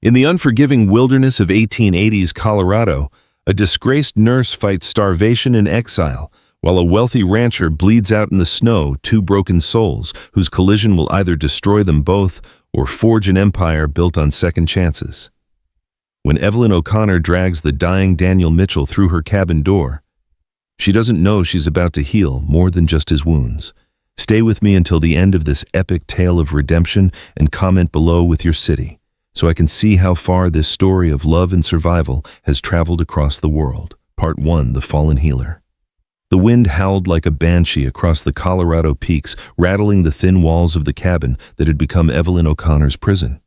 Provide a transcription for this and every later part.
In the unforgiving wilderness of 1880s Colorado, a disgraced nurse fights starvation and exile, while a wealthy rancher bleeds out in the snow two broken souls whose collision will either destroy them both or forge an empire built on second chances. When Evelyn O'Connor drags the dying Daniel Mitchell through her cabin door, she doesn't know she's about to heal more than just his wounds. Stay with me until the end of this epic tale of redemption and comment below with your city, so I can see how far this story of love and survival has traveled across the world. Part 1, The Fallen Healer. The wind howled like a banshee across the Colorado peaks, rattling the thin walls of the cabin that had become Evelyn O'Connor's prison.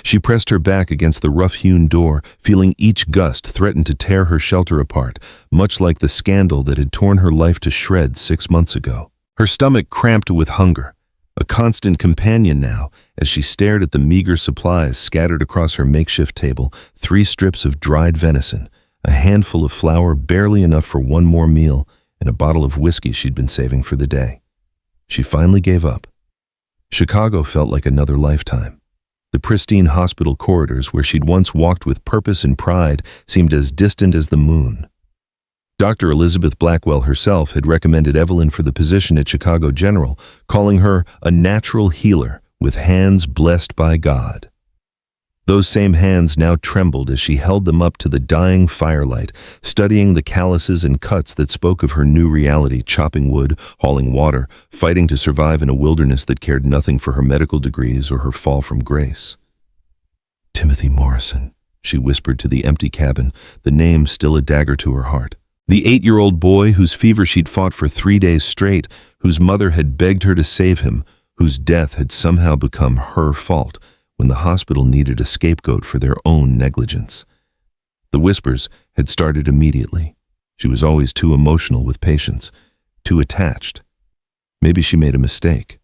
She pressed her back against the rough-hewn door, feeling each gust threaten to tear her shelter apart, much like the scandal that had torn her life to shreds 6 months ago. Her stomach cramped with hunger, a constant companion now, as she stared at the meager supplies scattered across her makeshift table: 3 strips of dried venison, a handful of flour barely enough for one more meal, and a bottle of whiskey she'd been saving for the day. She finally gave up. Chicago felt like another lifetime. The pristine hospital corridors where she'd once walked with purpose and pride seemed as distant as the moon. Dr. Elizabeth Blackwell herself had recommended Evelyn for the position at Chicago General, calling her a natural healer with hands blessed by God. Those same hands now trembled as she held them up to the dying firelight, studying the calluses and cuts that spoke of her new reality: chopping wood, hauling water, fighting to survive in a wilderness that cared nothing for her medical degrees or her fall from grace. Timothy Morrison, she whispered to the empty cabin, the name still a dagger to her heart. The 8-year-old boy whose fever she'd fought for 3 days straight, whose mother had begged her to save him, whose death had somehow become her fault when the hospital needed a scapegoat for their own negligence. The whispers had started immediately. She was always too emotional with patients, too attached. Maybe she made a mistake.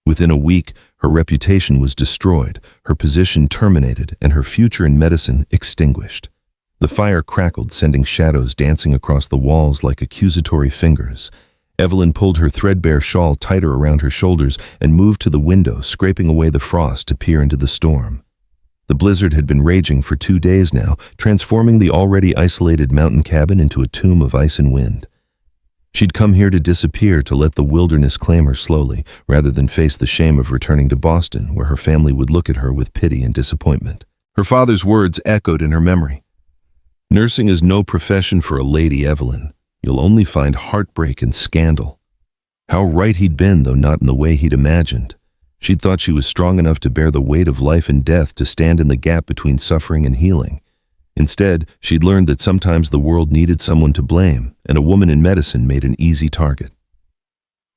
Within a week, her reputation was destroyed, her position terminated, and her future in medicine extinguished. The fire crackled, sending shadows dancing across the walls like accusatory fingers. Evelyn pulled her threadbare shawl tighter around her shoulders and moved to the window, scraping away the frost to peer into the storm. The blizzard had been raging for 2 days now, transforming the already isolated mountain cabin into a tomb of ice and wind. She'd come here to disappear, to let the wilderness claim her slowly, rather than face the shame of returning to Boston, where her family would look at her with pity and disappointment. Her father's words echoed in her memory. "Nursing is no profession for a lady, Evelyn. You'll only find heartbreak and scandal." How right he'd been, though not in the way he'd imagined. She'd thought she was strong enough to bear the weight of life and death, to stand in the gap between suffering and healing. Instead, she'd learned that sometimes the world needed someone to blame, and a woman in medicine made an easy target.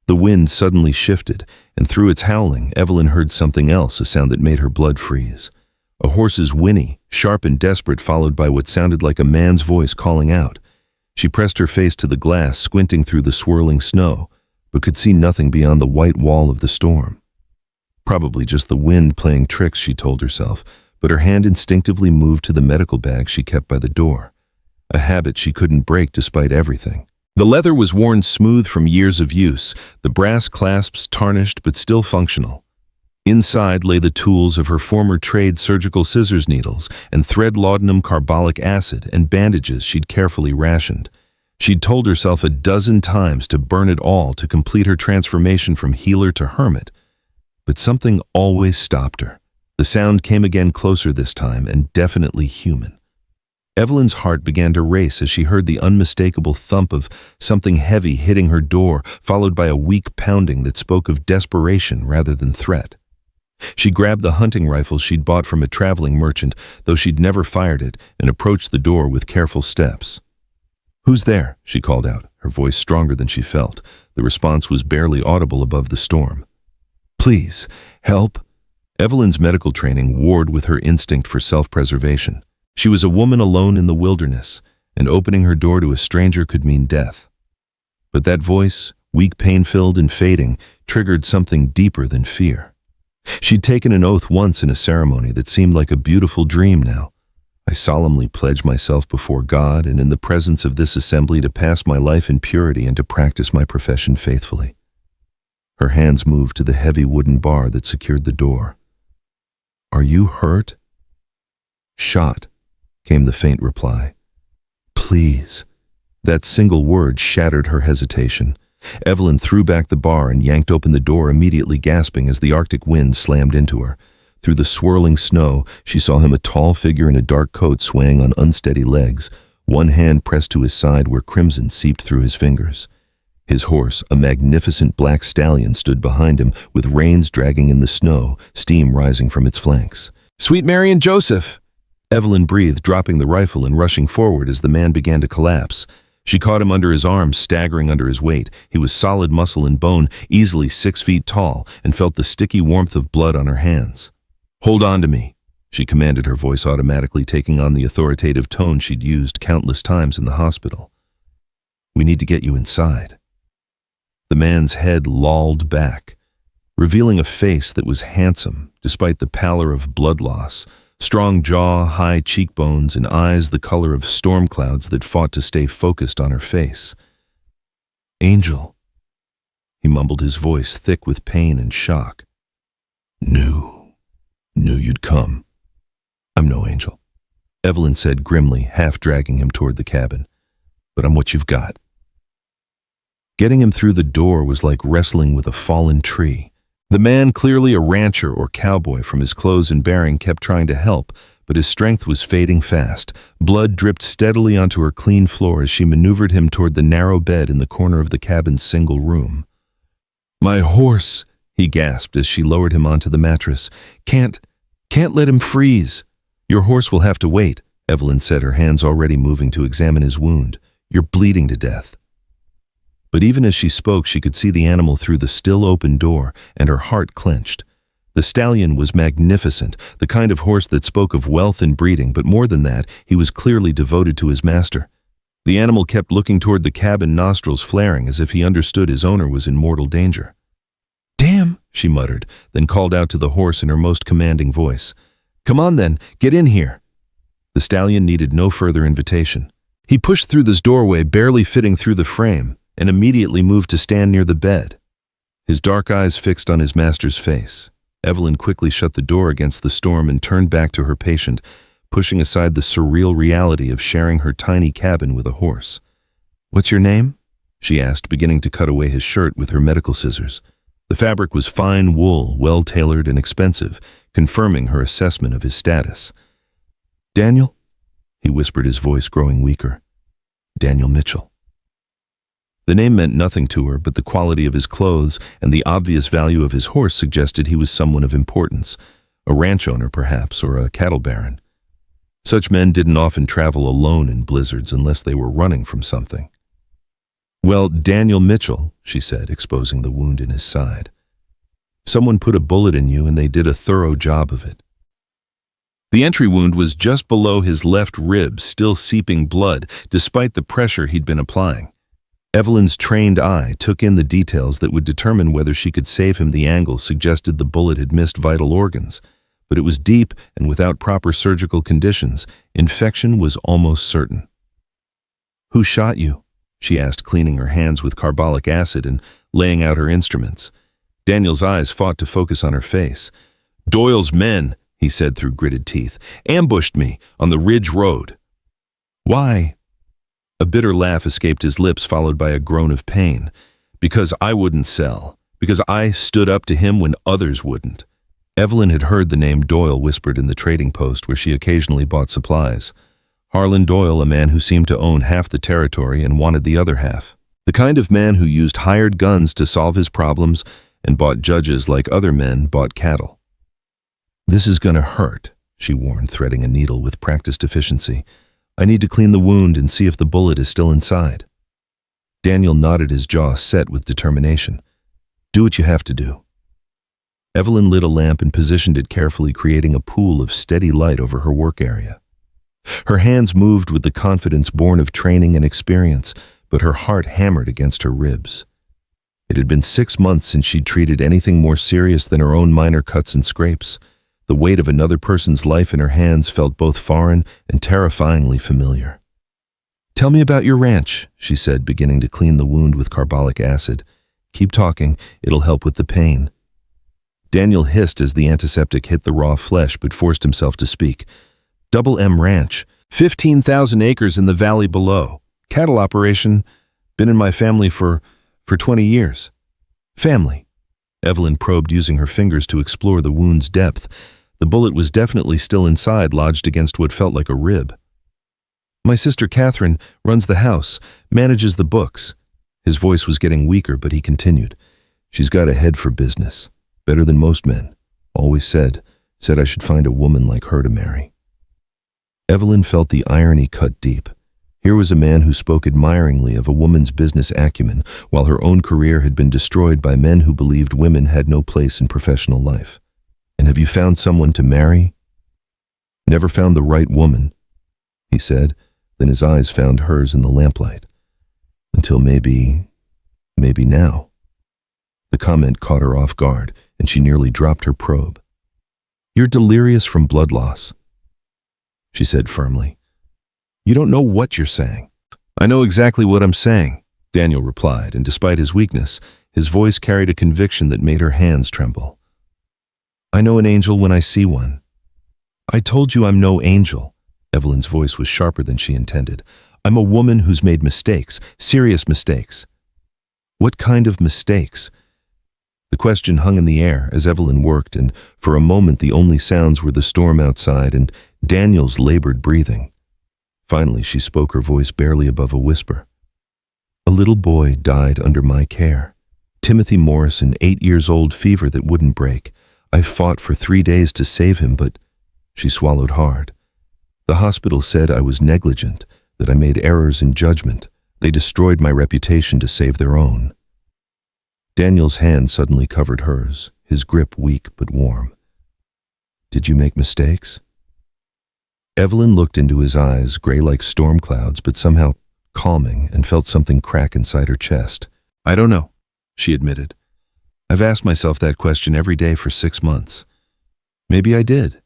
The wind suddenly shifted, and through its howling, Evelyn heard something else, a sound that made her blood freeze. A horse's whinny, sharp and desperate, followed by what sounded like a man's voice calling out. She pressed her face to the glass, squinting through the swirling snow, but could see nothing beyond the white wall of the storm. Probably just the wind playing tricks, she told herself, but her hand instinctively moved to the medical bag she kept by the door, a habit she couldn't break despite everything. The leather was worn smooth from years of use, the brass clasps tarnished but still functional. Inside lay the tools of her former trade: surgical scissors needles and thread laudanum carbolic acid and bandages she'd carefully rationed. She'd told herself a dozen times to burn it all to complete her transformation from healer to hermit. But something always stopped her. The sound came again, closer this time, and definitely human. Evelyn's heart began to race as she heard the unmistakable thump of something heavy hitting her door, followed by a weak pounding that spoke of desperation rather than threat. She grabbed the hunting rifle she'd bought from a traveling merchant, though she'd never fired it, and approached the door with careful steps. "Who's there?" she called out, her voice stronger than she felt. The response was barely audible above the storm. "Please, help." Evelyn's medical training warred with her instinct for self-preservation. She was a woman alone in the wilderness, and opening her door to a stranger could mean death. But that voice, weak, pain-filled, and fading, triggered something deeper than fear. She'd taken an oath once in a ceremony that seemed like a beautiful dream now. "I solemnly pledge myself before God and in the presence of this assembly to pass my life in purity and to practice my profession faithfully." Her hands moved to the heavy wooden bar that secured the door. "Are you hurt?" Shot, came the faint reply. Please. That single word shattered her hesitation. Evelyn threw back the bar and yanked open the door, immediately gasping as the Arctic wind slammed into her. Through the swirling snow, she saw him, a tall figure in a dark coat, swaying on unsteady legs, one hand pressed to his side where crimson seeped through his fingers. His horse, a magnificent black stallion, stood behind him, with reins dragging in the snow, steam rising from its flanks. "Sweet Mary and Joseph!" Evelyn breathed, dropping the rifle and rushing forward as the man began to collapse. She caught him under his arms, staggering under his weight. He was solid muscle and bone, easily 6 feet tall, and felt the sticky warmth of blood on her hands. "Hold on to me," she commanded, her voice automatically taking on the authoritative tone she'd used countless times in the hospital. "We need to get you inside." The man's head lolled back, revealing a face that was handsome despite the pallor of blood loss, strong jaw, high cheekbones, and eyes the color of storm clouds that fought to stay focused on her face. "Angel," he mumbled, his voice thick with pain and shock. Knew you'd come." "I'm no angel," Evelyn said grimly, half dragging him toward the cabin. "But I'm what you've got." Getting him through the door was like wrestling with a fallen tree. The man, clearly a rancher or cowboy from his clothes and bearing, kept trying to help, but his strength was fading fast. Blood dripped steadily onto her clean floor as she maneuvered him toward the narrow bed in the corner of the cabin's single room. "My horse," he gasped as she lowered him onto the mattress. Can't let him freeze." "Your horse will have to wait," Evelyn said, her hands already moving to examine his wound. "You're bleeding to death." But even as she spoke, she could see the animal through the still open door, and her heart clenched. The stallion was magnificent, the kind of horse that spoke of wealth and breeding, but more than that, he was clearly devoted to his master. The animal kept looking toward the cabin, nostrils flaring as if he understood his owner was in mortal danger. "Damn," she muttered, then called out to the horse in her most commanding voice. "Come on then, get in here." The stallion needed no further invitation. He pushed through this doorway, barely fitting through the frame, and immediately moved to stand near the bed, his dark eyes fixed on his master's face. Evelyn quickly shut the door against the storm and turned back to her patient, pushing aside the surreal reality of sharing her tiny cabin with a horse. "What's your name?" she asked, beginning to cut away his shirt with her medical scissors. The fabric was fine wool, well-tailored and expensive, confirming her assessment of his status. "Daniel?" he whispered, his voice growing weaker. "Daniel Mitchell." The name meant nothing to her, but the quality of his clothes and the obvious value of his horse suggested he was someone of importance, a ranch owner perhaps, or a cattle baron. Such men didn't often travel alone in blizzards unless they were running from something. "Well, Daniel Mitchell," she said, exposing the wound in his side. "Someone put a bullet in you and they did a thorough job of it." The entry wound was just below his left rib, still seeping blood, despite the pressure he'd been applying. Evelyn's trained eye took in the details that would determine whether she could save him. The angle suggested the bullet had missed vital organs, but it was deep, and without proper surgical conditions, infection was almost certain. "Who shot you?" she asked, cleaning her hands with carbolic acid and laying out her instruments. Daniel's eyes fought to focus on her face. "Doyle's men," he said through gritted teeth, "ambushed me on the Ridge Road." "Why?" A bitter laugh escaped his lips, followed by a groan of pain. "Because I wouldn't sell. Because I stood up to him when others wouldn't." Evelyn had heard the name Doyle whispered in the trading post where she occasionally bought supplies. Harlan Doyle, a man who seemed to own half the territory and wanted the other half. The kind of man who used hired guns to solve his problems and bought judges like other men bought cattle. "This is gonna hurt," she warned, threading a needle with practiced efficiency. "I need to clean the wound and see if the bullet is still inside." Daniel nodded, his jaw set with determination. "Do what you have to do." Evelyn lit a lamp and positioned it carefully, creating a pool of steady light over her work area. Her hands moved with the confidence born of training and experience, but her heart hammered against her ribs. It had been 6 months since she'd treated anything more serious than her own minor cuts and scrapes. The weight of another person's life in her hands felt both foreign and terrifyingly familiar. "Tell me about your ranch," she said, beginning to clean the wound with carbolic acid. "Keep talking, it'll help with the pain." Daniel hissed as the antiseptic hit the raw flesh, but forced himself to speak. Double M Ranch, 15,000 acres in the valley below. Cattle operation, been in my family for 20 years. Family. Evelyn probed using her fingers to explore the wound's depth. The bullet was definitely still inside, lodged against what felt like a rib. My sister Catherine runs the house, manages the books. His voice was getting weaker, but he continued. She's got a head for business. Better than most men. Always said I should find a woman like her to marry. Evelyn felt the irony cut deep. Here was a man who spoke admiringly of a woman's business acumen, while her own career had been destroyed by men who believed women had no place in professional life. And have you found someone to marry? Never found the right woman, he said, then his eyes found hers in the lamplight. Until maybe now. The comment caught her off guard, and she nearly dropped her probe. You're delirious from blood loss, she said firmly. You don't know what you're saying. I know exactly what I'm saying, Daniel replied, and despite his weakness, his voice carried a conviction that made her hands tremble. I know an angel when I see one. I told you I'm no angel. Evelyn's voice was sharper than she intended. I'm a woman who's made mistakes, serious mistakes. What kind of mistakes? The question hung in the air as Evelyn worked, and for a moment the only sounds were the storm outside and Daniel's labored breathing. Finally, she spoke, her voice barely above a whisper. A little boy died under my care. Timothy Morrison, 8 years old, fever that wouldn't break. I fought for 3 days to save him, but she swallowed hard. The hospital said I was negligent, that I made errors in judgment. They destroyed my reputation to save their own. Daniel's hand suddenly covered hers, his grip weak but warm. Did you make mistakes? Evelyn looked into his eyes, gray like storm clouds, but somehow calming, and felt something crack inside her chest. I don't know, she admitted. I've asked myself that question every day for 6 months. Maybe I did.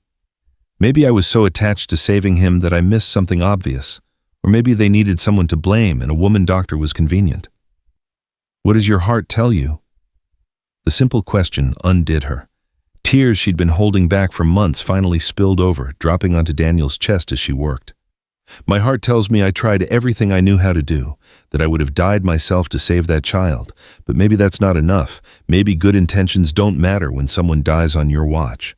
Maybe I was so attached to saving him that I missed something obvious, or maybe they needed someone to blame and a woman doctor was convenient. What does your heart tell you? The simple question undid her. Tears she'd been holding back for months finally spilled over, dropping onto Daniel's chest as she worked. My heart tells me I tried everything I knew how to do, that I would have died myself to save that child, but maybe that's not enough. Maybe good intentions don't matter when someone dies on your watch.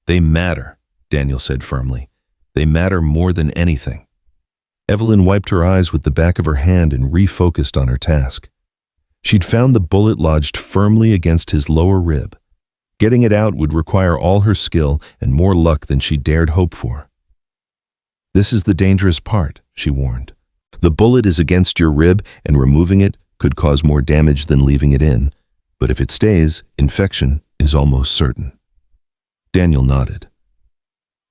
They matter, Daniel said firmly. They matter more than anything. Evelyn wiped her eyes with the back of her hand and refocused on her task. She'd found the bullet lodged firmly against his lower rib. Getting it out would require all her skill and more luck than she dared hope for. This is the dangerous part, she warned. The bullet is against your rib, and removing it could cause more damage than leaving it in. But if it stays, infection is almost certain. Daniel nodded.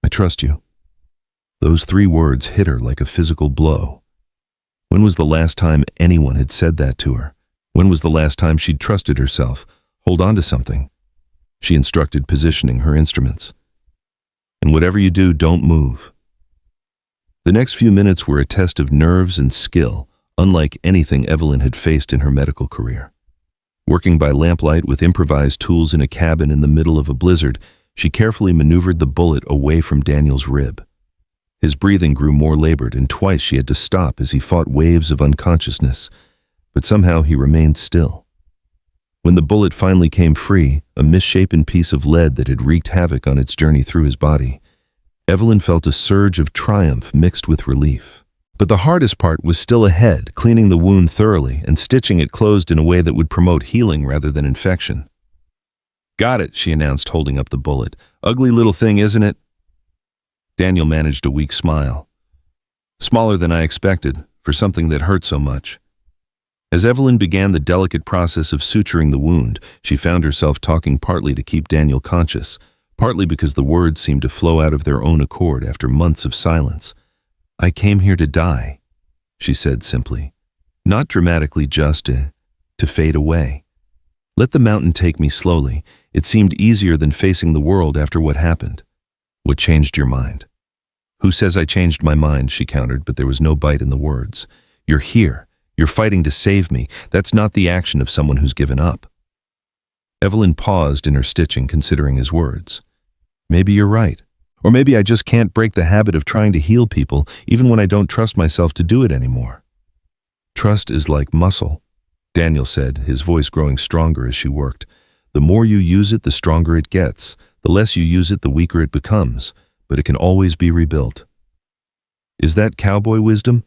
I trust you. Those 3 words hit her like a physical blow. When was the last time anyone had said that to her? When was the last time she'd trusted herself, hold on to something? She instructed, positioning her instruments. And whatever you do, don't move. The next few minutes were a test of nerves and skill, unlike anything Evelyn had faced in her medical career. Working by lamplight with improvised tools in a cabin in the middle of a blizzard, she carefully maneuvered the bullet away from Daniel's rib. His breathing grew more labored, and twice she had to stop as he fought waves of unconsciousness, but somehow he remained still. When the bullet finally came free, a misshapen piece of lead that had wreaked havoc on its journey through his body, Evelyn felt a surge of triumph mixed with relief. But the hardest part was still ahead, cleaning the wound thoroughly and stitching it closed in a way that would promote healing rather than infection. Got it, she announced, holding up the bullet. Ugly little thing, isn't it? Daniel managed a weak smile. Smaller than I expected, for something that hurt so much. As Evelyn began the delicate process of suturing the wound, she found herself talking partly to keep Daniel conscious, partly because the words seemed to flow out of their own accord after months of silence. I came here to die, she said simply. Not dramatically, just to fade away. Let the mountain take me slowly. It seemed easier than facing the world after what happened. What changed your mind? Who says I changed my mind, she countered, but there was no bite in the words. You're here. You're fighting to save me. That's not the action of someone who's given up. Evelyn paused in her stitching, considering his words. Maybe you're right. Or maybe I just can't break the habit of trying to heal people, even when I don't trust myself to do it anymore. Trust is like muscle, Daniel said, his voice growing stronger as she worked. The more you use it, the stronger it gets. The less you use it, the weaker it becomes, but it can always be rebuilt. Is that cowboy wisdom?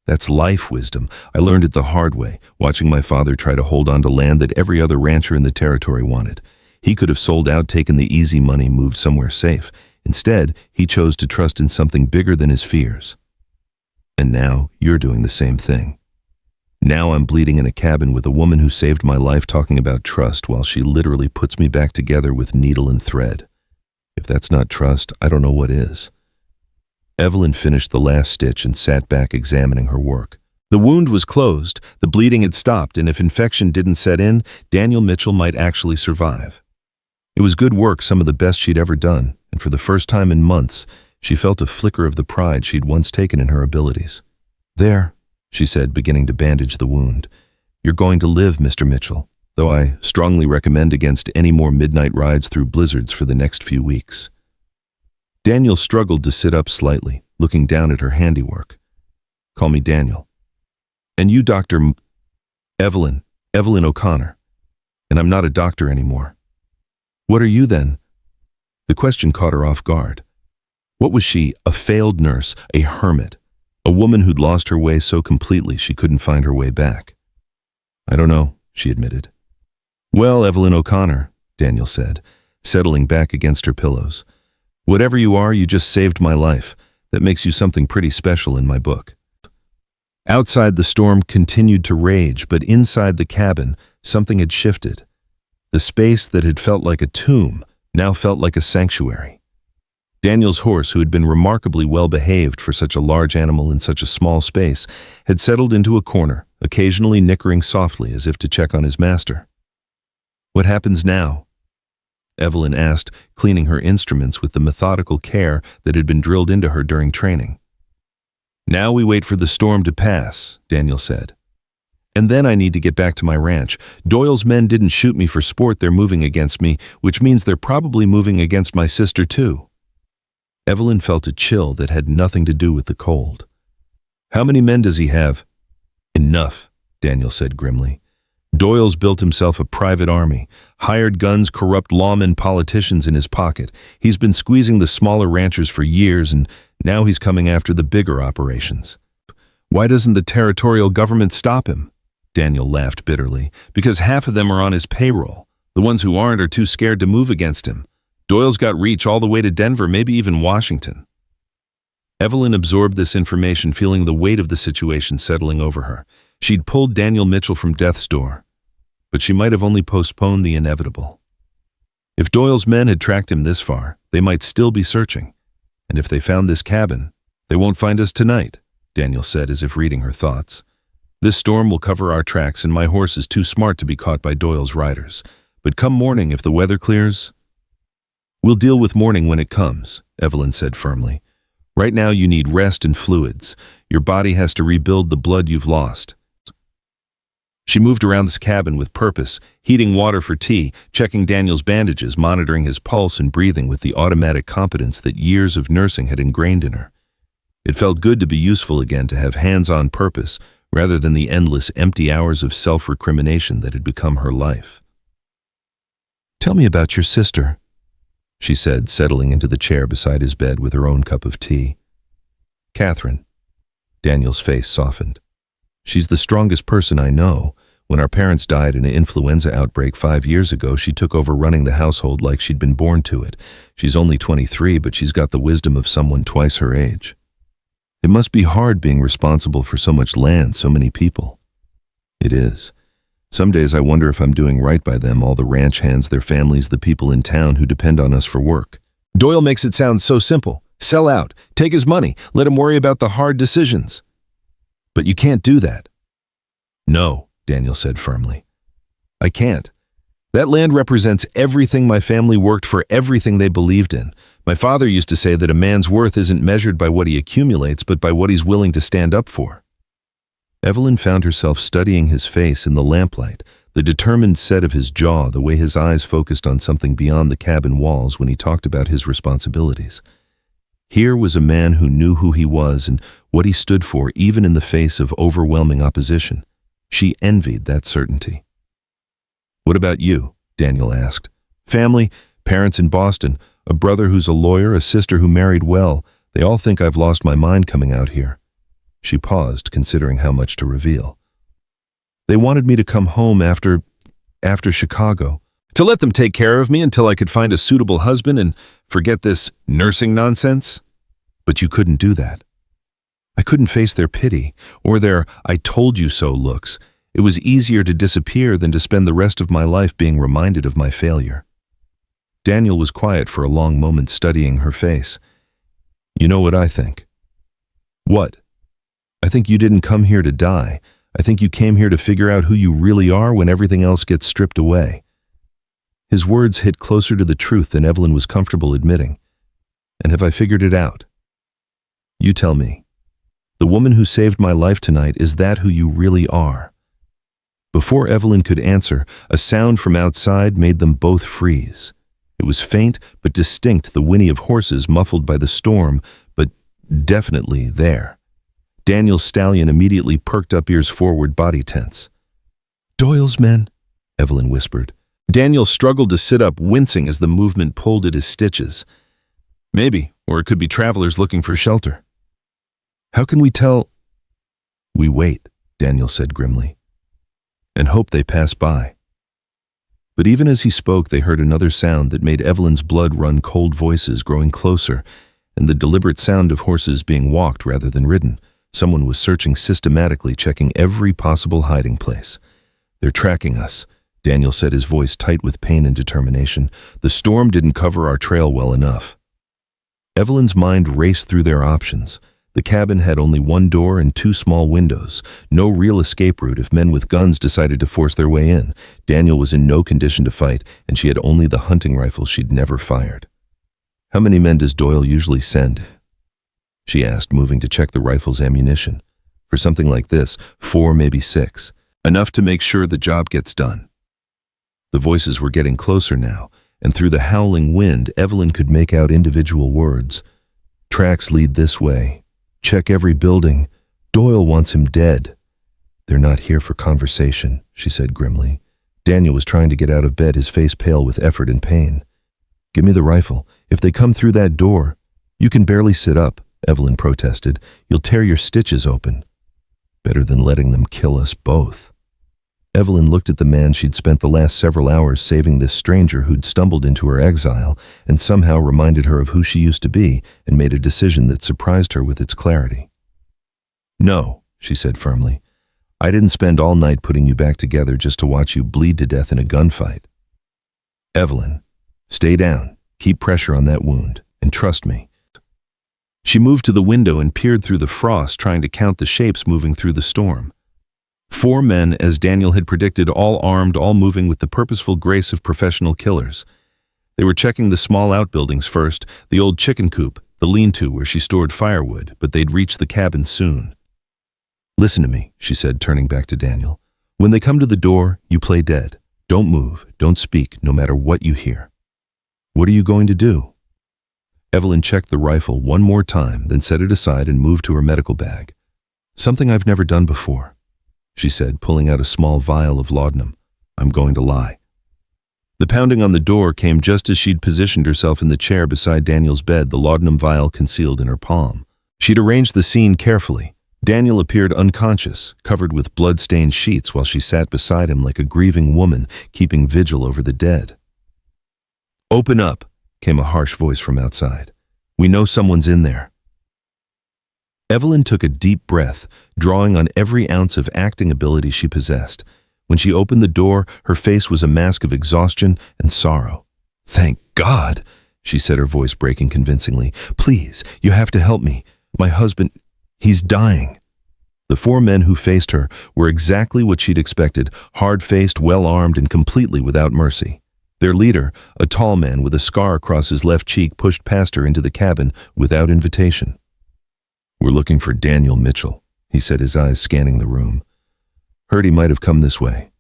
That's life wisdom. I learned it the hard way, watching my father try to hold on to land that every other rancher in the territory wanted. He could have sold out, taken the easy money, moved somewhere safe. Instead, he chose to trust in something bigger than his fears. And now, you're doing the same thing. Now I'm bleeding in a cabin with a woman who saved my life talking about trust while she literally puts me back together with needle and thread. If that's not trust, I don't know what is. Evelyn finished the last stitch and sat back examining her work. The wound was closed, the bleeding had stopped, and if infection didn't set in, Daniel Mitchell might actually survive. It was good work, some of the best she'd ever done, and for the first time in months, she felt a flicker of the pride she'd once taken in her abilities. "There," she said, beginning to bandage the wound. "You're going to live, Mr. Mitchell, though I strongly recommend against any more midnight rides through blizzards for the next few weeks." Daniel struggled to sit up slightly, looking down at her handiwork. "Call me Daniel. And you, Dr. Evelyn O'Connor. And I'm not a doctor anymore." "What are you then?" The question caught her off guard. What was she? A failed nurse, a hermit, a woman who'd lost her way so completely she couldn't find her way back. "I don't know," she admitted. "Well, Evelyn O'Connor," Daniel said, settling back against her pillows. "Whatever you are, you just saved my life. That makes you something pretty special in my book." Outside, the storm continued to rage, but inside the cabin, something had shifted. The space that had felt like a tomb now felt like a sanctuary. Daniel's horse, who had been remarkably well behaved for such a large animal in such a small space, had settled into a corner, occasionally nickering softly as if to check on his master. "What happens now?" Evelyn asked, cleaning her instruments with the methodical care that had been drilled into her during training. "Now we wait for the storm to pass," Daniel said. "And then I need to get back to my ranch. Doyle's men didn't shoot me for sport, they're moving against me, which means they're probably moving against my sister too." Evelyn felt a chill that had nothing to do with the cold. "How many men does he have?" "Enough," Daniel said grimly. "Doyle's built himself a private army, hired guns, corrupt lawmen, politicians in his pocket. He's been squeezing the smaller ranchers for years, and now he's coming after the bigger operations." "Why doesn't the territorial government stop him?" Daniel laughed bitterly. "Because half of them are on his payroll. The ones who aren't are too scared to move against him. Doyle's got reach all the way to Denver, maybe even Washington." Evelyn absorbed this information, feeling the weight of the situation settling over her. She'd pulled Daniel Mitchell from death's door, but she might have only postponed the inevitable. If Doyle's men had tracked him this far, they might still be searching. And if they found this cabin, they won't find us tonight, Daniel said as if reading her thoughts. "This storm will cover our tracks, and my horse is too smart to be caught by Doyle's riders. But come morning, if the weather clears—" "We'll deal with morning when it comes," Evelyn said firmly. "Right now you need rest and fluids. Your body has to rebuild the blood you've lost." She moved around this cabin with purpose, heating water for tea, checking Daniel's bandages, monitoring his pulse and breathing with the automatic competence that years of nursing had ingrained in her. It felt good to be useful again, to have hands-on purpose, rather than the endless, empty hours of self-recrimination that had become her life. "Tell me about your sister," she said, settling into the chair beside his bed with her own cup of tea. "Catherine." Daniel's face softened. "She's the strongest person I know. When our parents died in an influenza outbreak 5 years ago, she took over running the household like she'd been born to it. She's only 23, but she's got the wisdom of someone twice her age. It must be hard being responsible for so much land, so many people." "It is. Some days I wonder if I'm doing right by them, all the ranch hands, their families, the people in town who depend on us for work." "Doyle makes it sound so simple. Sell out, take his money, let him worry about the hard decisions." "But you can't do that." "No," Daniel said firmly. "I can't. That land represents everything my family worked for, everything they believed in. My father used to say that a man's worth isn't measured by what he accumulates, but by what he's willing to stand up for." Evelyn found herself studying his face in the lamplight, The determined set of his jaw, the way his eyes focused on something beyond the cabin walls when he talked about his responsibilities. Here was a man who knew who he was and what he stood for, even in the face of overwhelming opposition. She envied that certainty. "What about you?" Daniel asked. "Family, parents in Boston, a brother who's a lawyer, a sister who married well. They all think I've lost my mind coming out here." She paused, considering how much to reveal. "They wanted me to come home after Chicago, to let them take care of me until I could find a suitable husband and forget this nursing nonsense. But you couldn't do that. I couldn't face their pity or their 'I told you so' looks. It was easier to disappear than to spend the rest of my life being reminded of my failure." Daniel was quiet for a long moment, studying her face. "You know what I think?" "What?" "I think you didn't come here to die. I think you came here to figure out who you really are when everything else gets stripped away." His words hit closer to the truth than Evelyn was comfortable admitting. "And have I figured it out?" "You tell me. The woman who saved my life tonight, is that who you really are?" Before Evelyn could answer, a sound from outside made them both freeze. It was faint but distinct, the whinny of horses muffled by the storm, but definitely there. Daniel's stallion immediately perked up, ears forward, body tense. "Doyle's men," Evelyn whispered. Daniel struggled to sit up, wincing as the movement pulled at his stitches. "Maybe, or it could be travelers looking for shelter." "How can we tell?" "We wait," Daniel said grimly, "and hope they pass by." But even as he spoke, they heard another sound that made Evelyn's blood run cold, voices growing closer, and the deliberate sound of horses being walked rather than ridden. Someone was searching systematically, checking every possible hiding place. "They're tracking us," Daniel said, his voice tight with pain and determination. "The storm didn't cover our trail well enough." Evelyn's mind raced through their options. The cabin had only one door and two small windows, no real escape route if men with guns decided to force their way in. Daniel was in no condition to fight, and she had only the hunting rifle she'd never fired. "How many men does Doyle usually send?" she asked, moving to check the rifle's ammunition. "For something like this, 4, maybe 6. Enough to make sure the job gets done." The voices were getting closer now, and through the howling wind, Evelyn could make out individual words. "Tracks lead this way. Check every building. Doyle wants him dead." "They're not here for conversation," she said grimly. Daniel was trying to get out of bed, his face pale with effort and pain. "Give me the rifle. If they come through that door—" "You can barely sit up," Evelyn protested. "You'll tear your stitches open." "Better than letting them kill us both." Evelyn looked at the man she'd spent the last several hours saving, this stranger who'd stumbled into her exile and somehow reminded her of who she used to be, and made a decision that surprised her with its clarity. "No," she said firmly. "I didn't spend all night putting you back together just to watch you bleed to death in a gunfight. Evelyn, stay down, keep pressure on that wound, and trust me." She moved to the window and peered through the frost, trying to count the shapes moving through the storm. 4 men, as Daniel had predicted, all armed, all moving with the purposeful grace of professional killers. They were checking the small outbuildings first, the old chicken coop, the lean-to where she stored firewood, but they'd reach the cabin soon. "Listen to me," she said, turning back to Daniel. "When they come to the door, you play dead. Don't move, don't speak, no matter what you hear." "What are you going to do?" Evelyn checked the rifle one more time, then set it aside and moved to her medical bag. "Something I've never done before," she said, pulling out a small vial of laudanum. "I'm going to lie." The pounding on the door came just as she'd positioned herself in the chair beside Daniel's bed, the laudanum vial concealed in her palm. She'd arranged the scene carefully. Daniel appeared unconscious, covered with blood-stained sheets, while she sat beside him like a grieving woman, keeping vigil over the dead. "Open up," came a harsh voice from outside. "We know someone's in there." Evelyn took a deep breath, drawing on every ounce of acting ability she possessed. When she opened the door, her face was a mask of exhaustion and sorrow. "Thank God," she said, her voice breaking convincingly. "Please, you have to help me. My husband, he's dying." The 4 men who faced her were exactly what she'd expected, hard-faced, well-armed, and completely without mercy. Their leader, a tall man with a scar across his left cheek, pushed past her into the cabin without invitation. "We're looking for Daniel Mitchell," he said, his eyes scanning the room. "Heard he might have come this way."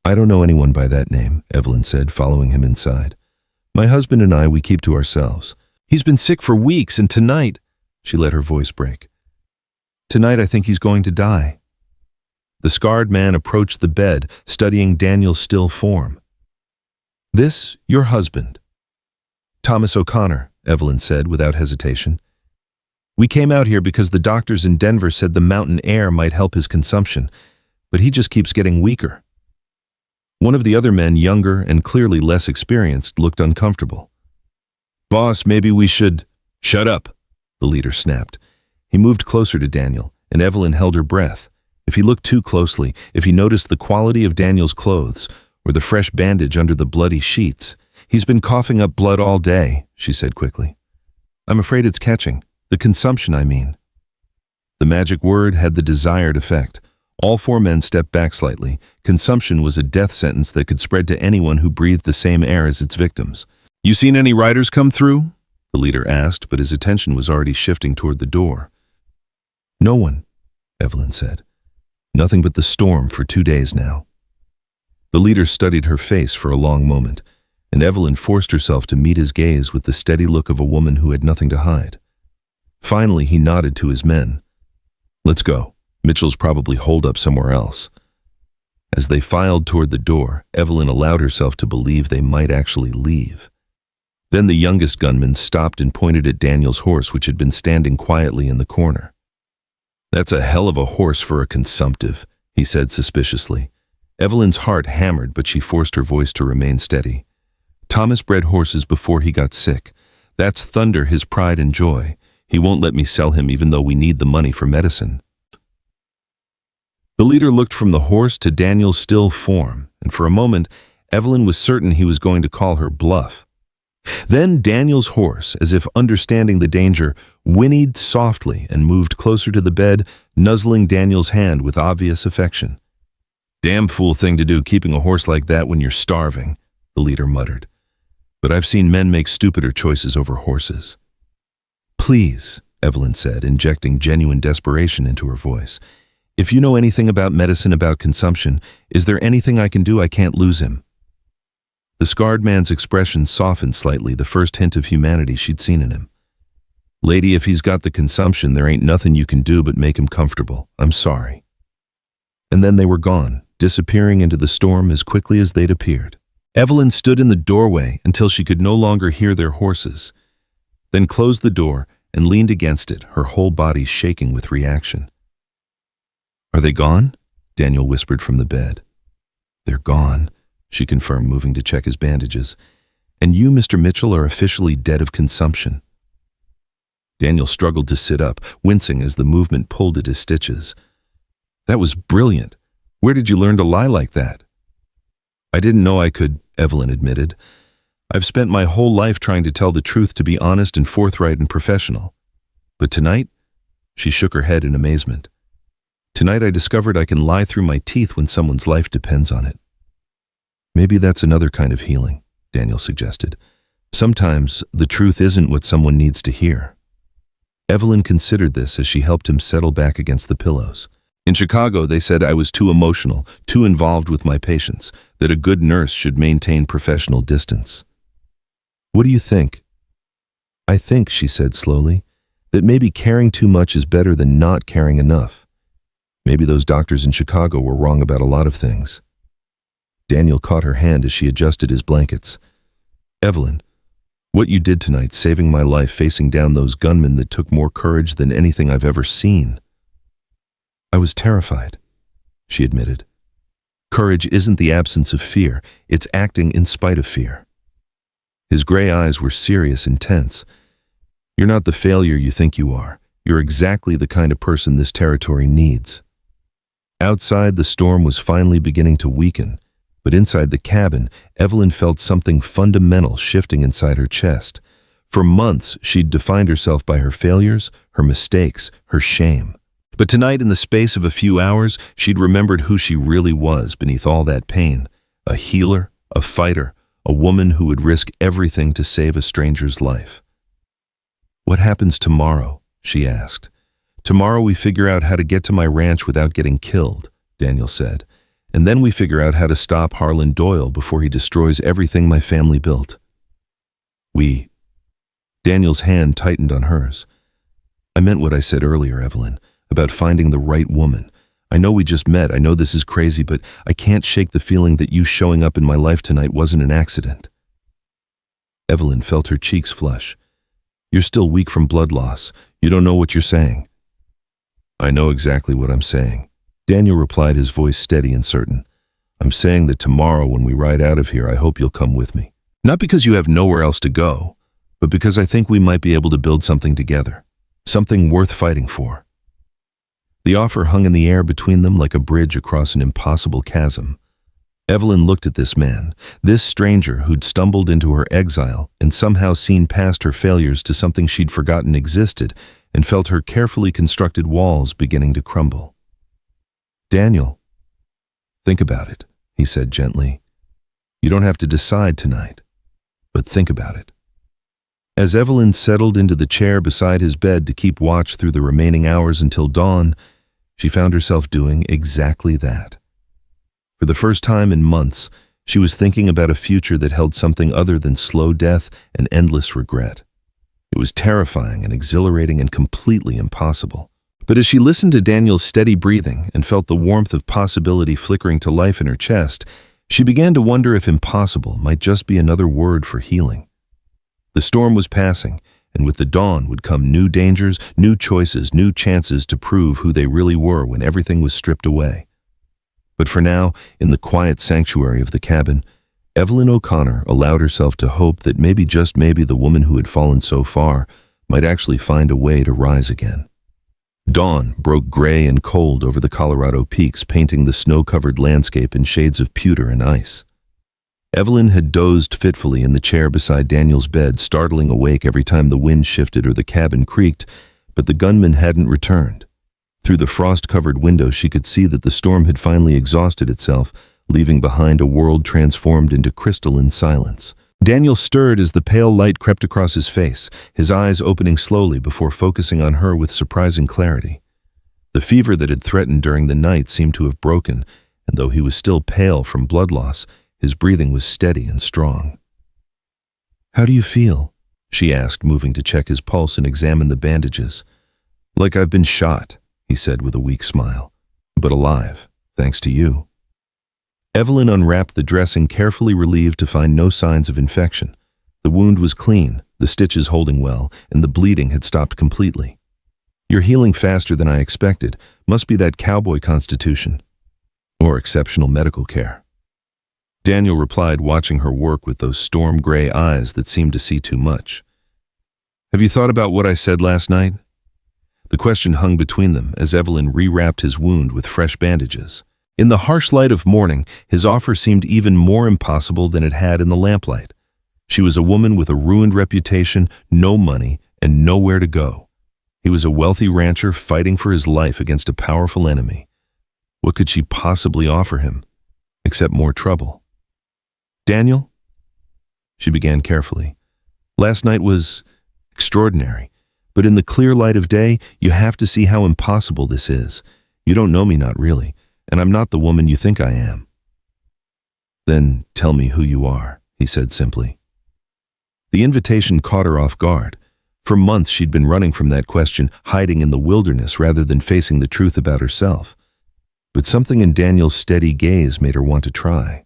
I don't know anyone by that name, Evelyn said, following him inside. My husband and I, we keep to ourselves. He's been sick for weeks, and tonight, she let her voice break. Tonight I think he's going to die. The scarred man approached the bed, studying Daniel's still form. This, your husband. Thomas O'Connor, Evelyn said without hesitation. We came out here because the doctors in Denver said the mountain air might help his consumption, but he just keeps getting weaker. One of the other men, younger and clearly less experienced, looked uncomfortable. Boss, maybe we should… Shut up, the leader snapped. He moved closer to Daniel, and Evelyn held her breath. If he looked too closely, if he noticed the quality of Daniel's clothes, or the fresh bandage under the bloody sheets. He's been coughing up blood all day, she said quickly. I'm afraid it's catching. The consumption, I mean. The magic word had the desired effect. All four men stepped back slightly. Consumption was a death sentence that could spread to anyone who breathed the same air as its victims. You seen any riders come through? The leader asked, but his attention was already shifting toward the door. No one, Evelyn said. Nothing but the storm for 2 days now. The leader studied her face for a long moment, and Evelyn forced herself to meet his gaze with the steady look of a woman who had nothing to hide. Finally, he nodded to his men. Let's go. Mitchell's probably holed up somewhere else. As they filed toward the door, Evelyn allowed herself to believe they might actually leave. Then the youngest gunman stopped and pointed at Daniel's horse, which had been standing quietly in the corner. That's a hell of a horse for a consumptive, he said suspiciously. Evelyn's heart hammered, but she forced her voice to remain steady. Thomas bred horses before he got sick. That's Thunder, his pride and joy. He won't let me sell him even though we need the money for medicine. The leader looked from the horse to Daniel's still form, and for a moment, Evelyn was certain he was going to call her bluff. Then Daniel's horse, as if understanding the danger, whinnied softly and moved closer to the bed, nuzzling Daniel's hand with obvious affection. Damn fool thing to do, keeping a horse like that when you're starving, the leader muttered. But I've seen men make stupider choices over horses. Please, Evelyn said, injecting genuine desperation into her voice. If you know anything about medicine, about consumption, is there anything I can do? I can't lose him. The scarred man's expression softened slightly, the first hint of humanity she'd seen in him. Lady, if he's got the consumption, there ain't nothing you can do but make him comfortable. I'm sorry. And then they were gone, disappearing into the storm as quickly as they'd appeared. Evelyn stood in the doorway until she could no longer hear their horses, then closed the door and leaned against it, her whole body shaking with reaction. Are they gone? Daniel whispered from the bed. They're gone, she confirmed, moving to check his bandages. And you, Mr. Mitchell, are officially dead of consumption. Daniel struggled to sit up, wincing as the movement pulled at his stitches. That was brilliant. Where did you learn to lie like that? I didn't know I could, Evelyn admitted. I've spent my whole life trying to tell the truth, to be honest and forthright and professional. But tonight, she shook her head in amazement. Tonight I discovered I can lie through my teeth when someone's life depends on it. Maybe that's another kind of healing, Daniel suggested. Sometimes the truth isn't what someone needs to hear. Evelyn considered this as she helped him settle back against the pillows. In Chicago, they said I was too emotional, too involved with my patients, that a good nurse should maintain professional distance. What do you think? I think, she said slowly, that maybe caring too much is better than not caring enough. Maybe those doctors in Chicago were wrong about a lot of things. Daniel caught her hand as she adjusted his blankets. Evelyn, what you did tonight, saving my life, facing down those gunmen, that took more courage than anything I've ever seen. I was terrified, she admitted. Courage isn't the absence of fear, it's acting in spite of fear. His gray eyes were serious and tense. You're not the failure you think you are. You're exactly the kind of person this territory needs. Outside, the storm was finally beginning to weaken, but inside the cabin, Evelyn felt something fundamental shifting inside her chest. For months, she'd defined herself by her failures, her mistakes, her shame. But tonight, in the space of a few hours, she'd remembered who she really was beneath all that pain. A healer, a fighter, a woman who would risk everything to save a stranger's life. What happens tomorrow? She asked. Tomorrow we figure out how to get to my ranch without getting killed, Daniel said. And then we figure out how to stop Harlan Doyle before he destroys everything my family built. We. Daniel's hand tightened on hers. I meant what I said earlier, Evelyn, about finding the right woman. I know we just met, I know this is crazy, but I can't shake the feeling that you showing up in my life tonight wasn't an accident. Evelyn felt her cheeks flush. You're still weak from blood loss. You don't know what you're saying. I know exactly what I'm saying. Daniel replied, his voice steady and certain. I'm saying that tomorrow when we ride out of here, I hope you'll come with me. Not because you have nowhere else to go, but because I think we might be able to build something together. Something worth fighting for. The offer hung in the air between them like a bridge across an impossible chasm. Evelyn looked at this man, this stranger who'd stumbled into her exile and somehow seen past her failures to something she'd forgotten existed, and felt her carefully constructed walls beginning to crumble. Daniel, think about it, he said gently. You don't have to decide tonight, but think about it. As Evelyn settled into the chair beside his bed to keep watch through the remaining hours until dawn, she found herself doing exactly that. For the first time in months, she was thinking about a future that held something other than slow death and endless regret. It was terrifying and exhilarating and completely impossible. But as she listened to Daniel's steady breathing and felt the warmth of possibility flickering to life in her chest, she began to wonder if impossible might just be another word for healing. The storm was passing, and with the dawn would come new dangers, new choices, new chances to prove who they really were when everything was stripped away. But for now, in the quiet sanctuary of the cabin, Evelyn O'Connor allowed herself to hope that maybe, just maybe, the woman who had fallen so far might actually find a way to rise again. Dawn broke gray and cold over the Colorado peaks, painting the snow-covered landscape in shades of pewter and ice. Evelyn had dozed fitfully in the chair beside Daniel's bed, startling awake every time the wind shifted or the cabin creaked, but the gunman hadn't returned. Through the frost-covered window, she could see that the storm had finally exhausted itself, leaving behind a world transformed into crystalline silence. Daniel stirred as the pale light crept across his face, his eyes opening slowly before focusing on her with surprising clarity. The fever that had threatened during the night seemed to have broken, and though he was still pale from blood loss, his breathing was steady and strong. "How do you feel?" she asked, moving to check his pulse and examine the bandages. "Like I've been shot," he said with a weak smile. "But alive, thanks to you." Evelyn unwrapped the dressing, carefully relieved to find no signs of infection. The wound was clean, the stitches holding well, and the bleeding had stopped completely. "You're healing faster than I expected. Must be that cowboy constitution. Or exceptional medical care." Daniel replied, watching her work with those storm-gray eyes that seemed to see too much. "Have you thought about what I said last night?" The question hung between them as Evelyn rewrapped his wound with fresh bandages. In the harsh light of morning, his offer seemed even more impossible than it had in the lamplight. She was a woman with a ruined reputation, no money, and nowhere to go. He was a wealthy rancher fighting for his life against a powerful enemy. What could she possibly offer him, except more trouble? "Daniel?" She began carefully. "Last night was extraordinary, but in the clear light of day, you have to see how impossible this is. You don't know me, not really, and I'm not the woman you think I am." "Then tell me who you are," he said simply. The invitation caught her off guard. For months she'd been running from that question, hiding in the wilderness rather than facing the truth about herself. But something in Daniel's steady gaze made her want to try.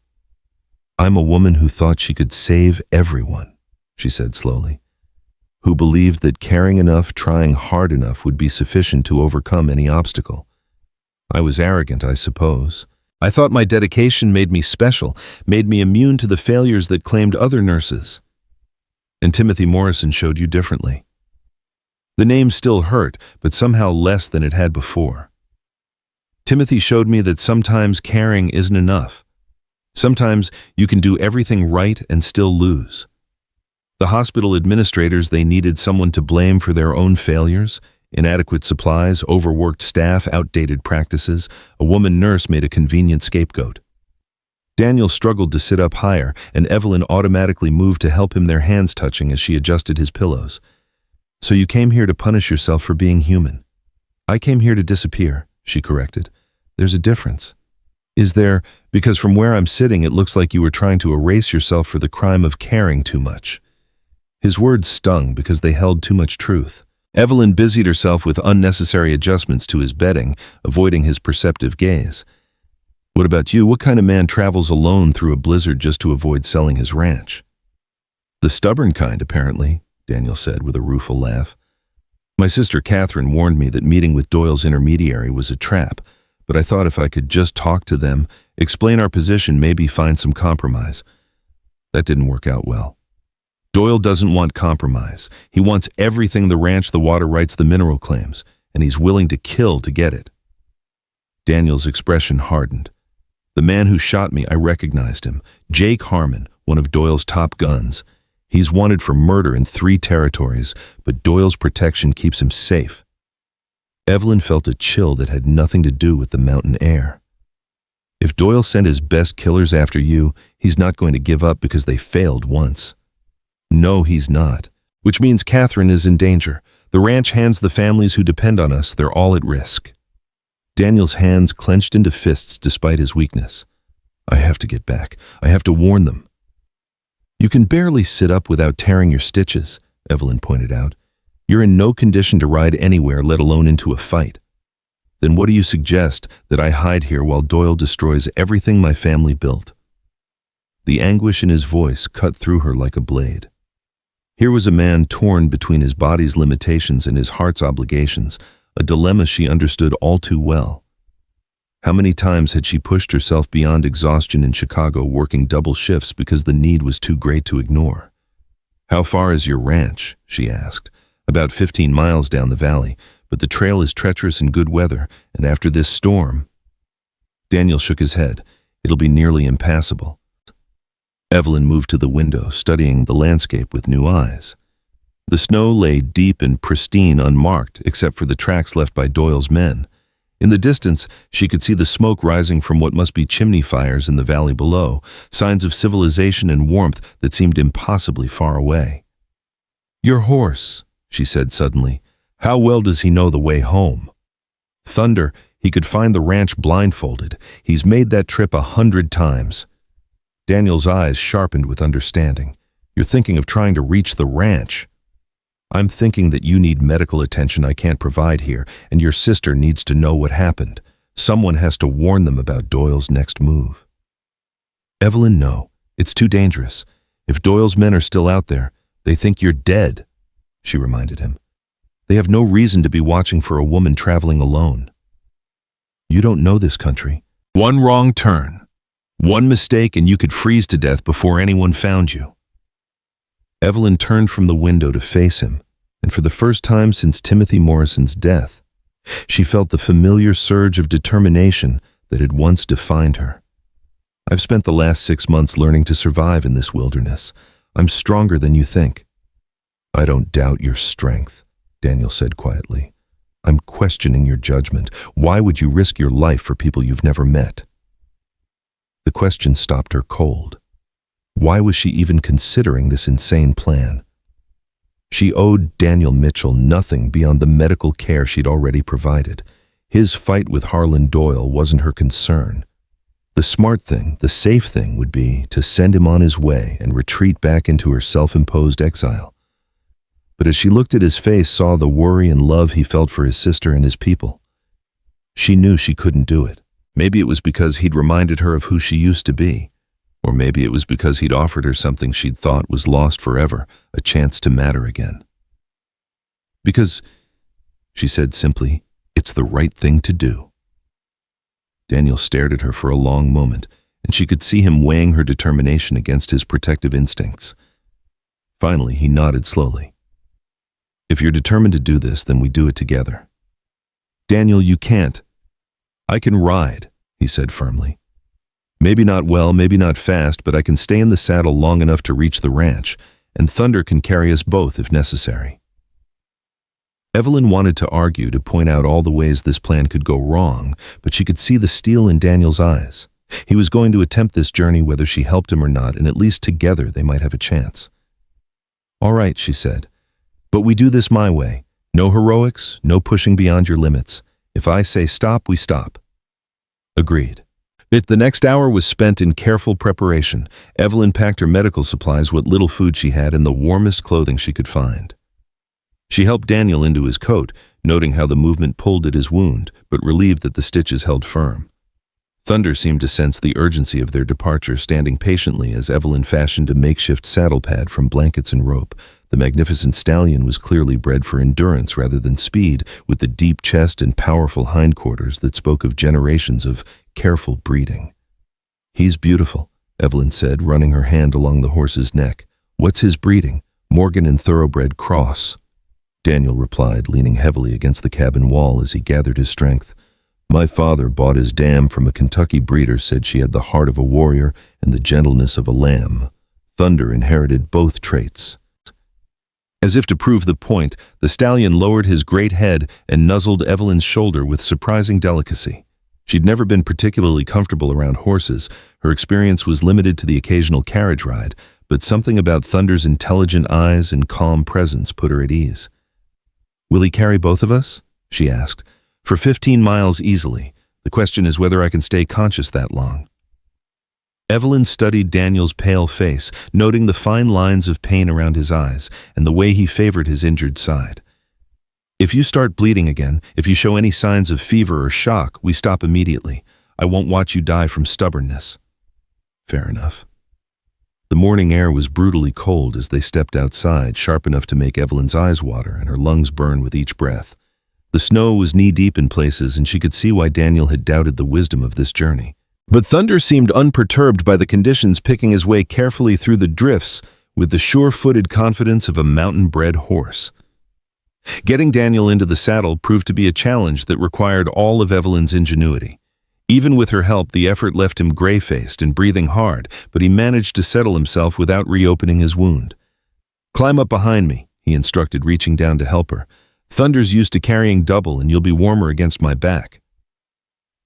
"I'm a woman who thought she could save everyone," she said slowly, "who believed that caring enough, trying hard enough would be sufficient to overcome any obstacle. I was arrogant, I suppose. I thought my dedication made me special, made me immune to the failures that claimed other nurses. And Timothy Morrison showed you differently." The name still hurt, but somehow less than it had before. "Timothy showed me that sometimes caring isn't enough. Sometimes you can do everything right and still lose. The hospital administrators, they needed someone to blame for their own failures, inadequate supplies, overworked staff, outdated practices. A woman nurse made a convenient scapegoat." Daniel struggled to sit up higher, and Evelyn automatically moved to help him, their hands touching as she adjusted his pillows. "So you came here to punish yourself for being human." "I came here to disappear," she corrected. "There's a difference." Is there, because from where I'm sitting it looks like you were trying to erase yourself for the crime of caring too much. His words stung because they held too much truth. Evelyn busied herself with unnecessary adjustments to his bedding, avoiding his perceptive gaze. What about you? What kind of man travels alone through a blizzard just to avoid selling his ranch? The stubborn kind, apparently, Daniel said with a rueful laugh. My sister Catherine warned me that meeting with Doyle's intermediary was a trap, but I thought if I could just talk to them, explain our position, maybe find some compromise. That didn't work out well. Doyle doesn't want compromise. He wants everything: the ranch, the water rights, the mineral claims, and he's willing to kill to get it. Daniel's expression hardened. The man who shot me, I recognized him. Jake Harmon, one of Doyle's top guns. He's wanted for murder in 3 territories, but Doyle's protection keeps him safe. Evelyn felt a chill that had nothing to do with the mountain air. If Doyle sent his best killers after you, he's not going to give up because they failed once. No, he's not. Which means Catherine is in danger. The ranch hands the families who depend on us, they're all at risk. Daniel's hands clenched into fists despite his weakness. I have to get back. I have to warn them. You can barely sit up without tearing your stitches, Evelyn pointed out. You're in no condition to ride anywhere, let alone into a fight. Then what do you suggest, that I hide here while Doyle destroys everything my family built? The anguish in his voice cut through her like a blade. Here was a man torn between his body's limitations and his heart's obligations, a dilemma she understood all too well. How many times had she pushed herself beyond exhaustion in Chicago, working double shifts because the need was too great to ignore? How far is your ranch? She asked. About 15 miles down the valley, but the trail is treacherous in good weather, and after this storm... Daniel shook his head. It'll be nearly impassable. Evelyn moved to the window, studying the landscape with new eyes. The snow lay deep and pristine, unmarked, except for the tracks left by Doyle's men. In the distance, she could see the smoke rising from what must be chimney fires in the valley below, signs of civilization and warmth that seemed impossibly far away. Your horse, she said suddenly. How well does he know the way home? Thunder, he could find the ranch blindfolded. He's made that trip 100 times. Daniel's eyes sharpened with understanding. You're thinking of trying to reach the ranch. I'm thinking that you need medical attention I can't provide here, and your sister needs to know what happened. Someone has to warn them about Doyle's next move. Evelyn, no. It's too dangerous. If Doyle's men are still out there, they think you're dead, she reminded him. They have no reason to be watching for a woman traveling alone. You don't know this country. One wrong turn. One mistake and you could freeze to death before anyone found you. Evelyn turned from the window to face him, and for the first time since Timothy Morrison's death, she felt the familiar surge of determination that had once defined her. I've spent the last 6 months learning to survive in this wilderness. I'm stronger than you think. I don't doubt your strength, Daniel said quietly. I'm questioning your judgment. Why would you risk your life for people you've never met? The question stopped her cold. Why was she even considering this insane plan? She owed Daniel Mitchell nothing beyond the medical care she'd already provided. His fight with Harlan Doyle wasn't her concern. The smart thing, the safe thing, would be to send him on his way and retreat back into her self-imposed exile. But as she looked at his face, saw the worry and love he felt for his sister and his people, she knew she couldn't do it. Maybe it was because he'd reminded her of who she used to be. Or maybe it was because he'd offered her something she'd thought was lost forever, a chance to matter again. Because, she said simply, it's the right thing to do. Daniel stared at her for a long moment, and she could see him weighing her determination against his protective instincts. Finally, he nodded slowly. If you're determined to do this, then we do it together. Daniel, you can't. I can ride, he said firmly. Maybe not well, maybe not fast, but I can stay in the saddle long enough to reach the ranch, and Thunder can carry us both if necessary. Evelyn wanted to argue, to point out all the ways this plan could go wrong, but she could see the steel in Daniel's eyes. He was going to attempt this journey whether she helped him or not, and at least together they might have a chance. All right, she said, but we do this my way. No heroics, no pushing beyond your limits. If I say stop, we stop. Agreed. The next hour was spent in careful preparation. Evelyn packed her medical supplies, what little food she had, and the warmest clothing she could find. She helped Daniel into his coat, noting how the movement pulled at his wound, but relieved that the stitches held firm. Thunder seemed to sense the urgency of their departure, standing patiently as Evelyn fashioned a makeshift saddle pad from blankets and rope. The magnificent stallion was clearly bred for endurance rather than speed, with the deep chest and powerful hindquarters that spoke of generations of careful breeding. "He's beautiful," Evelyn said, running her hand along the horse's neck. "What's his breeding?" "Morgan and Thoroughbred Cross," Daniel replied, leaning heavily against the cabin wall as he gathered his strength. "My father bought his dam from a Kentucky breeder, said she had the heart of a warrior and the gentleness of a lamb. Thunder inherited both traits." As if to prove the point, the stallion lowered his great head and nuzzled Evelyn's shoulder with surprising delicacy. She'd never been particularly comfortable around horses. Her experience was limited to the occasional carriage ride, but something about Thunder's intelligent eyes and calm presence put her at ease. "Will he carry both of us?" she asked. "For 15 miles easily. The question is whether I can stay conscious that long." Evelyn studied Daniel's pale face, noting the fine lines of pain around his eyes and the way he favored his injured side. "If you start bleeding again, if you show any signs of fever or shock, we stop immediately. I won't watch you die from stubbornness." Fair enough. The morning air was brutally cold as they stepped outside, sharp enough to make Evelyn's eyes water and her lungs burn with each breath. The snow was knee-deep in places, and she could see why Daniel had doubted the wisdom of this journey. But Thunder seemed unperturbed by the conditions, picking his way carefully through the drifts with the sure-footed confidence of a mountain-bred horse. Getting Daniel into the saddle proved to be a challenge that required all of Evelyn's ingenuity. Even with her help, the effort left him gray-faced and breathing hard, but he managed to settle himself without reopening his wound. "Climb up behind me," he instructed, reaching down to help her. "Thunder's used to carrying double, and you'll be warmer against my back."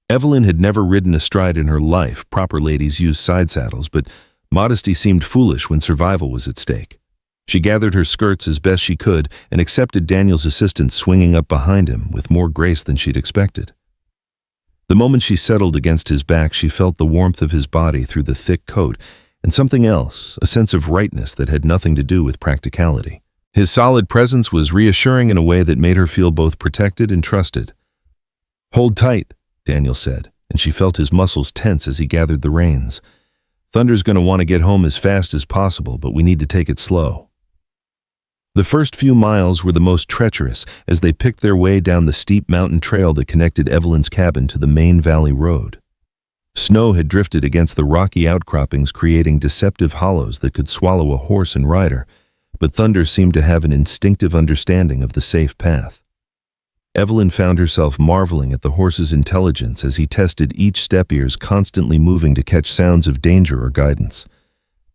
Evelyn had never ridden astride in her life. Proper ladies use side saddles, but modesty seemed foolish when survival was at stake. She gathered her skirts as best she could and accepted Daniel's assistance, swinging up behind him with more grace than she'd expected. The moment she settled against his back, she felt the warmth of his body through the thick coat, and something else, a sense of rightness that had nothing to do with practicality. His solid presence was reassuring in a way that made her feel both protected and trusted. "Hold tight," Daniel said, and she felt his muscles tense as he gathered the reins. "Thunder's going to want to get home as fast as possible, but we need to take it slow." The first few miles were the most treacherous as they picked their way down the steep mountain trail that connected Evelyn's cabin to the main valley road. Snow had drifted against the rocky outcroppings, creating deceptive hollows that could swallow a horse and rider, but Thunder seemed to have an instinctive understanding of the safe path. Evelyn found herself marveling at the horse's intelligence as he tested each step, ears constantly moving to catch sounds of danger or guidance.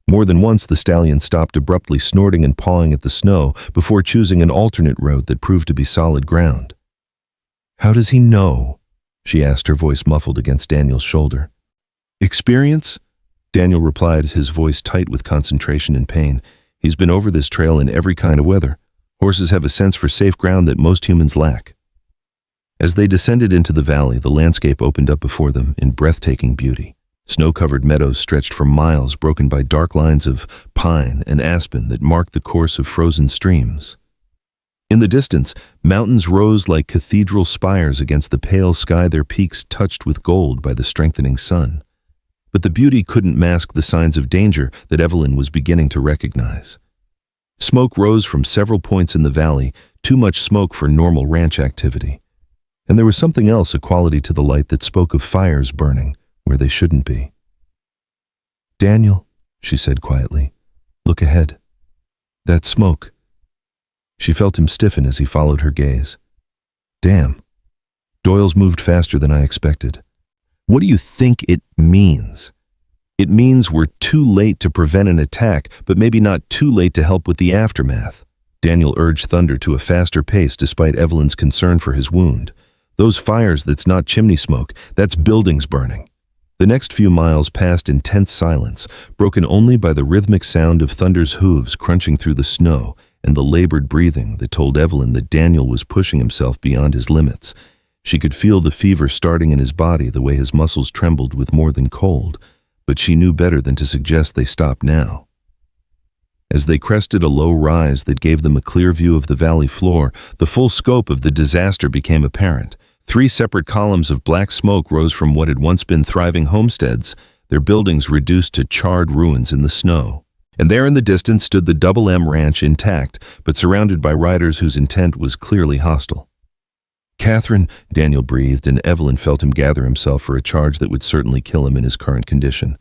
More than once, the stallion stopped abruptly, snorting and pawing at the snow before choosing an alternate road that proved to be solid ground. "How does he know?" she asked, her voice muffled against Daniel's shoulder. "Experience?" Daniel replied, his voice tight with concentration and pain. "He's been over this trail in every kind of weather. Horses have a sense for safe ground that most humans lack." As they descended into the valley, the landscape opened up before them in breathtaking beauty. Snow-covered meadows stretched for miles, broken by dark lines of pine and aspen that marked the course of frozen streams. In the distance, mountains rose like cathedral spires against the pale sky, their peaks touched with gold by the strengthening sun. But the beauty couldn't mask the signs of danger that Evelyn was beginning to recognize. Smoke rose from several points in the valley, too much smoke for normal ranch activity. And there was something else, a quality to the light that spoke of fires burning where they shouldn't be. "Daniel," she said quietly, "look ahead. That smoke." She felt him stiffen as he followed her gaze. "Damn. Doyle's moved faster than I expected." "What do you think it means?" "It means we're too late to prevent an attack, but maybe not too late to help with the aftermath." Daniel urged Thunder to a faster pace despite Evelyn's concern for his wound. "Those fires, that's not chimney smoke, that's buildings burning." The next few miles passed in tense silence, broken only by the rhythmic sound of Thunder's hooves crunching through the snow and the labored breathing that told Evelyn that Daniel was pushing himself beyond his limits. She could feel the fever starting in his body, the way his muscles trembled with more than cold, but she knew better than to suggest they stop now. As they crested a low rise that gave them a clear view of the valley floor, the full scope of the disaster became apparent. 3 separate columns of black smoke rose from what had once been thriving homesteads, their buildings reduced to charred ruins in the snow. And there in the distance stood the Double M Ranch intact, but surrounded by riders whose intent was clearly hostile. "Catherine," Daniel breathed, and Evelyn felt him gather himself for a charge that would certainly kill him in his current condition.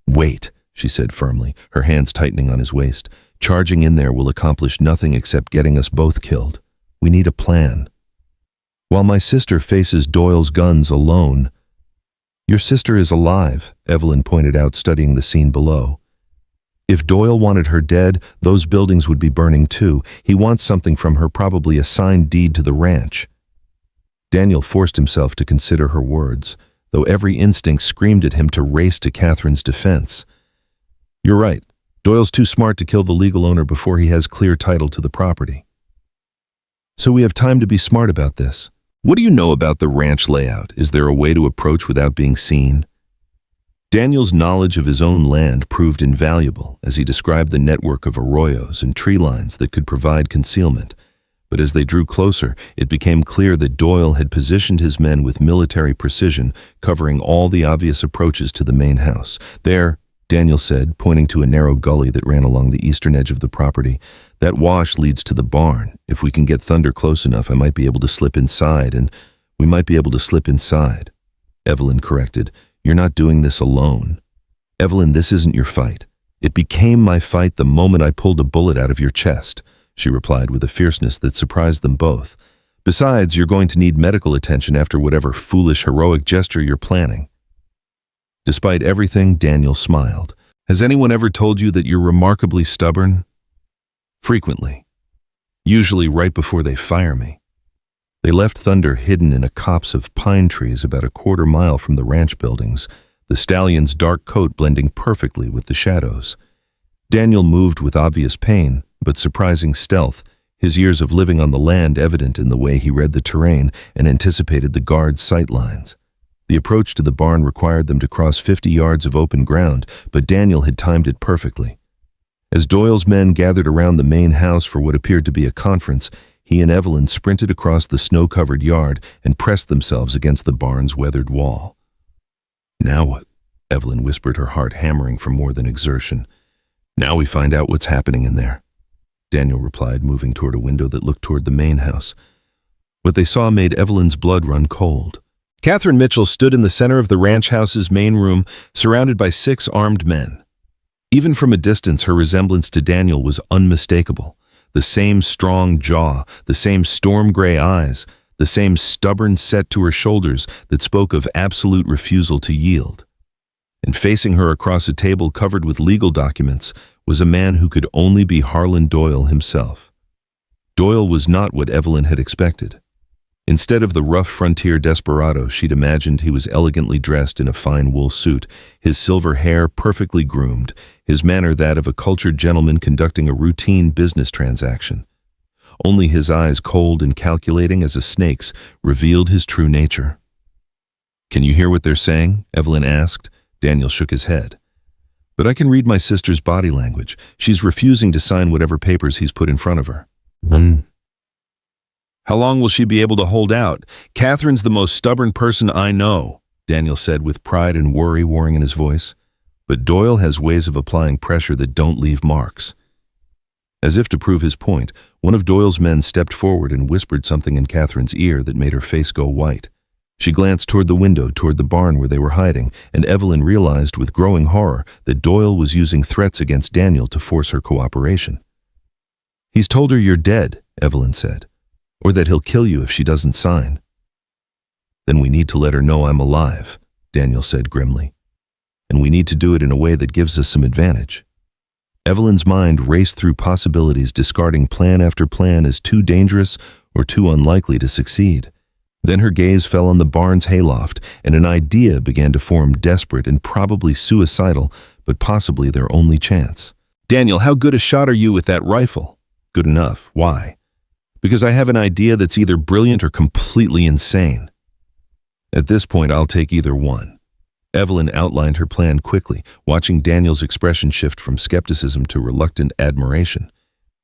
"Wait," she said firmly, her hands tightening on his waist. "Charging in there will accomplish nothing except getting us both killed. We need a plan. While my sister faces Doyle's guns alone—" "Your sister is alive," Evelyn pointed out, studying the scene below. "If Doyle wanted her dead, those buildings would be burning too. He wants something from her, probably a signed deed to the ranch." Daniel forced himself to consider her words, though every instinct screamed at him to race to Catherine's defense. "You're right. Doyle's too smart to kill the legal owner before he has clear title to the property. So we have time to be smart about this. What do you know about the ranch layout? Is there a way to approach without being seen?" Daniel's knowledge of his own land proved invaluable as he described the network of arroyos and tree lines that could provide concealment. But as they drew closer, it became clear that Doyle had positioned his men with military precision, covering all the obvious approaches to the main house. "There," Daniel said, pointing to a narrow gully that ran along the eastern edge of the property. "That wash leads to the barn. If we can get Thunder close enough, I might be able to slip inside, and we might be able to slip inside." Evelyn corrected, "You're not doing this alone." "Evelyn, this isn't your fight. It became my fight the moment I pulled a bullet out of your chest," she replied with a fierceness that surprised them both. "Besides, you're going to need medical attention after whatever foolish, heroic gesture you're planning." Despite everything, Daniel smiled. "Has anyone ever told you that you're remarkably stubborn?" "Frequently. Usually right before they fire me." They left Thunder hidden in a copse of pine trees about a quarter-mile from the ranch buildings, the stallion's dark coat blending perfectly with the shadows. Daniel moved with obvious pain, but surprising stealth, his years of living on the land evident in the way he read the terrain and anticipated the guard's sight lines. The approach to the barn required them to cross 50 yards of open ground, but Daniel had timed it perfectly. As Doyle's men gathered around the main house for what appeared to be a conference, he and Evelyn sprinted across the snow-covered yard and pressed themselves against the barn's weathered wall. "Now what?" Evelyn whispered, her heart hammering from more than exertion. "Now we find out what's happening in there," Daniel replied, moving toward a window that looked toward the main house. What they saw made Evelyn's blood run cold. Catherine Mitchell stood in the center of the ranch house's main room, surrounded by 6 armed men. Even from a distance, her resemblance to Daniel was unmistakable. The same strong jaw, the same storm-gray eyes, the same stubborn set to her shoulders that spoke of absolute refusal to yield. And facing her across a table covered with legal documents was a man who could only be Harlan Doyle himself. Doyle was not what Evelyn had expected. Instead of the rough frontier desperado she'd imagined, he was elegantly dressed in a fine wool suit, his silver hair perfectly groomed, his manner that of a cultured gentleman conducting a routine business transaction. Only his eyes, cold and calculating as a snake's, revealed his true nature. "Can you hear what they're saying?" Evelyn asked. Daniel shook his head. "But I can read my sister's body language. She's refusing to sign whatever papers he's put in front of her." "How long will she be able to hold out? Catherine's the most stubborn person I know," Daniel said with pride and worry warring in his voice. "But Doyle has ways of applying pressure that don't leave marks." As if to prove his point, one of Doyle's men stepped forward and whispered something in Catherine's ear that made her face go white. She glanced toward the window, toward the barn where they were hiding, and Evelyn realized with growing horror that Doyle was using threats against Daniel to force her cooperation. "He's told her you're dead," Evelyn said, "or that he'll kill you if she doesn't sign." "Then we need to let her know I'm alive," Daniel said grimly. "And we need to do it in a way that gives us some advantage." Evelyn's mind raced through possibilities, discarding plan after plan as too dangerous or too unlikely to succeed. Then her gaze fell on the barn's hayloft, and an idea began to form, desperate and probably suicidal, but possibly their only chance. "Daniel, how good a shot are you with that rifle?" "Good enough. Why?" "Because I have an idea that's either brilliant or completely insane." At this point, I'll take either one. Evelyn outlined her plan quickly, watching Daniel's expression shift from skepticism to reluctant admiration.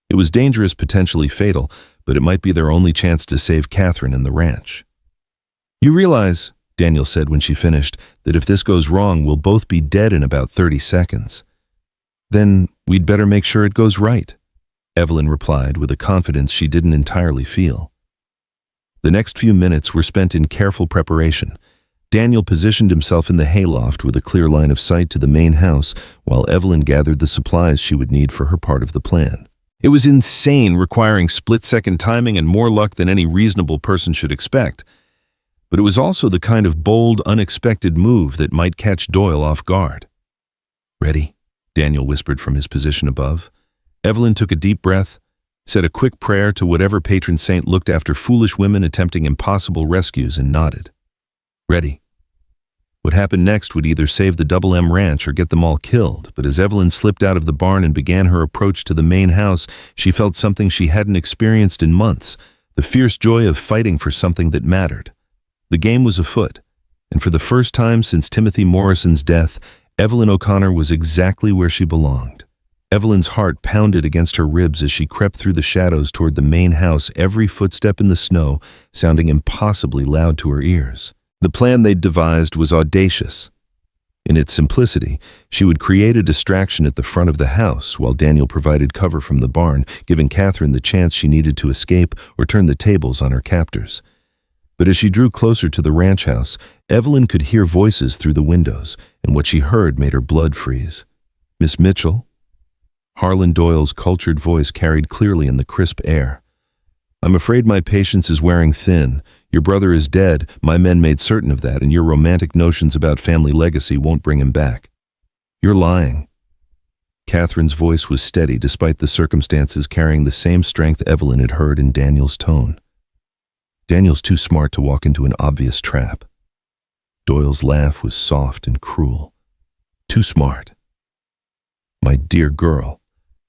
It was dangerous, potentially fatal, but it might be their only chance to save Catherine and the ranch. You realize, Daniel said when she finished, that if this goes wrong, we'll both be dead in about 30 seconds. Then we'd better make sure it goes right, Evelyn replied with a confidence she didn't entirely feel. The next few minutes were spent in careful preparation. Daniel positioned himself in the hayloft with a clear line of sight to the main house, while Evelyn gathered the supplies she would need for her part of the plan. It was insane, requiring split-second timing and more luck than any reasonable person should expect. But it was also the kind of bold, unexpected move that might catch Doyle off guard. "Ready?" Daniel whispered from his position above. Evelyn took a deep breath, said a quick prayer to whatever patron saint looked after foolish women attempting impossible rescues, and nodded. "Ready." What happened next would either save the Double M Ranch or get them all killed, but as Evelyn slipped out of the barn and began her approach to the main house, she felt something she hadn't experienced in months, the fierce joy of fighting for something that mattered. The game was afoot, and for the first time since Timothy Morrison's death, Evelyn O'Connor was exactly where she belonged. Evelyn's heart pounded against her ribs as she crept through the shadows toward the main house, every footstep in the snow sounding impossibly loud to her ears. The plan they'd devised was audacious. In its simplicity, she would create a distraction at the front of the house while Daniel provided cover from the barn, giving Catherine the chance she needed to escape or turn the tables on her captors. But as she drew closer to the ranch house, Evelyn could hear voices through the windows, and what she heard made her blood freeze. "Miss Mitchell?" Harlan Doyle's cultured voice carried clearly in the crisp air. "I'm afraid my patience is wearing thin. Your brother is dead, my men made certain of that, and your romantic notions about family legacy won't bring him back." "You're lying." Catherine's voice was steady despite the circumstances, carrying the same strength Evelyn had heard in Daniel's tone. "Daniel's too smart to walk into an obvious trap." Doyle's laugh was soft and cruel. "Too smart." "My dear girl,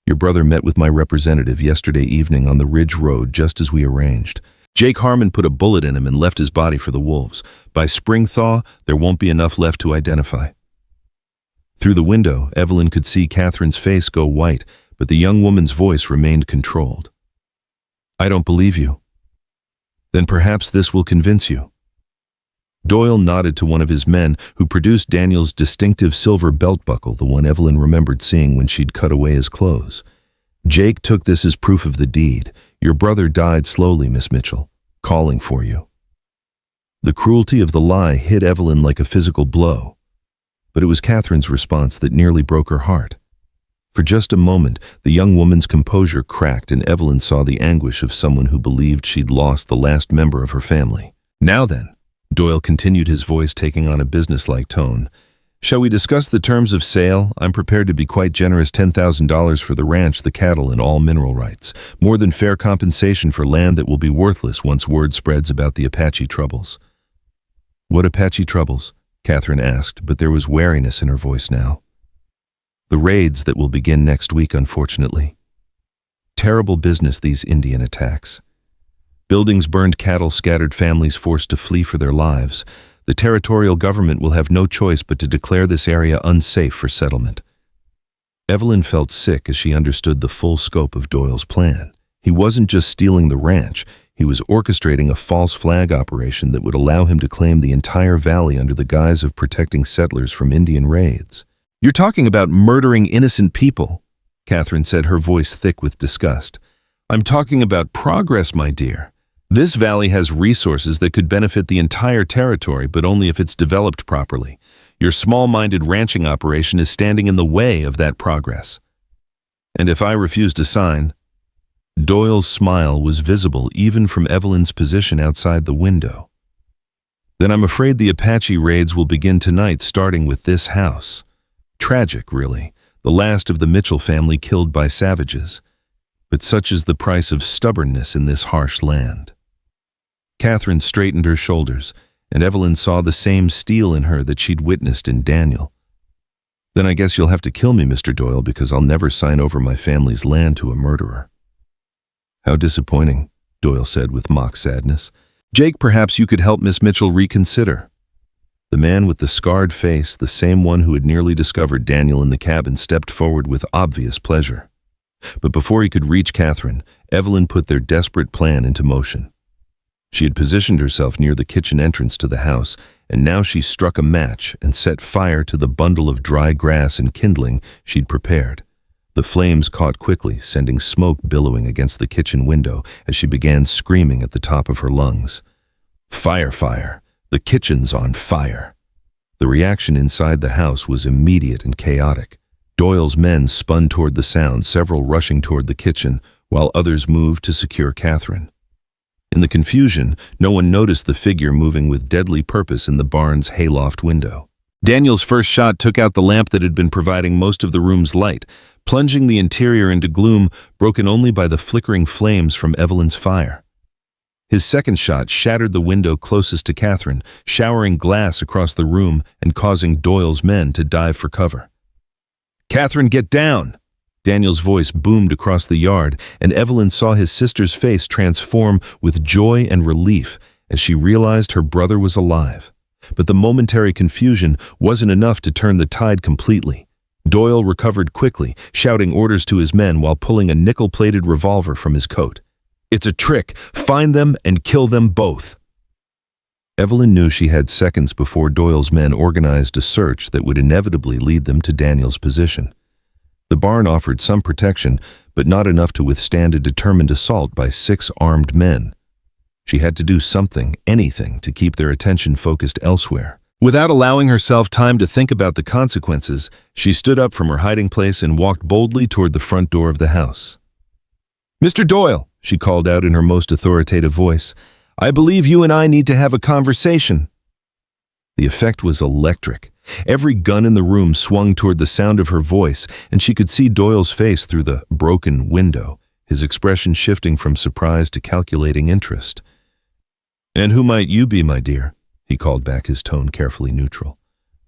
your brother met with my representative yesterday evening on the Ridge Road just as we arranged. Jake Harmon put a bullet in him and left his body for the wolves. By spring thaw, there won't be enough left to identify." Through the window, Evelyn could see Catherine's face go white, but the young woman's voice remained controlled. "I don't believe you." "Then perhaps this will convince you." Doyle nodded to one of his men, who produced Daniel's distinctive silver belt buckle, the one Evelyn remembered seeing when she'd cut away his clothes. "Jake took this as proof of the deed. Your brother died slowly, Miss Mitchell, calling for you." The cruelty of the lie hit Evelyn like a physical blow, but it was Catherine's response that nearly broke her heart. For just a moment, the young woman's composure cracked, and Evelyn saw the anguish of someone who believed she'd lost the last member of her family. "Now then," Doyle continued, his voice taking on a businesslike tone, "shall we discuss the terms of sale? I'm prepared to be quite generous, $10,000 for the ranch, the cattle, and all mineral rights. More than fair compensation for land that will be worthless once word spreads about the Apache troubles." "What Apache troubles?" Catherine asked, but there was wariness in her voice now. "The raids that will begin next week, unfortunately. Terrible business, these Indian attacks. Buildings burned, cattle scattered, families forced to flee for their lives. The territorial government will have no choice but to declare this area unsafe for settlement." Evelyn felt sick as she understood the full scope of Doyle's plan. He wasn't just stealing the ranch, he was orchestrating a false flag operation that would allow him to claim the entire valley under the guise of protecting settlers from Indian raids. "You're talking about murdering innocent people," Catherine said, her voice thick with disgust. "I'm talking about progress, my dear. This valley has resources that could benefit the entire territory, but only if it's developed properly. Your small-minded ranching operation is standing in the way of that progress. And if I refuse to sign..." Doyle's smile was visible even from Evelyn's position outside the window. "Then I'm afraid the Apache raids will begin tonight, starting with this house. Tragic, really, the last of the Mitchell family killed by savages. But such is the price of stubbornness in this harsh land." Catherine straightened her shoulders, and Evelyn saw the same steel in her that she'd witnessed in Daniel. "Then I guess you'll have to kill me, Mr. Doyle, because I'll never sign over my family's land to a murderer." "How disappointing," Doyle said with mock sadness. Jake, perhaps you could help Miss Mitchell reconsider. The man with the scarred face, the same one who had nearly discovered Daniel in the cabin, stepped forward with obvious pleasure. But before he could reach Catherine, Evelyn put their desperate plan into motion. She had positioned herself near the kitchen entrance to the house, and now she struck a match and set fire to the bundle of dry grass and kindling she'd prepared. The flames caught quickly, sending smoke billowing against the kitchen window as she began screaming at the top of her lungs. Fire, fire! The kitchen's on fire! The reaction inside the house was immediate and chaotic. Doyle's men spun toward the sound, several rushing toward the kitchen, while others moved to secure Catherine. In the confusion, no one noticed the figure moving with deadly purpose in the barn's hayloft window. Daniel's first shot took out the lamp that had been providing most of the room's light, plunging the interior into gloom broken only by the flickering flames from Evelyn's fire. His second shot shattered the window closest to Catherine, showering glass across the room and causing Doyle's men to dive for cover. "Catherine, get down!" Daniel's voice boomed across the yard, and Evelyn saw his sister's face transform with joy and relief as she realized her brother was alive. But the momentary confusion wasn't enough to turn the tide completely. Doyle recovered quickly, shouting orders to his men while pulling a nickel-plated revolver from his coat. "It's a trick! Find them and kill them both!" Evelyn knew she had seconds before Doyle's men organized a search that would inevitably lead them to Daniel's position. The barn offered some protection, but not enough to withstand a determined assault by 6 armed men. She had to do something, anything, to keep their attention focused elsewhere. Without allowing herself time to think about the consequences, she stood up from her hiding place and walked boldly toward the front door of the house. "Mr. Doyle," she called out in her most authoritative voice, "I believe you and I need to have a conversation." The effect was electric. Every gun in the room swung toward the sound of her voice, and she could see Doyle's face through the broken window, his expression shifting from surprise to calculating interest. "And who might you be, my dear?" he called back, his tone carefully neutral.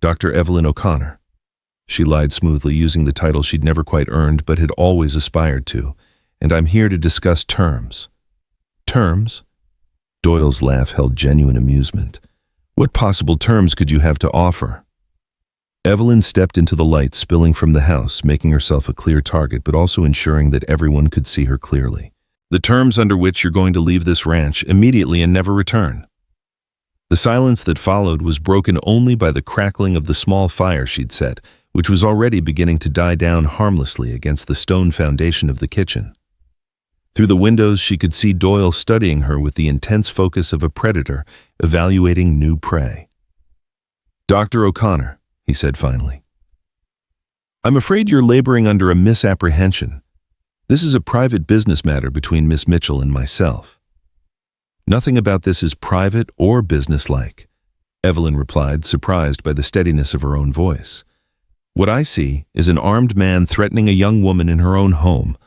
"Dr. Evelyn O'Connor." She lied smoothly, using the title she'd never quite earned but had always aspired to. "And I'm here to discuss terms." "Terms?" Doyle's laugh held genuine amusement. "What possible terms could you have to offer?" Evelyn stepped into the light spilling from the house, making herself a clear target, but also ensuring that everyone could see her clearly. "The terms under which you're going to leave this ranch immediately and never return." The silence that followed was broken only by the crackling of the small fire she'd set, which was already beginning to die down harmlessly against the stone foundation of the kitchen. Through the windows, she could see Doyle studying her with the intense focus of a predator evaluating new prey. "Dr. O'Connor," he said finally, "I'm afraid you're laboring under a misapprehension. This is a private business matter between Miss Mitchell and myself." "Nothing about this is private or businesslike," Evelyn replied, surprised by the steadiness of her own voice. "What I see is an armed man threatening a young woman in her own home.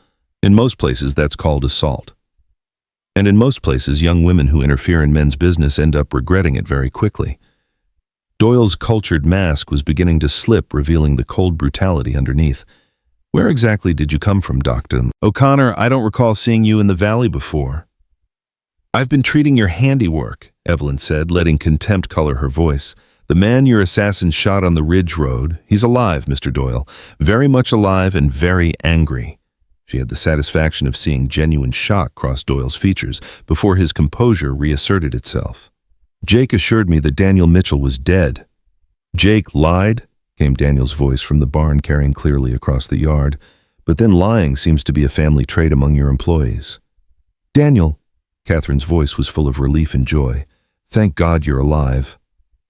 In most places, that's called assault. And in most places, young women who interfere in men's business end up regretting it very quickly." Doyle's cultured mask was beginning to slip, revealing the cold brutality underneath. "Where exactly did you come from, Dr. O'Connor? I don't recall seeing you in the valley before." "I've been treating your handiwork," Evelyn said, letting contempt color her voice. "The man your assassin shot on the Ridge Road, he's alive, Mr. Doyle. Very much alive and very angry." She had the satisfaction of seeing genuine shock cross Doyle's features before his composure reasserted itself. "Jake assured me that Daniel Mitchell was dead." "Jake lied?" came Daniel's voice from the barn, carrying clearly across the yard. "But then lying seems to be a family trait among your employees." "Daniel," Catherine's voice was full of relief and joy. "Thank God you're alive."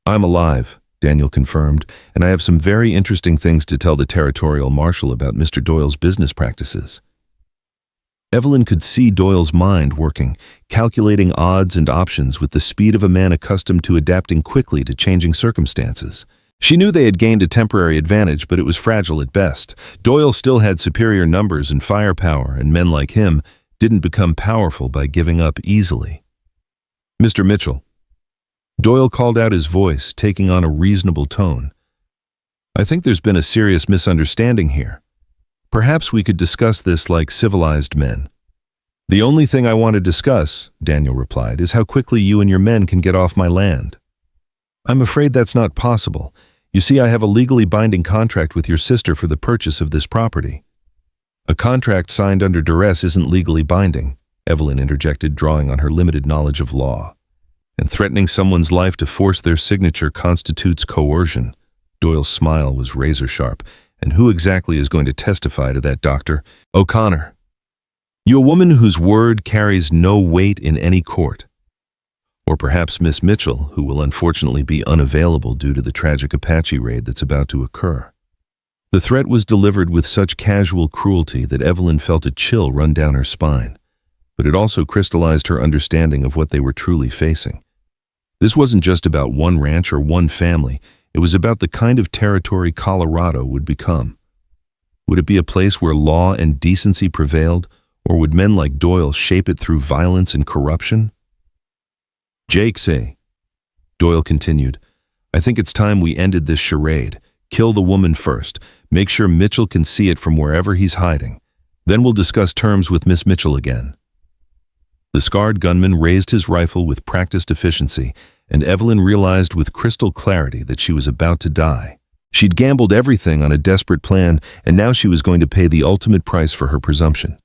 "I'm alive," Daniel confirmed, "and I have some very interesting things to tell the territorial marshal about Mr. Doyle's business practices." Evelyn could see Doyle's mind working, calculating odds and options with the speed of a man accustomed to adapting quickly to changing circumstances. She knew they had gained a temporary advantage, but it was fragile at best. Doyle still had superior numbers and firepower, and men like him didn't become powerful by giving up easily. "Mr. Mitchell." Doyle called out his voice, taking on a reasonable tone. "I think there's been a serious misunderstanding here. Perhaps we could discuss this like civilized men." "The only thing I want to discuss," Daniel replied, "is how quickly you and your men can get off my land." "I'm afraid that's not possible. You see, I have a legally binding contract with your sister for the purchase of this property." "A contract signed under duress isn't legally binding," Evelyn interjected, drawing on her limited knowledge of law. "And threatening someone's life to force their signature constitutes coercion." Doyle's smile was razor-sharp. "And who exactly is going to testify to that, Doctor?" "O'Connor. You, a woman whose word carries no weight in any court. Or perhaps Miss Mitchell, who will unfortunately be unavailable due to the tragic Apache raid that's about to occur." The threat was delivered with such casual cruelty that Evelyn felt a chill run down her spine, but it also crystallized her understanding of what they were truly facing. This wasn't just about one ranch or one family. It was about the kind of territory Colorado would become. Would it be a place where law and decency prevailed, or would men like Doyle shape it through violence and corruption? "Jake, say," Doyle continued, "I think it's time we ended this charade. Kill the woman first. Make sure Mitchell can see it from wherever he's hiding. Then we'll discuss terms with Miss Mitchell again." The scarred gunman raised his rifle with practiced efficiency, and Evelyn realized with crystal clarity that she was about to die. She'd gambled everything on a desperate plan, and now she was going to pay the ultimate price for her presumption.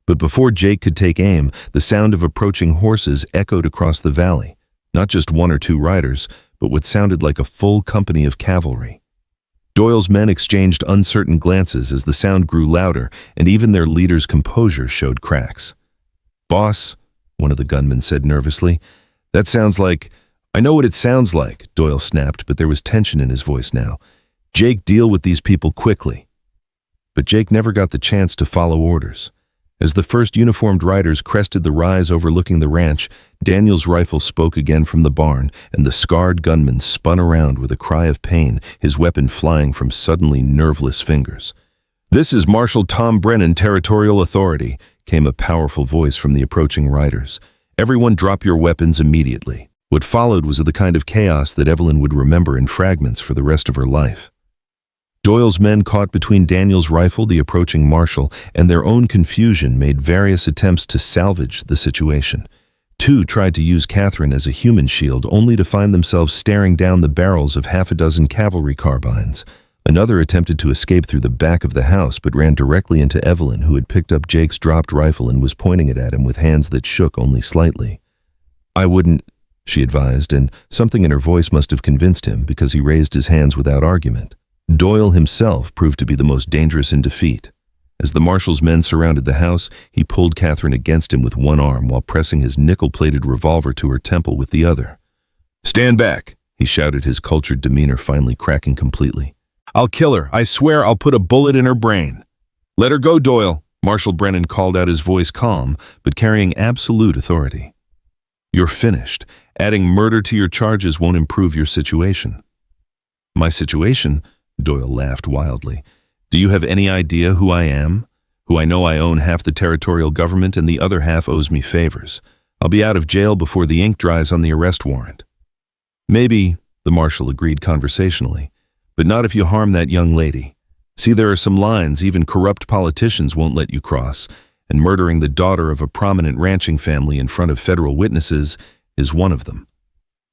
But before Jake could take aim, the sound of approaching horses echoed across the valley, not just one or two riders, but what sounded like a full company of cavalry. Doyle's men exchanged uncertain glances as the sound grew louder, and even their leader's composure showed cracks. "Boss," one of the gunmen said nervously, "that sounds like—" "I know what it sounds like," Doyle snapped, but there was tension in his voice now. "Jake, deal with these people quickly." But Jake never got the chance to follow orders. As the first uniformed riders crested the rise overlooking the ranch, Daniel's rifle spoke again from the barn, and the scarred gunman spun around with a cry of pain, his weapon flying from suddenly nerveless fingers. "This is Marshal Tom Brennan, Territorial Authority," came a powerful voice from the approaching riders. "Everyone drop your weapons immediately." What followed was the kind of chaos that Evelyn would remember in fragments for the rest of her life. Doyle's men, caught between Daniel's rifle, the approaching marshal, and their own confusion, made various attempts to salvage the situation. Two tried to use Catherine as a human shield, only to find themselves staring down the barrels of half a dozen cavalry carbines. Another attempted to escape through the back of the house, but ran directly into Evelyn, who had picked up Jake's dropped rifle and was pointing it at him with hands that shook only slightly. "I wouldn't," she advised, and something in her voice must have convinced him, because he raised his hands without argument. Doyle himself proved to be the most dangerous in defeat. As the marshal's men surrounded the house, he pulled Catherine against him with one arm while pressing his nickel-plated revolver to her temple with the other. "Stand back," he shouted, his cultured demeanor finally cracking completely. "I'll kill her. I swear I'll put a bullet in her brain." "Let her go, Doyle," Marshal Brennan called out, his voice calm, but carrying absolute authority. "You're finished. Adding murder to your charges won't improve your situation." "My situation?" Doyle laughed wildly. "Do you have any idea who I am? Who I know I own half the territorial government and the other half owes me favors. I'll be out of jail before the ink dries on the arrest warrant." "Maybe," the marshal agreed conversationally, "but not if you harm that young lady. See, there are some lines even corrupt politicians won't let you cross, and murdering the daughter of a prominent ranching family in front of federal witnesses is one of them."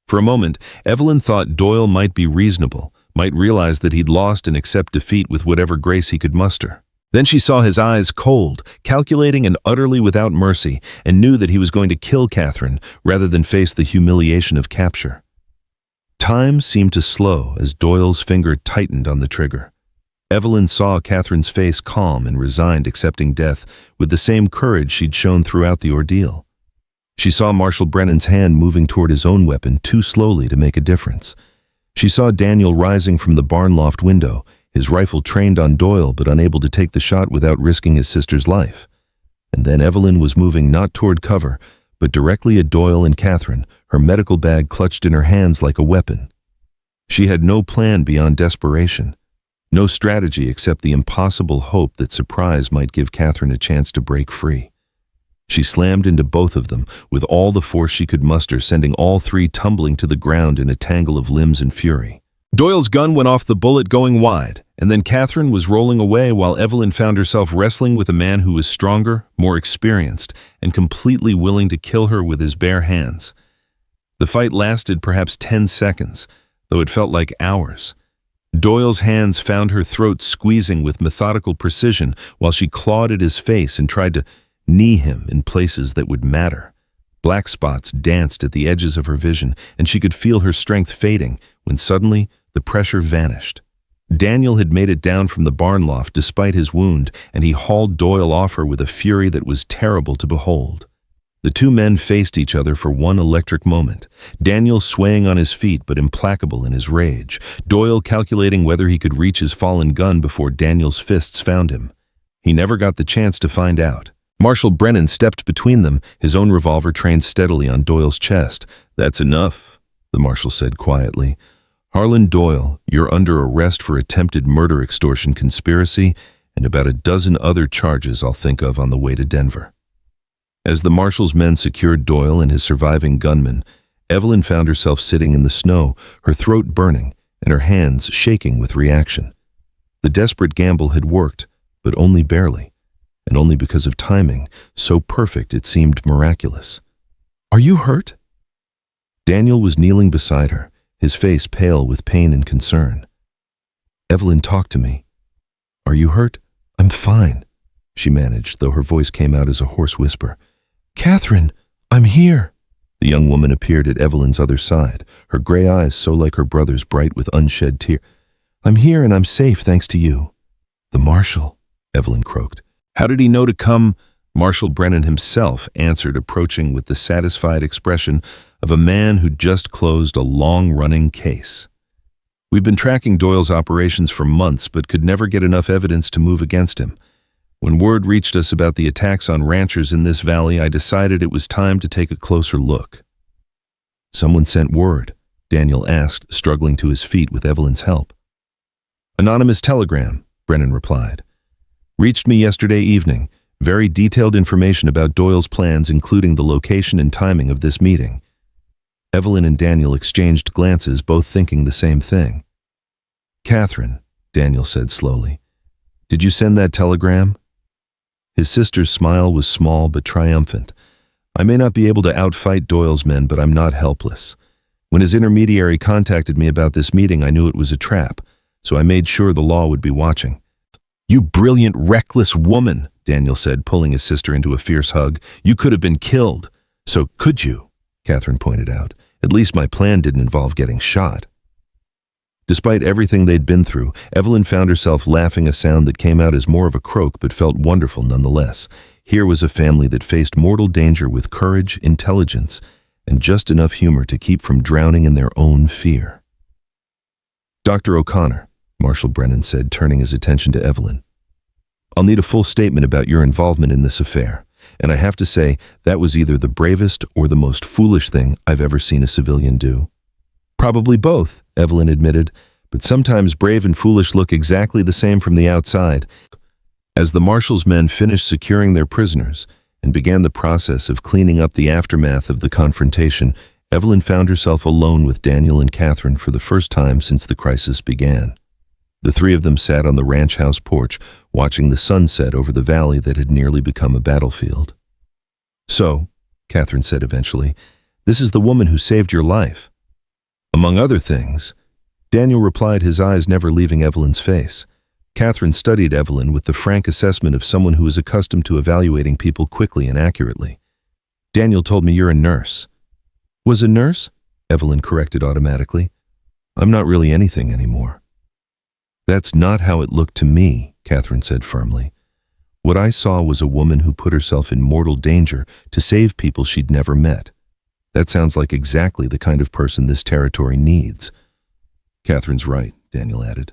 For a moment, Evelyn thought Doyle might be reasonable, might realize that he'd lost and accept defeat with whatever grace he could muster. Then she saw his eyes cold, calculating and utterly without mercy, and knew that he was going to kill Catherine rather than face the humiliation of capture. Time seemed to slow as Doyle's finger tightened on the trigger. Evelyn saw Catherine's face calm and resigned, accepting death with the same courage she'd shown throughout the ordeal. She saw Marshal Brennan's hand moving toward his own weapon too slowly to make a difference. She saw Daniel rising from the barn loft window, his rifle trained on Doyle but unable to take the shot without risking his sister's life. And then Evelyn was moving not toward cover, but directly at Doyle and Catherine, her medical bag clutched in her hands like a weapon. She had no plan beyond desperation, no strategy except the impossible hope that surprise might give Catherine a chance to break free. She slammed into both of them with all the force she could muster, sending all three tumbling to the ground in a tangle of limbs and fury. Doyle's gun went off, the bullet going wide, and then Catherine was rolling away while Evelyn found herself wrestling with a man who was stronger, more experienced, and completely willing to kill her with his bare hands. The fight lasted perhaps 10 seconds, though it felt like hours. Doyle's hands found her throat squeezing with methodical precision while she clawed at his face and tried to knee him in places that would matter. Black spots danced at the edges of her vision, and she could feel her strength fading when suddenly the pressure vanished. Daniel had made it down from the barn loft despite his wound, and he hauled Doyle off her with a fury that was terrible to behold. The two men faced each other for one electric moment, Daniel swaying on his feet but implacable in his rage, Doyle calculating whether he could reach his fallen gun before Daniel's fists found him. He never got the chance to find out. Marshal Brennan stepped between them, his own revolver trained steadily on Doyle's chest. "That's enough," the marshal said quietly. "Harlan Doyle, you're under arrest for attempted murder, extortion, conspiracy, and about a dozen other charges I'll think of on the way to Denver." As the marshal's men secured Doyle and his surviving gunman, Evelyn found herself sitting in the snow, her throat burning and her hands shaking with reaction. The desperate gamble had worked, but only barely, and only because of timing, so perfect it seemed miraculous. "Are you hurt?" Daniel was kneeling beside her, his face pale with pain and concern. "Evelyn, talk to me. Are you hurt?" "I'm fine," she managed, though her voice came out as a hoarse whisper. "Catherine, I'm here." The young woman appeared at Evelyn's other side, her gray eyes so like her brother's, bright with unshed tears. "I'm here and I'm safe thanks to you." "The marshal," Evelyn croaked. "How did he know to come?" Marshal Brennan himself answered, approaching with the satisfied expression of a man who'd just closed a long-running case. "We've been tracking Doyle's operations for months, but could never get enough evidence to move against him. When word reached us about the attacks on ranchers in this valley, I decided it was time to take a closer look." "Someone sent word?" Daniel asked, struggling to his feet with Evelyn's help. "Anonymous telegram," Brennan replied. "Reached me yesterday evening. Very detailed information about Doyle's plans, including the location and timing of this meeting." Evelyn and Daniel exchanged glances, both thinking the same thing. "Catherine," Daniel said slowly, "did you send that telegram?" His sister's smile was small but triumphant. "I may not be able to outfight Doyle's men, but I'm not helpless. When his intermediary contacted me about this meeting, I knew it was a trap, so I made sure the law would be watching." "You brilliant, reckless woman," Daniel said, pulling his sister into a fierce hug. "You could have been killed." "So could you?" Catherine pointed out. "At least my plan didn't involve getting shot." Despite everything they'd been through, Evelyn found herself laughing, a sound that came out as more of a croak but felt wonderful nonetheless. Here was a family that faced mortal danger with courage, intelligence, and just enough humor to keep from drowning in their own fear. "Dr. O'Connor," Marshal Brennan said, turning his attention to Evelyn, "I'll need a full statement about your involvement in this affair, and I have to say that was either the bravest or the most foolish thing I've ever seen a civilian do." "Probably both," Evelyn admitted, "but sometimes brave and foolish look exactly the same from the outside." As the marshal's men finished securing their prisoners and began the process of cleaning up the aftermath of the confrontation, Evelyn found herself alone with Daniel and Catherine for the first time since the crisis began. The three of them sat on the ranch house porch, watching the sunset over the valley that had nearly become a battlefield. "So," Catherine said eventually, "this is the woman who saved your life." "Among other things," Daniel replied, his eyes never leaving Evelyn's face. Catherine studied Evelyn with the frank assessment of someone who is accustomed to evaluating people quickly and accurately. "Daniel told me you're a nurse." "Was a nurse?" Evelyn corrected automatically. "I'm not really anything anymore." "That's not how it looked to me," Catherine said firmly. "What I saw was a woman who put herself in mortal danger to save people she'd never met. That sounds like exactly the kind of person this territory needs." "Catherine's right," Daniel added.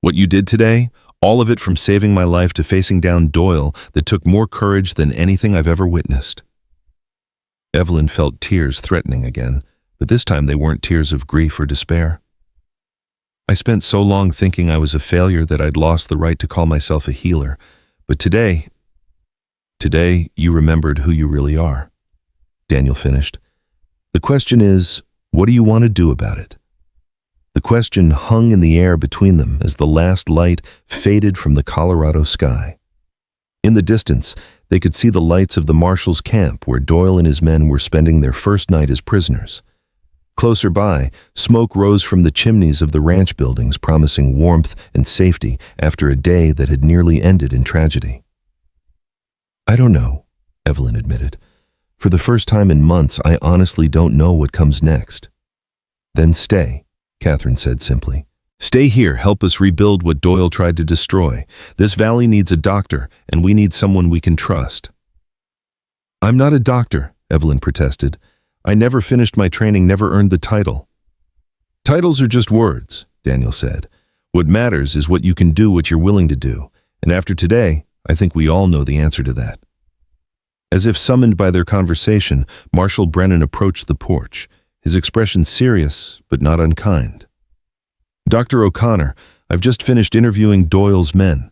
"What you did today, all of it from saving my life to facing down Doyle, that took more courage than anything I've ever witnessed." Evelyn felt tears threatening again, but this time they weren't tears of grief or despair. "I spent so long thinking I was a failure that I'd lost the right to call myself a healer, but today you remembered who you really are," Daniel finished. "The question is, what do you want to do about it?" The question hung in the air between them as the last light faded from the Colorado sky. In the distance, they could see the lights of the marshal's camp where Doyle and his men were spending their first night as prisoners. Closer by, smoke rose from the chimneys of the ranch buildings, promising warmth and safety after a day that had nearly ended in tragedy. "I don't know," Evelyn admitted. "For the first time in months, I honestly don't know what comes next." "Then stay," Catherine said simply. "Stay here, help us rebuild what Doyle tried to destroy. This valley needs a doctor, and we need someone we can trust." "I'm not a doctor," Evelyn protested. "I never finished my training, never earned the title." "Titles are just words," Daniel said. "What matters is what you can do, what you're willing to do. And after today, I think we all know the answer to that." As if summoned by their conversation, Marshal Brennan approached the porch, his expression serious but not unkind. "Dr. O'Connor, I've just finished interviewing Doyle's men.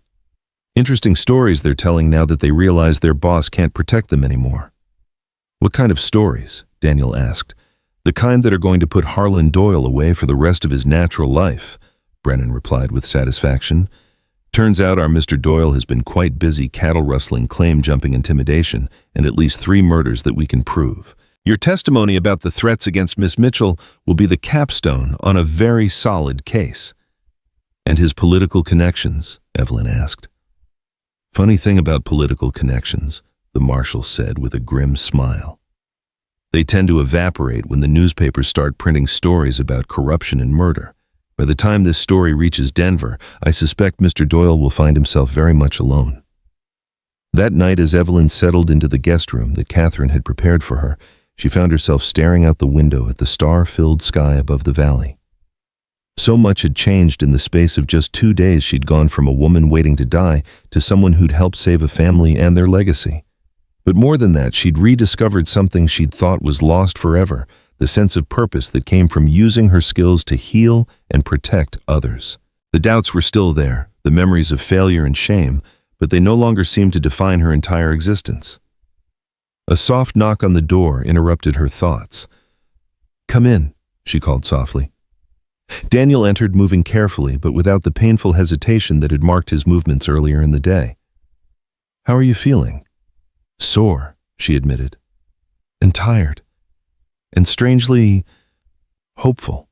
Interesting stories they're telling now that they realize their boss can't protect them anymore." "What kind of stories?" Daniel asked. "The kind that are going to put Harlan Doyle away for the rest of his natural life," Brennan replied with satisfaction. "Turns out our Mr. Doyle has been quite busy cattle-rustling, claim-jumping intimidation, and at least 3 murders that we can prove. Your testimony about the threats against Miss Mitchell will be the capstone on a very solid case." "And his political connections?" Evelyn asked. "Funny thing about political connections," the marshal said with a grim smile. "They tend to evaporate when the newspapers start printing stories about corruption and murder. By the time this story reaches Denver, I suspect Mr. Doyle will find himself very much alone." That night, as Evelyn settled into the guest room that Catherine had prepared for her, she found herself staring out the window at the star-filled sky above the valley. So much had changed in the space of just 2 days. She'd gone from a woman waiting to die to someone who'd helped save a family and their legacy. But more than that, she'd rediscovered something she'd thought was lost forever, the sense of purpose that came from using her skills to heal and protect others. The doubts were still there, the memories of failure and shame, but they no longer seemed to define her entire existence. A soft knock on the door interrupted her thoughts. "Come in," she called softly. Daniel entered, moving carefully, but without the painful hesitation that had marked his movements earlier in the day. "How are you feeling?" "Sore," she admitted. "And tired. And strangely hopeful."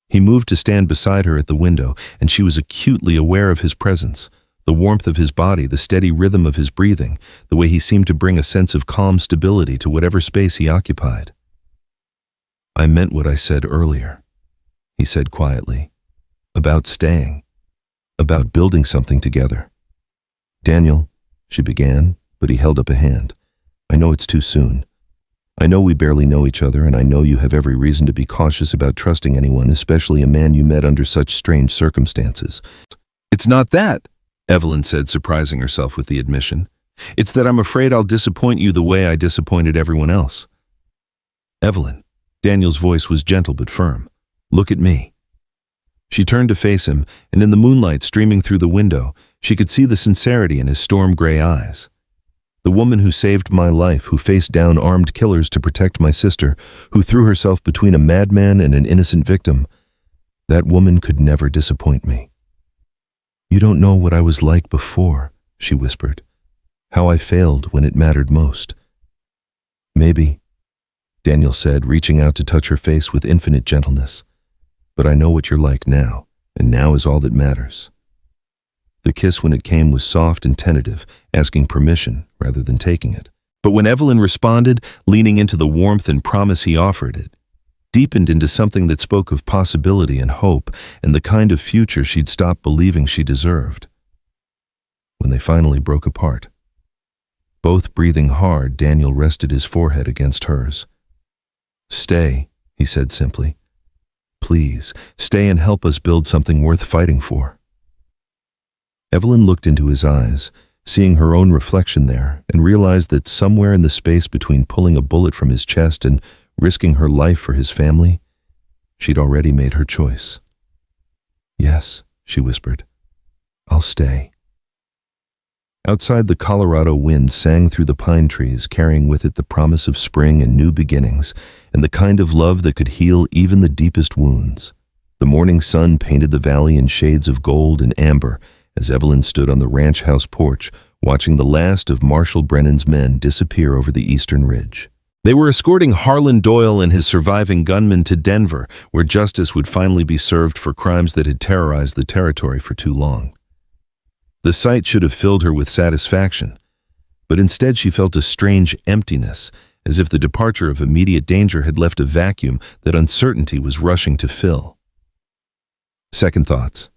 He moved to stand beside her at the window, and she was acutely aware of his presence, the warmth of his body, the steady rhythm of his breathing, the way he seemed to bring a sense of calm stability to whatever space he occupied. "I meant what I said earlier," he said quietly, "about staying, about building something together." "Daniel," she began, but he held up a hand. "I know it's too soon. I know we barely know each other, and I know you have every reason to be cautious about trusting anyone, especially a man you met under such strange circumstances." "It's not that," Evelyn said, surprising herself with the admission. "It's that I'm afraid I'll disappoint you the way I disappointed everyone else." "Evelyn," Daniel's voice was gentle but firm, "look at me." She turned to face him, and in the moonlight streaming through the window, she could see the sincerity in his storm-gray eyes. "The woman who saved my life, who faced down armed killers to protect my sister, who threw herself between a madman and an innocent victim, that woman could never disappoint me." "You don't know what I was like before," she whispered. "How I failed when it mattered most." "Maybe," Daniel said, reaching out to touch her face with infinite gentleness. "But I know what you're like now, and now is all that matters." The kiss, when it came, was soft and tentative, asking permission rather than taking it. But when Evelyn responded, leaning into the warmth and promise he offered, it deepened into something that spoke of possibility and hope and the kind of future she'd stopped believing she deserved. When they finally broke apart, both breathing hard, Daniel rested his forehead against hers. "Stay," he said simply. "Please, stay and help us build something worth fighting for." Evelyn looked into his eyes, seeing her own reflection there, and realized that somewhere in the space between pulling a bullet from his chest and risking her life for his family, she'd already made her choice. "Yes," she whispered, "I'll stay." Outside, the Colorado wind sang through the pine trees, carrying with it the promise of spring and new beginnings, and the kind of love that could heal even the deepest wounds. The morning sun painted the valley in shades of gold and amber as Evelyn stood on the ranch house porch, watching the last of Marshal Brennan's men disappear over the eastern ridge. They were escorting Harlan Doyle and his surviving gunmen to Denver, where justice would finally be served for crimes that had terrorized the territory for too long. The sight should have filled her with satisfaction, but instead she felt a strange emptiness, as if the departure of immediate danger had left a vacuum that uncertainty was rushing to fill. Second thoughts.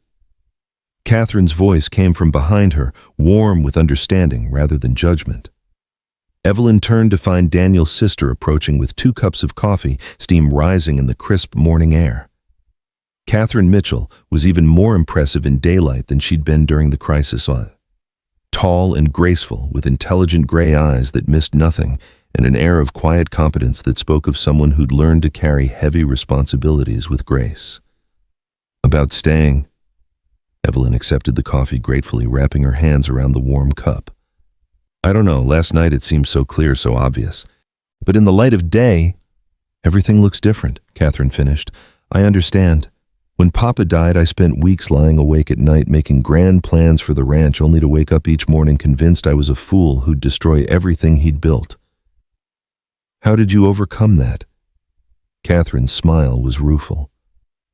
Catherine's voice came from behind her, warm with understanding rather than judgment. Evelyn turned to find Daniel's sister approaching with 2 cups of coffee, steam rising in the crisp morning air. Catherine Mitchell was even more impressive in daylight than she'd been during the crisis. Tall and graceful, with intelligent gray eyes that missed nothing, and an air of quiet competence that spoke of someone who'd learned to carry heavy responsibilities with grace. About staying. Evelyn accepted the coffee gratefully, wrapping her hands around the warm cup. I don't know, last night it seemed so clear, so obvious. But in the light of day, everything looks different, Catherine finished. I understand. When Papa died, I spent weeks lying awake at night making grand plans for the ranch, only to wake up each morning convinced I was a fool who'd destroy everything he'd built. How did you overcome that? Catherine's smile was rueful.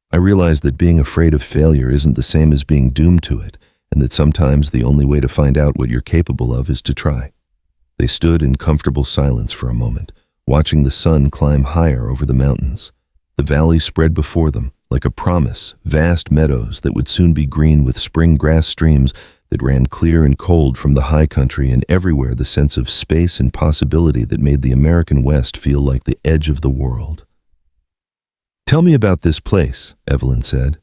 I realized that being afraid of failure isn't the same as being doomed to it, and that sometimes the only way to find out what you're capable of is to try. They stood in comfortable silence for a moment, watching the sun climb higher over the mountains. The valley spread before them, like a promise, vast meadows that would soon be green with spring grass streams that ran clear and cold from the high country, and everywhere the sense of space and possibility that made the American West feel like the edge of the world. Tell me about this place, Evelyn said.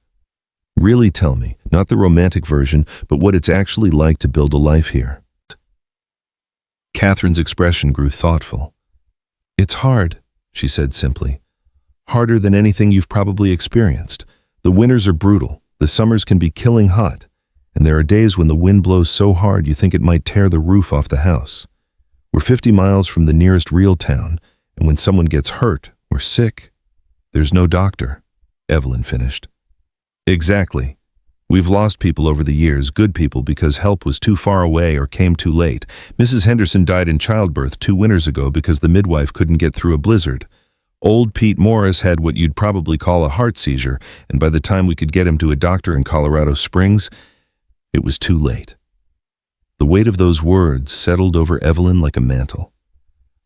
Really tell me, not the romantic version, but what it's actually like to build a life here. Catherine's expression grew thoughtful. It's hard, she said simply. Harder than anything you've probably experienced. The winters are brutal, the summers can be killing hot, and there are days when the wind blows so hard you think it might tear the roof off the house. We're 50 miles from the nearest real town, and when someone gets hurt or sick, there's no doctor, Evelyn finished. Exactly. We've lost people over the years, good people, because help was too far away or came too late. Mrs. Henderson died in childbirth 2 winters ago because the midwife couldn't get through a blizzard. Old Pete Morris had what you'd probably call a heart seizure, and by the time we could get him to a doctor in Colorado Springs, it was too late. The weight of those words settled over Evelyn like a mantle.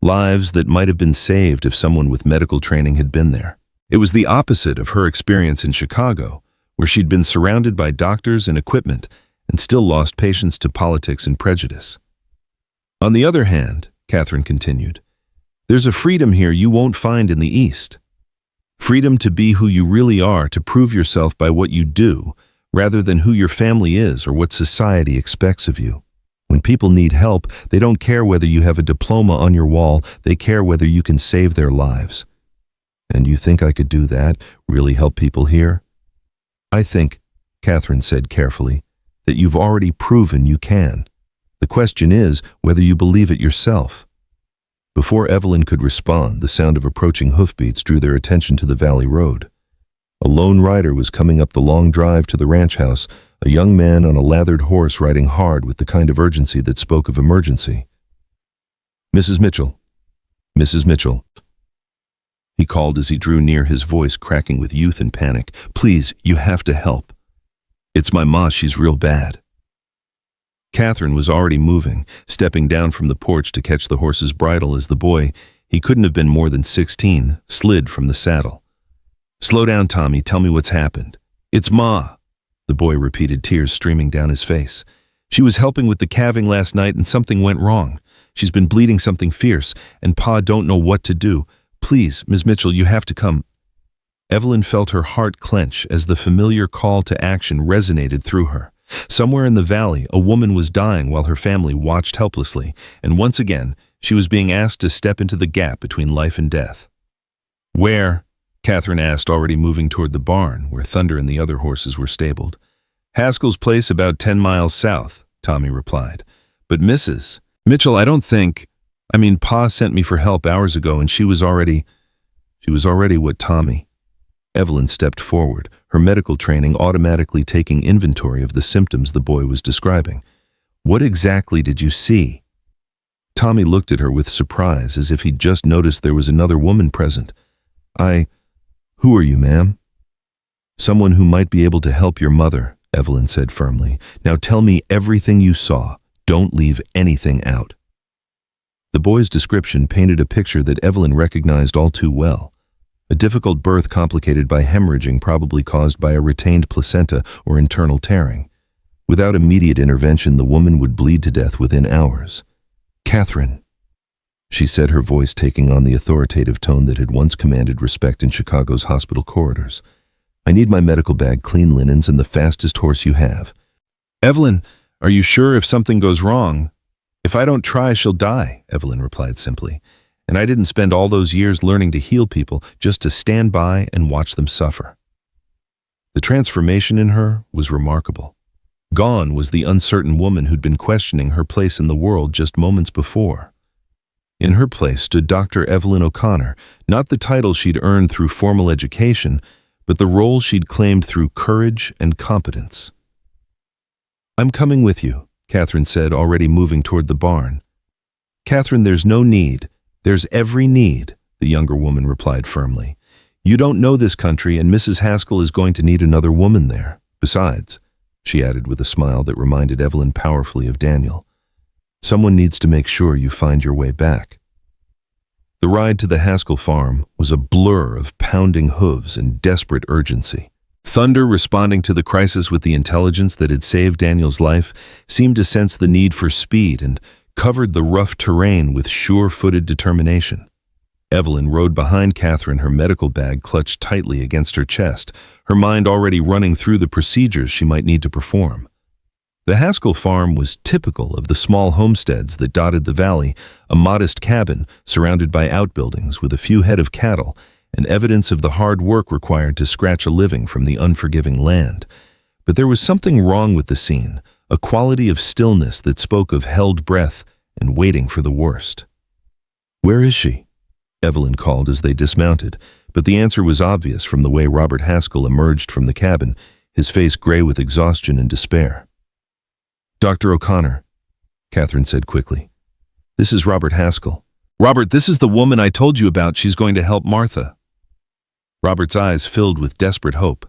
Lives that might have been saved if someone with medical training had been there. It was the opposite of her experience in Chicago, where she'd been surrounded by doctors and equipment and still lost patience to politics and prejudice. On the other hand, Catherine continued, there's a freedom here you won't find in the East. Freedom to be who you really are, to prove yourself by what you do, rather than who your family is or what society expects of you. When people need help, they don't care whether you have a diploma on your wall, they care whether you can save their lives. And you think I could do that, really help people here? I think, Catherine said carefully, that you've already proven you can. The question is whether you believe it yourself. Before Evelyn could respond, the sound of approaching hoofbeats drew their attention to the valley road. A lone rider was coming up the long drive to the ranch house, a young man on a lathered horse riding hard with the kind of urgency that spoke of emergency. Mrs. Mitchell. Mrs. Mitchell. He called as he drew near, his voice cracking with youth and panic. Please, you have to help. It's my ma, she's real bad. Catherine was already moving, stepping down from the porch to catch the horse's bridle as the boy, he couldn't have been more than 16, slid from the saddle. Slow down, Tommy, tell me what's happened. It's Ma, the boy repeated, tears streaming down his face. She was helping with the calving last night and something went wrong. She's been bleeding something fierce, and Pa don't know what to do. Please, Ms. Mitchell, you have to come. Evelyn felt her heart clench as the familiar call to action resonated through her. Somewhere in the valley, a woman was dying while her family watched helplessly, and once again, she was being asked to step into the gap between life and death. Where? Catherine asked, already moving toward the barn, where Thunder and the other horses were stabled. Haskell's place about 10 miles south, Tommy replied. But Mrs. Mitchell, Pa sent me for help hours ago, and she was already what Tommy. Evelyn stepped forward, her medical training automatically taking inventory of the symptoms the boy was describing. "What exactly did you see?" Tommy looked at her with surprise, as if he'd just noticed there was another woman present. Who are you, ma'am?" "Someone who might be able to help your mother," Evelyn said firmly. "Now tell me everything you saw. Don't leave anything out." The boy's description painted a picture that Evelyn recognized all too well. A difficult birth complicated by hemorrhaging, probably caused by a retained placenta or internal tearing. Without immediate intervention, the woman would bleed to death within hours. "Catherine," she said, her voice taking on the authoritative tone that had once commanded respect in Chicago's hospital corridors. "I need my medical bag, clean linens, and the fastest horse you have." "Evelyn, are you sure if something goes wrong?" "If I don't try, she'll die," Evelyn replied simply. "And I didn't spend all those years learning to heal people just to stand by and watch them suffer." The transformation in her was remarkable. Gone was the uncertain woman who'd been questioning her place in the world just moments before. In her place stood Dr. Evelyn O'Connor, not the title she'd earned through formal education, but the role she'd claimed through courage and competence. "I'm coming with you," Catherine said, already moving toward the barn. "Catherine, there's no need. There's every need," the younger woman replied firmly. "You don't know this country, and Mrs. Haskell is going to need another woman there. Besides," she added with a smile that reminded Evelyn powerfully of Daniel, "someone needs to make sure you find your way back." The ride to the Haskell farm was a blur of pounding hooves and desperate urgency. Thunder, responding to the crisis with the intelligence that had saved Daniel's life, seemed to sense the need for speed and covered the rough terrain with sure-footed determination. Evelyn rode behind Catherine, her medical bag clutched tightly against her chest, her mind already running through the procedures she might need to perform. The Haskell farm was typical of the small homesteads that dotted the valley, a modest cabin surrounded by outbuildings with a few head of cattle and evidence of the hard work required to scratch a living from the unforgiving land. But there was something wrong with the scene, a quality of stillness that spoke of held breath and waiting for the worst. "Where is she?" Evelyn called as they dismounted, but the answer was obvious from the way Robert Haskell emerged from the cabin, his face gray with exhaustion and despair. "Dr. O'Connor," Catherine said quickly. "This is Robert Haskell." "Robert, this is the woman I told you about. She's going to help Martha." Robert's eyes filled with desperate hope.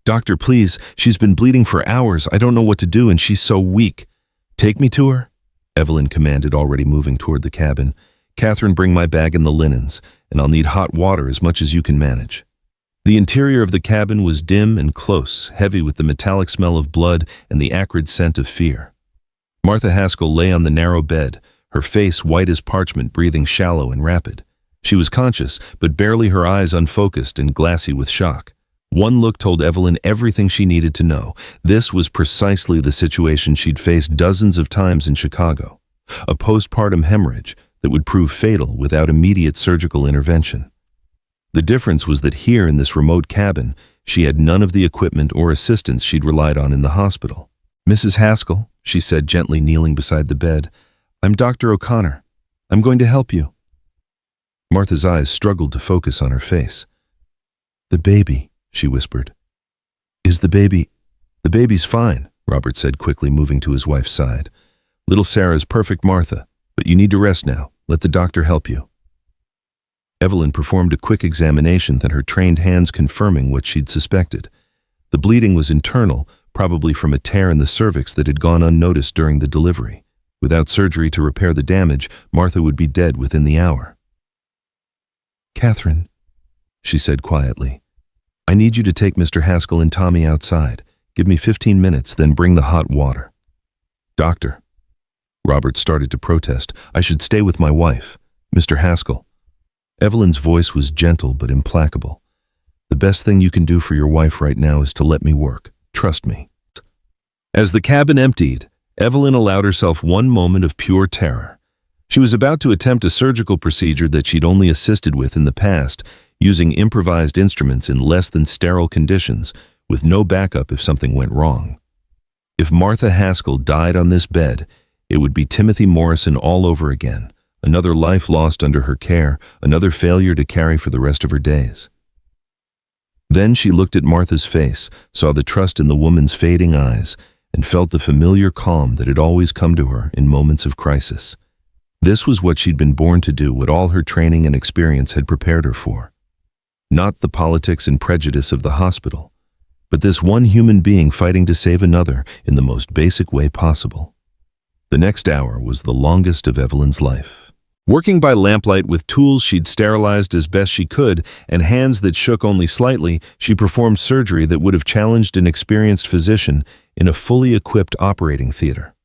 "Doctor, please, she's been bleeding for hours. I don't know what to do, and she's so weak." "Take me to her," Evelyn commanded, already moving toward the cabin. "Catherine, bring my bag and the linens, and I'll need hot water as much as you can manage." The interior of the cabin was dim and close, heavy with the metallic smell of blood and the acrid scent of fear. Martha Haskell lay on the narrow bed, her face white as parchment, breathing shallow and rapid. She was conscious, but barely, her eyes unfocused and glassy with shock. One look told Evelyn everything she needed to know. This was precisely the situation she'd faced dozens of times in Chicago. A postpartum hemorrhage that would prove fatal without immediate surgical intervention. The difference was that here in this remote cabin, she had none of the equipment or assistance she'd relied on in the hospital. "Mrs. Haskell," she said, gently kneeling beside the bed, "I'm Dr. O'Connor. I'm going to help you." Martha's eyes struggled to focus on her face. "The baby," she whispered. "Is the baby—" "The baby's fine," Robert said quickly, moving to his wife's side. "Little Sarah's perfect, Martha, but you need to rest now. Let the doctor help you." Evelyn performed a quick examination, then her trained hands confirming what she'd suspected. The bleeding was internal, probably from a tear in the cervix that had gone unnoticed during the delivery. Without surgery to repair the damage, Martha would be dead within the hour. "Catherine," she said quietly, "I need you to take Mr. Haskell and Tommy outside. Give me 15 minutes, then bring the hot water." "Doctor," Robert started to protest, "I should stay with my wife. Mr. Haskell." Evelyn's voice was gentle but implacable. "The best thing you can do for your wife right now is to let me work. Trust me." As the cabin emptied, Evelyn allowed herself one moment of pure terror. She was about to attempt a surgical procedure that she'd only assisted with in the past, using improvised instruments in less than sterile conditions, with no backup if something went wrong. If Martha Haskell died on this bed, it would be Timothy Morrison all over again, another life lost under her care, another failure to carry for the rest of her days. Then she looked at Martha's face, saw the trust in the woman's fading eyes, and felt the familiar calm that had always come to her in moments of crisis. This was what she'd been born to do, what all her training and experience had prepared her for. Not the politics and prejudice of the hospital, but this one human being fighting to save another in the most basic way possible. The next hour was the longest of Evelyn's life. Working by lamplight with tools she'd sterilized as best she could and hands that shook only slightly, she performed surgery that would have challenged an experienced physician in a fully equipped operating theater.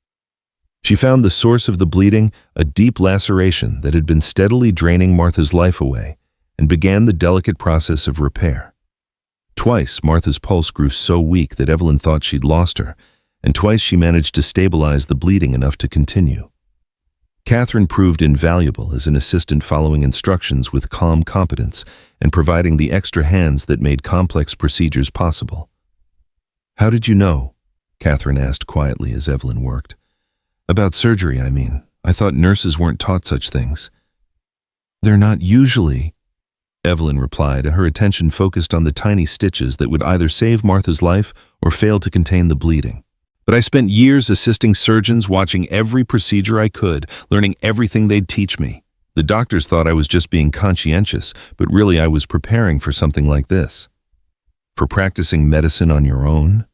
She found the source of the bleeding, a deep laceration that had been steadily draining Martha's life away, and began the delicate process of repair. Twice, Martha's pulse grew so weak that Evelyn thought she'd lost her, and twice she managed to stabilize the bleeding enough to continue. Catherine proved invaluable as an assistant, following instructions with calm competence and providing the extra hands that made complex procedures possible. "How did you know?" Catherine asked quietly as Evelyn worked. "About surgery, I mean. I thought nurses weren't taught such things." "They're not usually," Evelyn replied, her attention focused on the tiny stitches that would either save Martha's life or fail to contain the bleeding. "But I spent years assisting surgeons, watching every procedure I could, learning everything they'd teach me. The doctors thought I was just being conscientious, but really I was preparing for something like this. For practicing medicine on your own.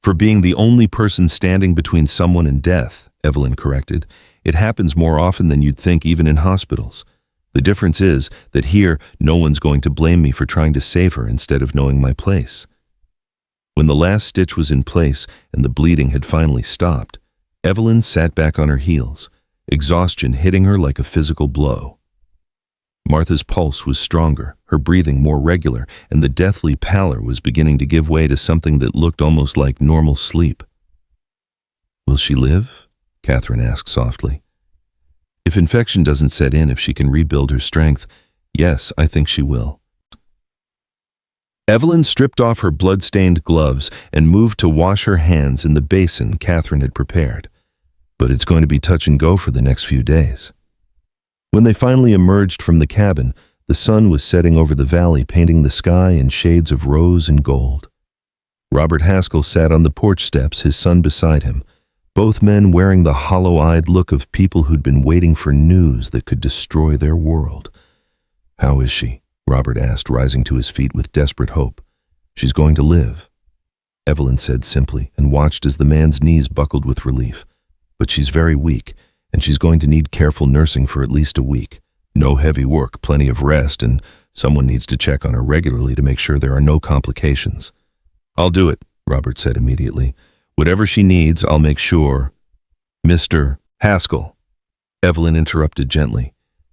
For being the only person standing between someone and death," Evelyn corrected. "It happens more often than you'd think, even in hospitals. The difference is that here, no one's going to blame me for trying to save her instead of knowing my place." When the last stitch was in place and the bleeding had finally stopped, Evelyn sat back on her heels, exhaustion hitting her like a physical blow. Martha's pulse was stronger, her breathing more regular, and the deathly pallor was beginning to give way to something that looked almost like normal sleep. "Will she live?" Catherine asked softly. "If infection doesn't set in, if she can rebuild her strength, yes, I think she will." Evelyn stripped off her blood-stained gloves and moved to wash her hands in the basin Catherine had prepared. But it's going to be touch and go for the next few days. When they finally emerged from the cabin, the sun was setting over the valley, painting the sky in shades of rose and gold. Robert Haskell sat on the porch steps, his son beside him, both men wearing the hollow-eyed look of people who'd been waiting for news that could destroy their world. "How is she?" Robert asked, rising to his feet with desperate hope. "She's going to live," Evelyn said simply, and watched as the man's knees buckled with relief. "But she's very weak, and she's going to need careful nursing for at least a week. No heavy work, plenty of rest, and someone needs to check on her regularly to make sure there are no complications." "I'll do it," Robert said immediately. "Whatever she needs, I'll make sure." "Mr. Haskell," Evelyn interrupted gently.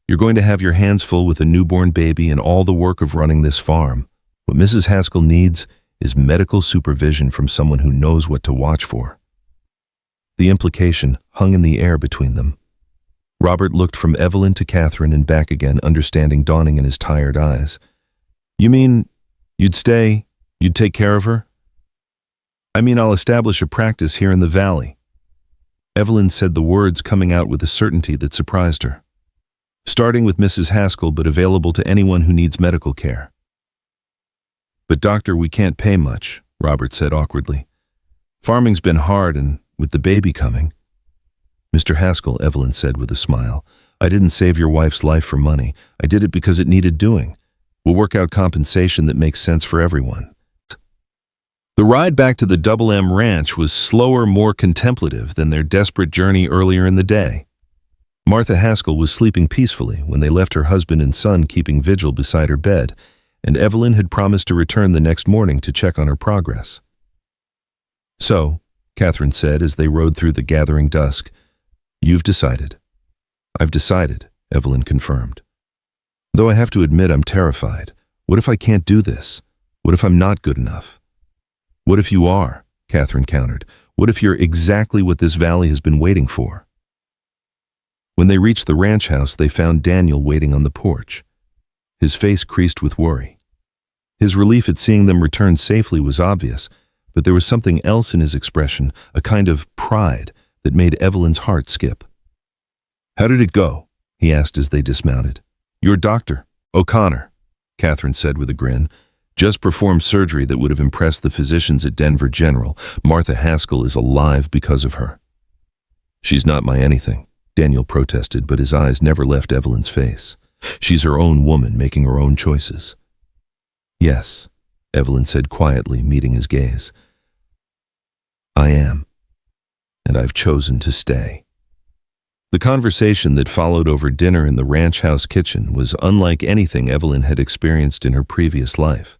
"You're going to have your hands full with a newborn baby and all the work of running this farm. What Mrs. Haskell needs is medical supervision from someone who knows what to watch for." The implication hung in the air between them. Robert looked from Evelyn to Catherine and back again, understanding dawning in his tired eyes. "You mean you'd take care of her?" "I mean, I'll establish a practice here in the valley." Evelyn said the words coming out with a certainty that surprised her. "Starting with Mrs. Haskell, but available to anyone who needs medical care." "But doctor, we can't pay much," Robert said awkwardly. "Farming's been hard, and with the baby coming." "Mr. Haskell," Evelyn said with a smile, "I didn't save your wife's life for money. I did it because it needed doing. We'll work out compensation that makes sense for everyone." The ride back to the Double M Ranch was slower, more contemplative than their desperate journey earlier in the day. Martha Haskell was sleeping peacefully when they left her husband and son keeping vigil beside her bed, and Evelyn had promised to return the next morning to check on her progress. "So," Catherine said as they rode through the gathering dusk, "you've decided." "I've decided," Evelyn confirmed. "Though I have to admit I'm terrified. What if I can't do this? What if I'm not good enough?" "What if you are?" Catherine countered. "What if you're exactly what this valley has been waiting for?" When they reached the ranch house, they found Daniel waiting on the porch. His face creased with worry. His relief at seeing them return safely was obvious, but there was something else in his expression, a kind of pride that made Evelyn's heart skip. "How did it go?" he asked as they dismounted. "Your doctor, O'Connor," Catherine said with a grin. Just performed surgery that would have impressed the physicians at Denver General. Martha Haskell is alive because of her. She's not my anything, Daniel protested, but his eyes never left Evelyn's face. She's her own woman, making her own choices. Yes, Evelyn said quietly, meeting his gaze. I am, and I've chosen to stay. The conversation that followed over dinner in the ranch house kitchen was unlike anything Evelyn had experienced in her previous life.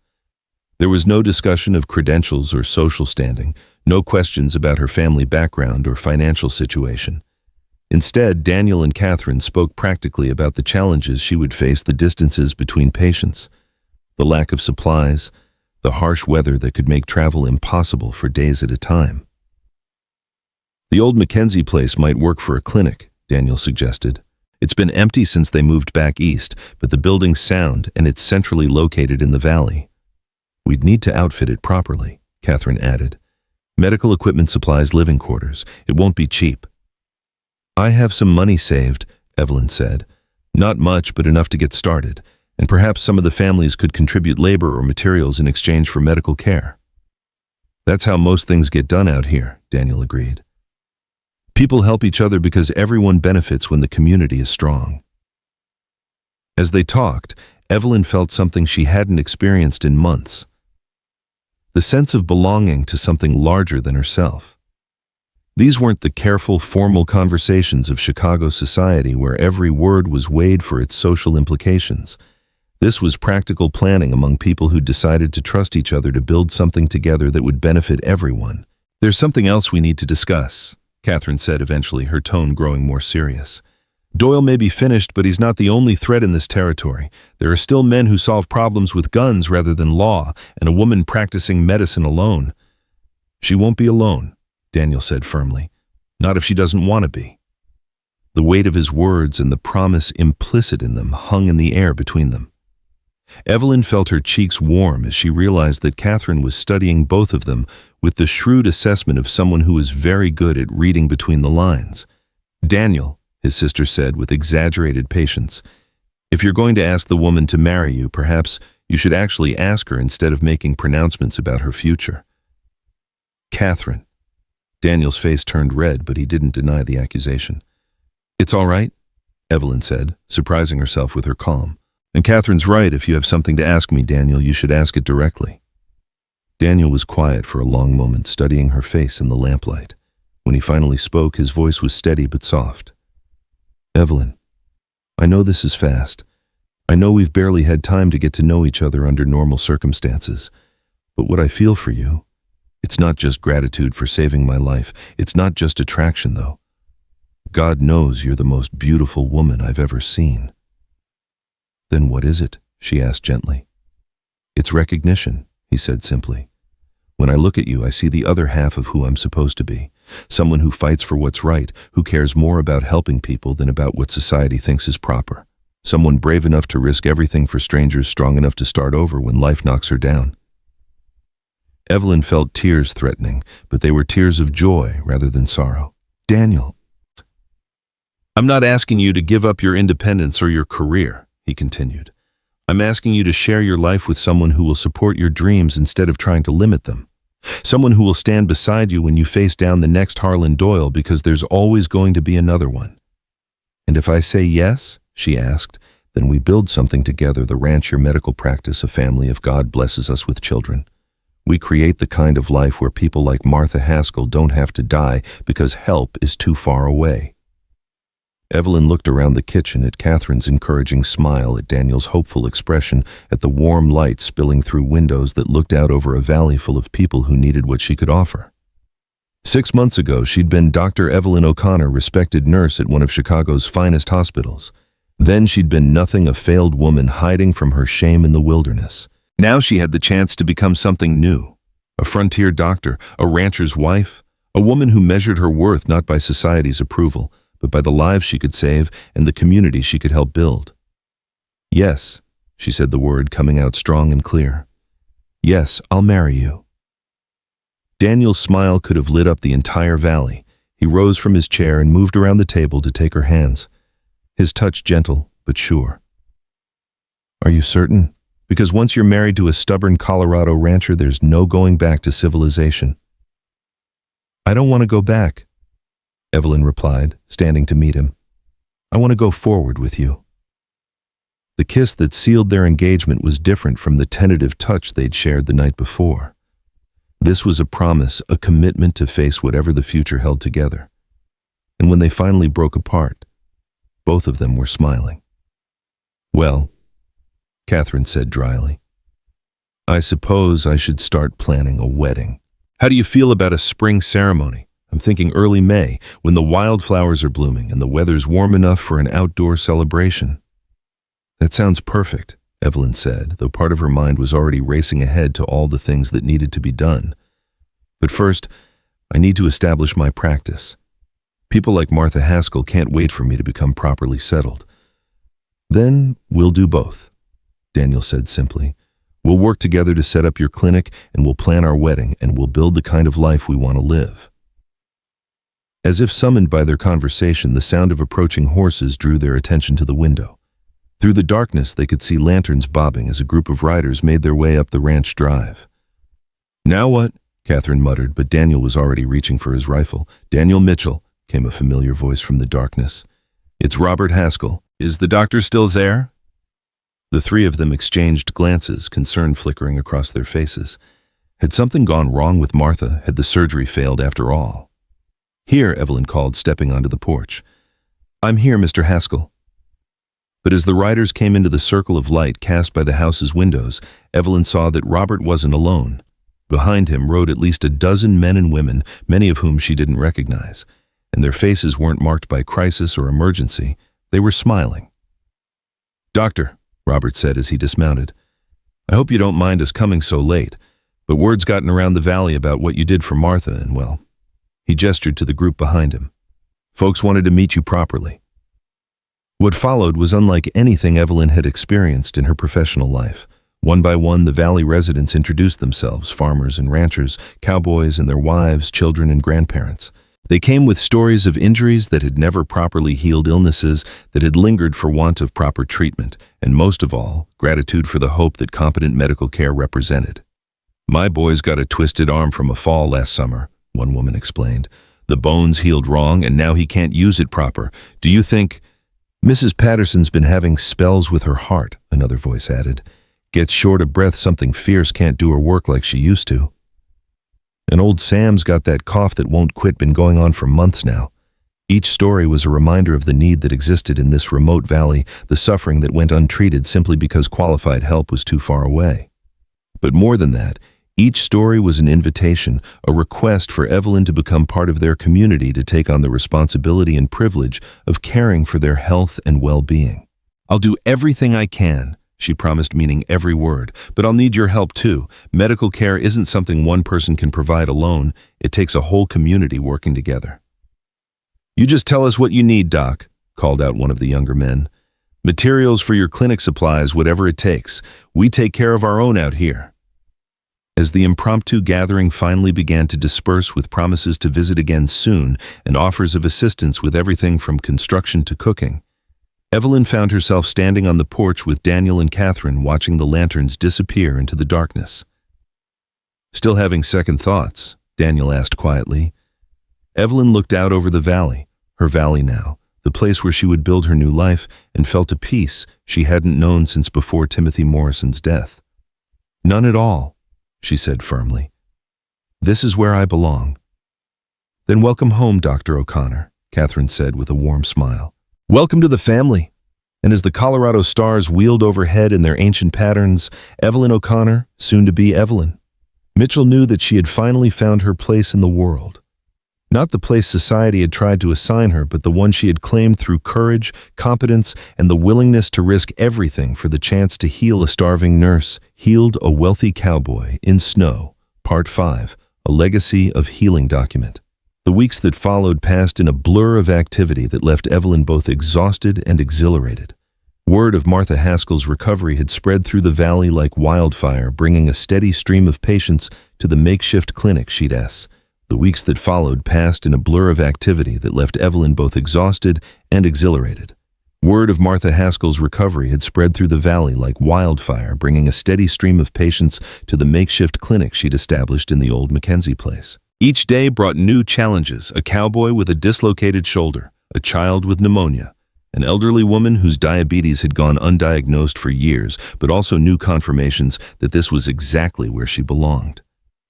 There was no discussion of credentials or social standing, no questions about her family background or financial situation. Instead, Daniel and Catherine spoke practically about the challenges she would face, the distances between patients, the lack of supplies, the harsh weather that could make travel impossible for days at a time. The old Mackenzie place might work for a clinic, Daniel suggested. It's been empty since they moved back east, but the building's sound and it's centrally located in the valley. We'd need to outfit it properly, Catherine added. Medical equipment, supplies, living quarters. It won't be cheap. I have some money saved, Evelyn said. Not much, but enough to get started, and perhaps some of the families could contribute labor or materials in exchange for medical care. That's how most things get done out here, Daniel agreed. People help each other because everyone benefits when the community is strong. As they talked, Evelyn felt something she hadn't experienced in months. The sense of belonging to something larger than herself. These weren't the careful, formal conversations of Chicago society where every word was weighed for its social implications. This was practical planning among people who decided to trust each other to build something together that would benefit everyone. There's something else we need to discuss, Catherine said eventually, her tone growing more serious. Doyle may be finished, but he's not the only threat in this territory. There are still men who solve problems with guns rather than law, and a woman practicing medicine alone. She won't be alone, Daniel said firmly. Not if she doesn't want to be. The weight of his words and the promise implicit in them hung in the air between them. Evelyn felt her cheeks warm as she realized that Catherine was studying both of them with the shrewd assessment of someone who is very good at reading between the lines. Daniel, his sister said with exaggerated patience, if you're going to ask the woman to marry you, perhaps you should actually ask her instead of making pronouncements about her future. Catherine. Daniel's face turned red, but he didn't deny the accusation. It's all right, Evelyn said, surprising herself with her calm. And Catherine's right. If you have something to ask me, Daniel, you should ask it directly. Daniel was quiet for a long moment, studying her face in the lamplight. When he finally spoke, his voice was steady but soft. Evelyn, I know this is fast. I know we've barely had time to get to know each other under normal circumstances. But what I feel for you, it's not just gratitude for saving my life. It's not just attraction, though. God knows you're the most beautiful woman I've ever seen. Then what is it? She asked gently. It's recognition, he said simply. When I look at you, I see the other half of who I'm supposed to be. Someone who fights for what's right, who cares more about helping people than about what society thinks is proper. Someone brave enough to risk everything for strangers, strong enough to start over when life knocks her down. Evelyn felt tears threatening, but they were tears of joy rather than sorrow. Daniel, I'm not asking you to give up your independence or your career, he continued. I'm asking you to share your life with someone who will support your dreams instead of trying to limit them. Someone who will stand beside you when you face down the next Harlan Doyle, because there's always going to be another one. And if I say yes, she asked, then we build something together, the ranch, your medical practice, a family if God blesses us with children. We create the kind of life where people like Martha Haskell don't have to die because help is too far away. Evelyn looked around the kitchen, at Catherine's encouraging smile, at Daniel's hopeful expression, at the warm light spilling through windows that looked out over a valley full of people who needed what she could offer. 6 months ago, she'd been Dr. Evelyn O'Connor, respected nurse at one of Chicago's finest hospitals. Then she'd been nothing, a failed woman hiding from her shame in the wilderness. Now she had the chance to become something new. A frontier doctor, a rancher's wife, a woman who measured her worth not by society's approval, but by the lives she could save and the community she could help build. Yes, she said the word coming out strong and clear. Yes, I'll marry you. Daniel's smile could have lit up the entire valley. He rose from his chair and moved around the table to take her hands, his touch gentle but sure. Are you certain? Because once you're married to a stubborn Colorado rancher, there's no going back to civilization. I don't want to go back, Evelyn replied, standing to meet him. I want to go forward with you. The kiss that sealed their engagement was different from the tentative touch they'd shared the night before. This was a promise, a commitment to face whatever the future held together. And when they finally broke apart, both of them were smiling. Well, Catherine said dryly, I suppose I should start planning a wedding. How do you feel about a spring ceremony? I'm thinking early May, when the wildflowers are blooming and the weather's warm enough for an outdoor celebration. That sounds perfect, Evelyn said, though part of her mind was already racing ahead to all the things that needed to be done. But first, I need to establish my practice. People like Martha Haskell can't wait for me to become properly settled. Then we'll do both, Daniel said simply. We'll work together to set up your clinic, and we'll plan our wedding, and we'll build the kind of life we want to live. As if summoned by their conversation, the sound of approaching horses drew their attention to the window. Through the darkness, they could see lanterns bobbing as a group of riders made their way up the ranch drive. Now what? Catherine muttered, but Daniel was already reaching for his rifle. Daniel Mitchell, came a familiar voice from the darkness. It's Robert Haskell. Is the doctor still there? The three of them exchanged glances, concern flickering across their faces. Had something gone wrong with Martha? Had the surgery failed after all? Here, Evelyn called, stepping onto the porch. I'm here, Mr. Haskell. But as the riders came into the circle of light cast by the house's windows, Evelyn saw that Robert wasn't alone. Behind him rode at least a dozen men and women, many of whom she didn't recognize, and their faces weren't marked by crisis or emergency. They were smiling. Doctor, Robert said as he dismounted, I hope you don't mind us coming so late, but word's gotten around the valley about what you did for Martha, and well, he gestured to the group behind him. Folks wanted to meet you properly. What followed was unlike anything Evelyn had experienced in her professional life. One by one, the valley residents introduced themselves, farmers and ranchers, cowboys and their wives, children and grandparents. They came with stories of injuries that had never properly healed, illnesses that had lingered for want of proper treatment, and most of all, gratitude for the hope that competent medical care represented. My boy's got a twisted arm from a fall last summer, one woman explained. The bones healed wrong and now he can't use it proper. Do you think... Mrs. Patterson's been having spells with her heart, another voice added. Gets short of breath, something fierce, can't do her work like she used to. And old Sam's got that cough that won't quit, been going on for months now. Each story was a reminder of the need that existed in this remote valley, the suffering that went untreated simply because qualified help was too far away. But more than that, each story was an invitation, a request for Evelyn to become part of their community, to take on the responsibility and privilege of caring for their health and well-being. I'll do everything I can, she promised, meaning every word, but I'll need your help too. Medical care isn't something one person can provide alone. It takes a whole community working together. You just tell us what you need, Doc, called out one of the younger men. Materials for your clinic supplies, whatever it takes. We take care of our own out here. As the impromptu gathering finally began to disperse with promises to visit again soon and offers of assistance with everything from construction to cooking, Evelyn found herself standing on the porch with Daniel and Catherine, watching the lanterns disappear into the darkness. Still having second thoughts? Daniel asked quietly. Evelyn looked out over the valley, her valley now, the place where she would build her new life, and felt a peace she hadn't known since before Timothy Morrison's death. None at all, she said firmly. This is where I belong. Then welcome home, Dr. O'Connor, Catherine said with a warm smile. Welcome to the family. And as the Colorado stars wheeled overhead in their ancient patterns, Evelyn O'Connor, soon to be Evelyn, Mitchell knew that she had finally found her place in the world. Not the place society had tried to assign her, but the one she had claimed through courage, competence, and the willingness to risk everything for the chance to heal a starving nurse, healed a wealthy cowboy in Snow, Part 5, a legacy of healing document. The weeks that followed passed in a blur of activity that left Evelyn both exhausted and exhilarated. Word of Martha Haskell's recovery had spread through the valley like wildfire, bringing a steady stream of patients to the makeshift clinic she'd S. The weeks that followed passed in a blur of activity that left Evelyn both exhausted and exhilarated. Word of Martha Haskell's recovery had spread through the valley like wildfire, bringing a steady stream of patients to the makeshift clinic she'd established in the old Mackenzie place. Each day brought new challenges: a cowboy with a dislocated shoulder, a child with pneumonia, an elderly woman whose diabetes had gone undiagnosed for years, but also new confirmations that this was exactly where she belonged.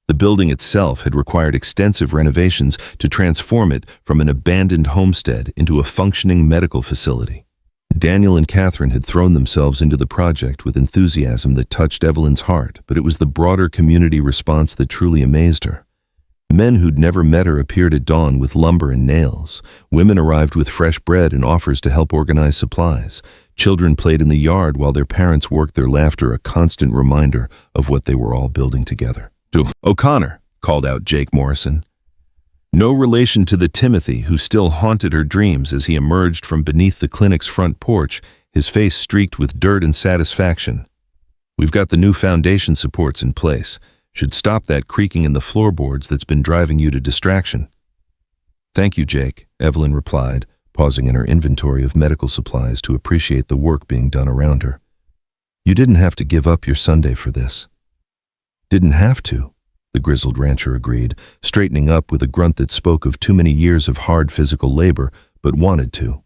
The building itself had required extensive renovations to transform it from an abandoned homestead into a functioning medical facility. Daniel and Catherine had thrown themselves into the project with enthusiasm that touched Evelyn's heart, but it was the broader community response that truly amazed her. Men who'd never met her appeared at dawn with lumber and nails. Women arrived with fresh bread and offers to help organize supplies. Children played in the yard while their parents worked, their laughter a constant reminder of what they were all building together. "O'Connor," called out Jake Morrison. No relation to the Timothy who still haunted her dreams as he emerged from beneath the clinic's front porch, his face streaked with dirt and satisfaction. "We've got the new foundation supports in place. Should stop that creaking in the floorboards that's been driving you to distraction." "Thank you, Jake," Evelyn replied, pausing in her inventory of medical supplies to appreciate the work being done around her. "You didn't have to give up your Sunday for this." "Didn't have to," the grizzled rancher agreed, straightening up with a grunt that spoke of too many years of hard physical labor, but wanted to.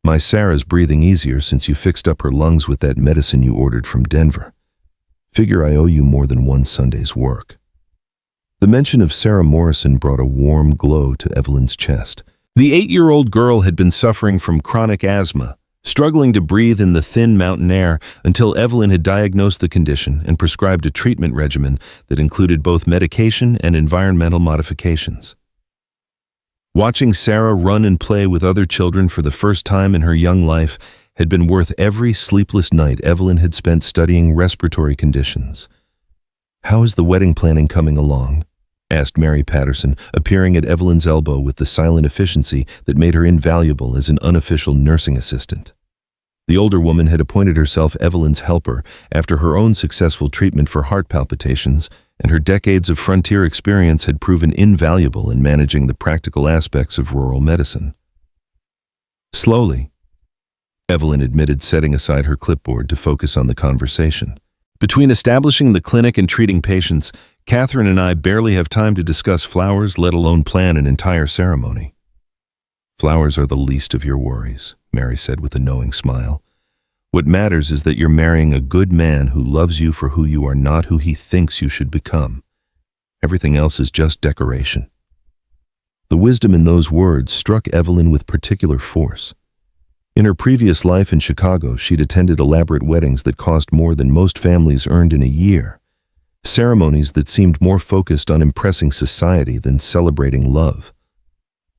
"My Sarah's breathing easier since you fixed up her lungs with that medicine you ordered from Denver. Figure I owe you more than one Sunday's work." The mention of Sarah Morrison brought a warm glow to Evelyn's chest. The 8-year-old girl had been suffering from chronic asthma, struggling to breathe in the thin mountain air until Evelyn had diagnosed the condition and prescribed a treatment regimen that included both medication and environmental modifications. Watching Sarah run and play with other children for the first time in her young life had been worth every sleepless night Evelyn had spent studying respiratory conditions. "How is the wedding planning coming along?" asked Mary Patterson, appearing at Evelyn's elbow with the silent efficiency that made her invaluable as an unofficial nursing assistant. The older woman had appointed herself Evelyn's helper after her own successful treatment for heart palpitations, and her decades of frontier experience had proven invaluable in managing the practical aspects of rural medicine. "Slowly," Evelyn admitted, setting aside her clipboard to focus on the conversation. "Between establishing the clinic and treating patients, Catherine and I barely have time to discuss flowers, let alone plan an entire ceremony." "Flowers are the least of your worries," Mary said with a knowing smile. "What matters is that you're marrying a good man who loves you for who you are, not who he thinks you should become. Everything else is just decoration." The wisdom in those words struck Evelyn with particular force. In her previous life in Chicago, she'd attended elaborate weddings that cost more than most families earned in a year. Ceremonies that seemed more focused on impressing society than celebrating love.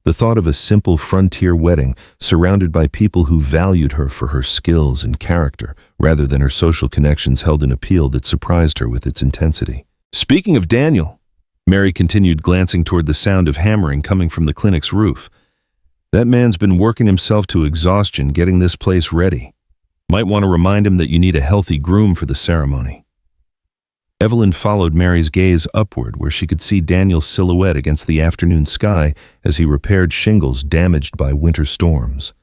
The thought of a simple frontier wedding surrounded by people who valued her for her skills and character rather than her social connections held an appeal that surprised her with its intensity. "Speaking of Daniel," Mary continued, glancing toward the sound of hammering coming from the clinic's roof, "that man's been working himself to exhaustion getting this place ready. Might want to remind him that you need a healthy groom for the ceremony." Evelyn followed Mary's gaze upward, where she could see Daniel's silhouette against the afternoon sky as he repaired shingles damaged by winter storms.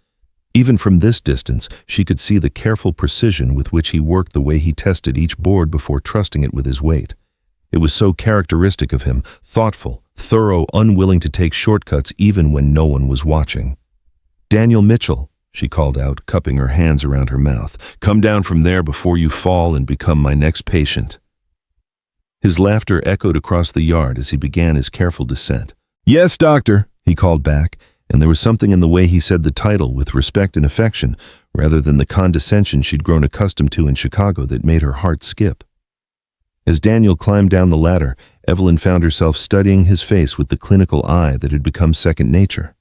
Even from this distance, she could see the careful precision with which he worked, the way he tested each board before trusting it with his weight. It was so characteristic of him, thoughtful, thorough, unwilling to take shortcuts even when no one was watching. "Daniel Mitchell," she called out, cupping her hands around her mouth, "come down from there before you fall and become my next patient." His laughter echoed across the yard as he began his careful descent. "Yes, doctor," he called back, and there was something in the way he said the title with respect and affection, rather than the condescension she'd grown accustomed to in Chicago, that made her heart skip. As Daniel climbed down the ladder, Evelyn found herself studying his face with the clinical eye that had become second nature.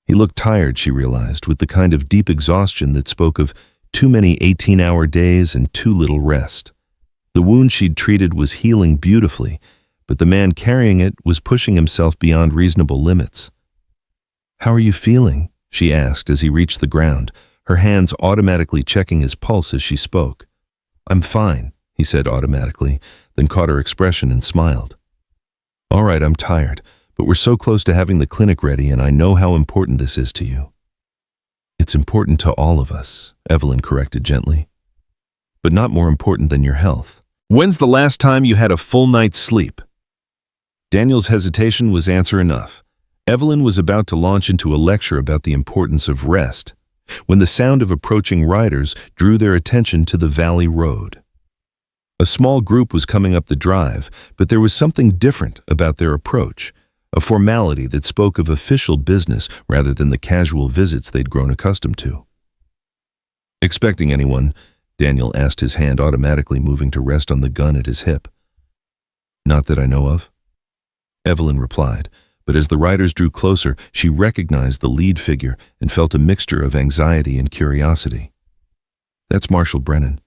He looked tired, she realized, with the kind of deep exhaustion that spoke of too many 18-hour days and too little rest. The wound she'd treated was healing beautifully, but the man carrying it was pushing himself beyond reasonable limits. "How are you feeling?" she asked as he reached the ground, her hands automatically checking his pulse as she spoke. "I'm fine," he said automatically, then caught her expression and smiled. "All right, I'm tired, but we're so close to having the clinic ready, and I know how important this is to you." It's important to all of us, Evelyn corrected gently. But not more important than your health. When's the last time you had a full night's sleep? Daniel's hesitation was answer enough. Evelyn was about to launch into a lecture about the importance of rest, when the sound of approaching riders drew their attention to the valley road. A small group was coming up the drive, but there was something different about their approach, a formality that spoke of official business rather than the casual visits they'd grown accustomed to. Expecting anyone? Daniel asked, his hand automatically moving to rest on the gun at his hip. Not that I know of, Evelyn replied, but as the riders drew closer, she recognized the lead figure and felt a mixture of anxiety and curiosity. That's Marshal Brennan.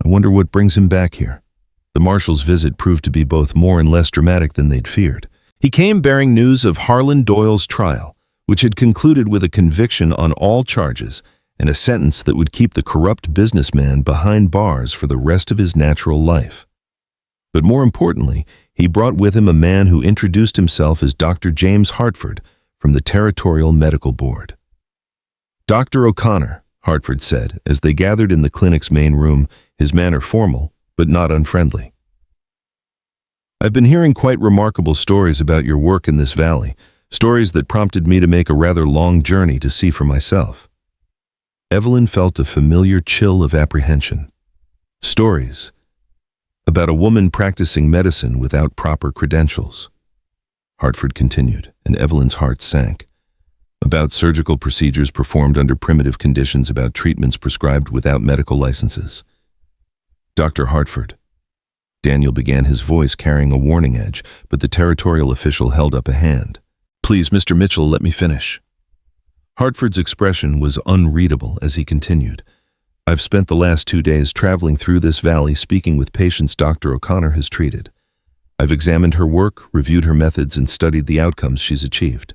I wonder what brings him back here. The marshal's visit proved to be both more and less dramatic than they'd feared. He came bearing news of Harlan Doyle's trial, which had concluded with a conviction on all charges and a sentence that would keep the corrupt businessman behind bars for the rest of his natural life. But more importantly, he brought with him a man who introduced himself as Dr. James Hartford from the Territorial Medical Board. Dr. O'Connor, Hartford said, as they gathered in the clinic's main room, his manner formal, but not unfriendly. I've been hearing quite remarkable stories about your work in this valley, stories that prompted me to make a rather long journey to see for myself. Evelyn felt a familiar chill of apprehension. Stories about a woman practicing medicine without proper credentials. Hartford continued, and Evelyn's heart sank. About surgical procedures performed under primitive conditions, about treatments prescribed without medical licenses. Dr. Hartford. Daniel began, his voice carrying a warning edge, but the territorial official held up a hand. Please, Mr. Mitchell, let me finish. Hartford's expression was unreadable as he continued. I've spent the last 2 days traveling through this valley speaking with patients Dr. O'Connor has treated. I've examined her work, reviewed her methods, and studied the outcomes she's achieved.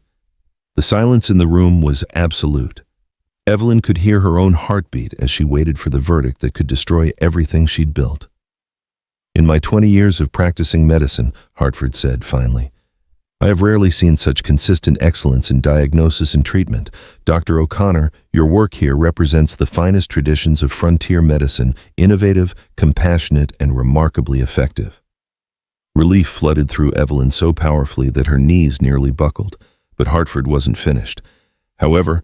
The silence in the room was absolute. Evelyn could hear her own heartbeat as she waited for the verdict that could destroy everything she'd built. In my 20 years of practicing medicine, Hartford said finally, I have rarely seen such consistent excellence in diagnosis and treatment. Dr. O'Connor, your work here represents the finest traditions of frontier medicine, innovative, compassionate, and remarkably effective. Relief flooded through Evelyn so powerfully that her knees nearly buckled, but Hartford wasn't finished. However,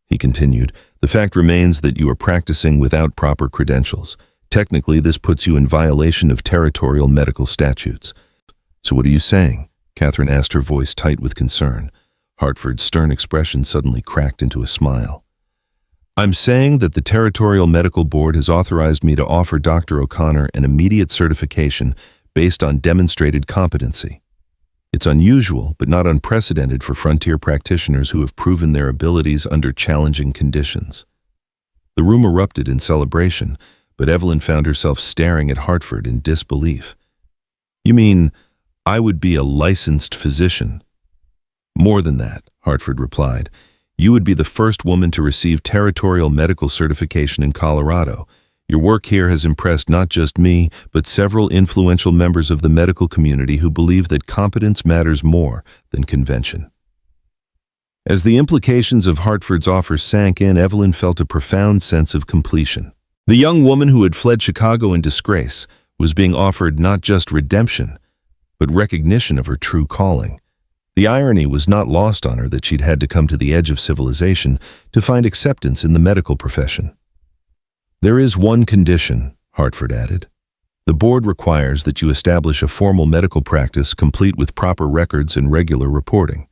he continued, the fact remains that you are practicing without proper credentials. Technically, this puts you in violation of territorial medical statutes. So what are you saying? Catherine asked, her voice tight with concern. Hartford's stern expression suddenly cracked into a smile. I'm saying that the Territorial Medical Board has authorized me to offer Dr. O'Connor an immediate certification based on demonstrated competency. It's unusual, but not unprecedented for frontier practitioners who have proven their abilities under challenging conditions. The room erupted in celebration, but Evelyn found herself staring at Hartford in disbelief. You mean, I would be a licensed physician? More than that, Hartford replied. You would be the first woman to receive territorial medical certification in Colorado. Your work here has impressed not just me, but several influential members of the medical community who believe that competence matters more than convention. As the implications of Hartford's offer sank in, Evelyn felt a profound sense of completion. The young woman who had fled Chicago in disgrace was being offered not just redemption, but recognition of her true calling. The irony was not lost on her that she'd had to come to the edge of civilization to find acceptance in the medical profession. There is one condition, Hartford added. The board requires that you establish a formal medical practice complete with proper records and regular reporting.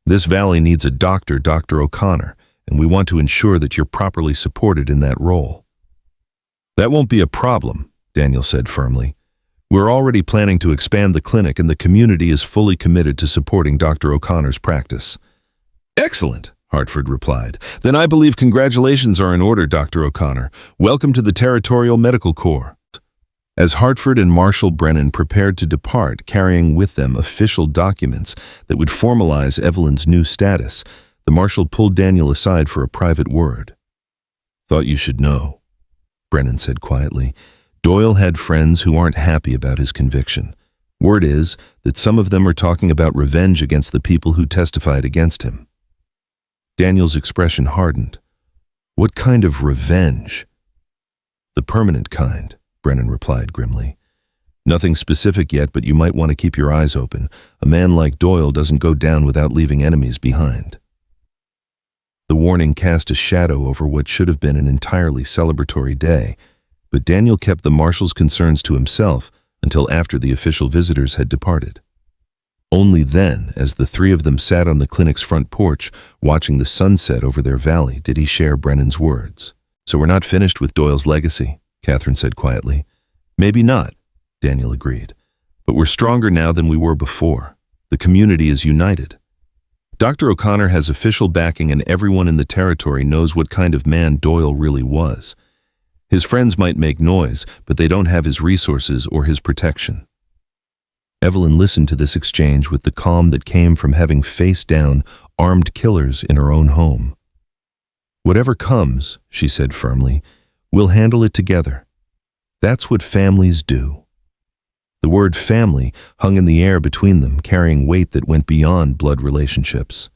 This valley needs a doctor, Dr. O'Connor, and we want to ensure that you're properly supported in that role. That won't be a problem, Daniel said firmly. We're already planning to expand the clinic, and the community is fully committed to supporting Dr. O'Connor's practice. Excellent, Hartford replied. Then I believe congratulations are in order, Dr. O'Connor. Welcome to the Territorial Medical Corps. As Hartford and Marshal Brennan prepared to depart, carrying with them official documents that would formalize Evelyn's new status, the marshal pulled Daniel aside for a private word. Thought you should know, Brennan said quietly. Doyle had friends who aren't happy about his conviction. Word is that some of them are talking about revenge against the people who testified against him. Daniel's expression hardened. What kind of revenge? The permanent kind, Brennan replied grimly. Nothing specific yet, but you might want to keep your eyes open. A man like Doyle doesn't go down without leaving enemies behind. The warning cast a shadow over what should have been an entirely celebratory day, but Daniel kept the marshal's concerns to himself until after the official visitors had departed. Only then, as the three of them sat on the clinic's front porch, watching the sunset over their valley, did he share Brennan's words. "So we're not finished with Doyle's legacy," Catherine said quietly. "Maybe not," Daniel agreed. "But we're stronger now than we were before. The community is united. Dr. O'Connor has official backing, and everyone in the territory knows what kind of man Doyle really was. His friends might make noise, but they don't have his resources or his protection." Evelyn listened to this exchange with the calm that came from having faced down armed killers in her own home. "Whatever comes," she said firmly, "we'll handle it together. That's what families do." The word family hung in the air between them, carrying weight that went beyond blood relationships.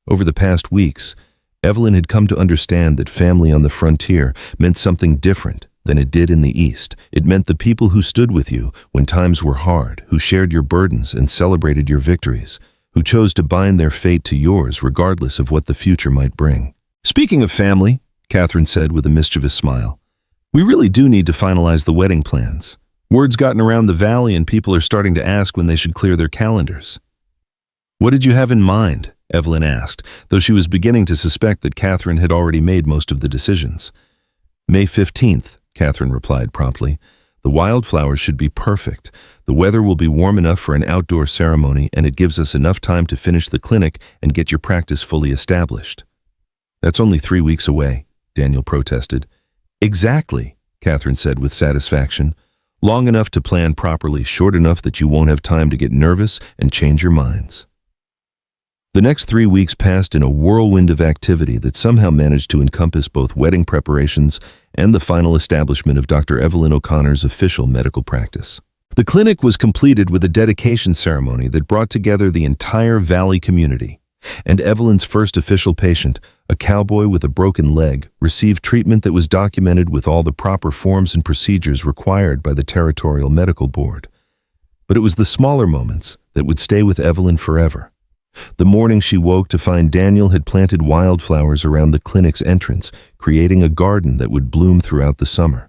Over the past weeks, Evelyn had come to understand that family on the frontier meant something different than it did in the East. It meant the people who stood with you when times were hard, who shared your burdens and celebrated your victories, who chose to bind their fate to yours regardless of what the future might bring. "Speaking of family," Catherine said with a mischievous smile, "we really do need to finalize the wedding plans. Word's gotten around the valley and people are starting to ask when they should clear their calendars." "What did you have in mind?" Evelyn asked, though she was beginning to suspect that Catherine had already made most of the decisions. "May 15th, Catherine replied promptly. "The wildflowers should be perfect. The weather will be warm enough for an outdoor ceremony, and it gives us enough time to finish the clinic and get your practice fully established." "That's only 3 weeks away," Daniel protested. "Exactly," Catherine said with satisfaction. "Long enough to plan properly, short enough that you won't have time to get nervous and change your minds." The next 3 weeks passed in a whirlwind of activity that somehow managed to encompass both wedding preparations and the final establishment of Dr. Evelyn O'Connor's official medical practice. The clinic was completed with a dedication ceremony that brought together the entire Valley community, and Evelyn's first official patient, a cowboy with a broken leg, received treatment that was documented with all the proper forms and procedures required by the Territorial Medical Board. But it was the smaller moments that would stay with Evelyn forever. The morning she woke to find Daniel had planted wildflowers around the clinic's entrance, creating a garden that would bloom throughout the summer.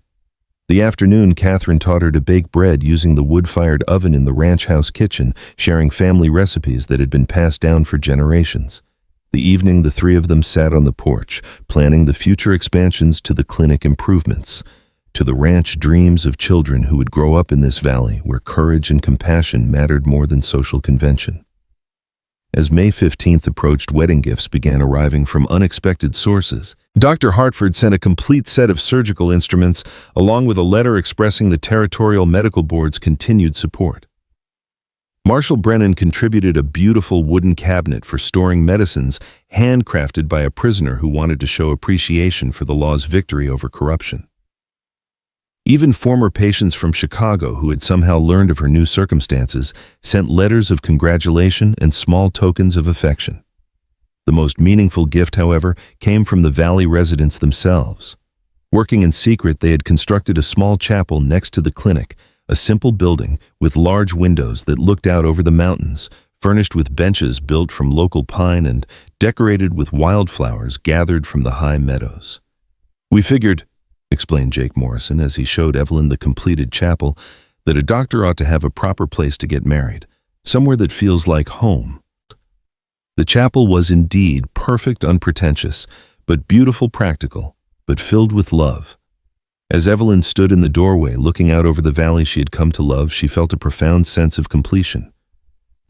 The afternoon, Catherine taught her to bake bread using the wood-fired oven in the ranch house kitchen, sharing family recipes that had been passed down for generations. The evening, the three of them sat on the porch, planning the future expansions to the clinic improvements, to the ranch dreams of children who would grow up in this valley where courage and compassion mattered more than social convention. As May 15th approached, wedding gifts began arriving from unexpected sources. Dr. Hartford sent a complete set of surgical instruments, along with a letter expressing the Territorial Medical Board's continued support. Marshal Brennan contributed a beautiful wooden cabinet for storing medicines handcrafted by a prisoner who wanted to show appreciation for the law's victory over corruption. Even former patients from Chicago who had somehow learned of her new circumstances sent letters of congratulation and small tokens of affection. The most meaningful gift, however, came from the Valley residents themselves. Working in secret, they had constructed a small chapel next to the clinic, a simple building with large windows that looked out over the mountains, furnished with benches built from local pine and decorated with wildflowers gathered from the high meadows. "We figured," explained Jake Morrison as he showed Evelyn the completed chapel, "that a doctor ought to have a proper place to get married, somewhere that feels like home." The chapel was indeed perfect, unpretentious, but beautiful, practical, but filled with love. As Evelyn stood in the doorway looking out over the valley she had come to love, she felt a profound sense of completion.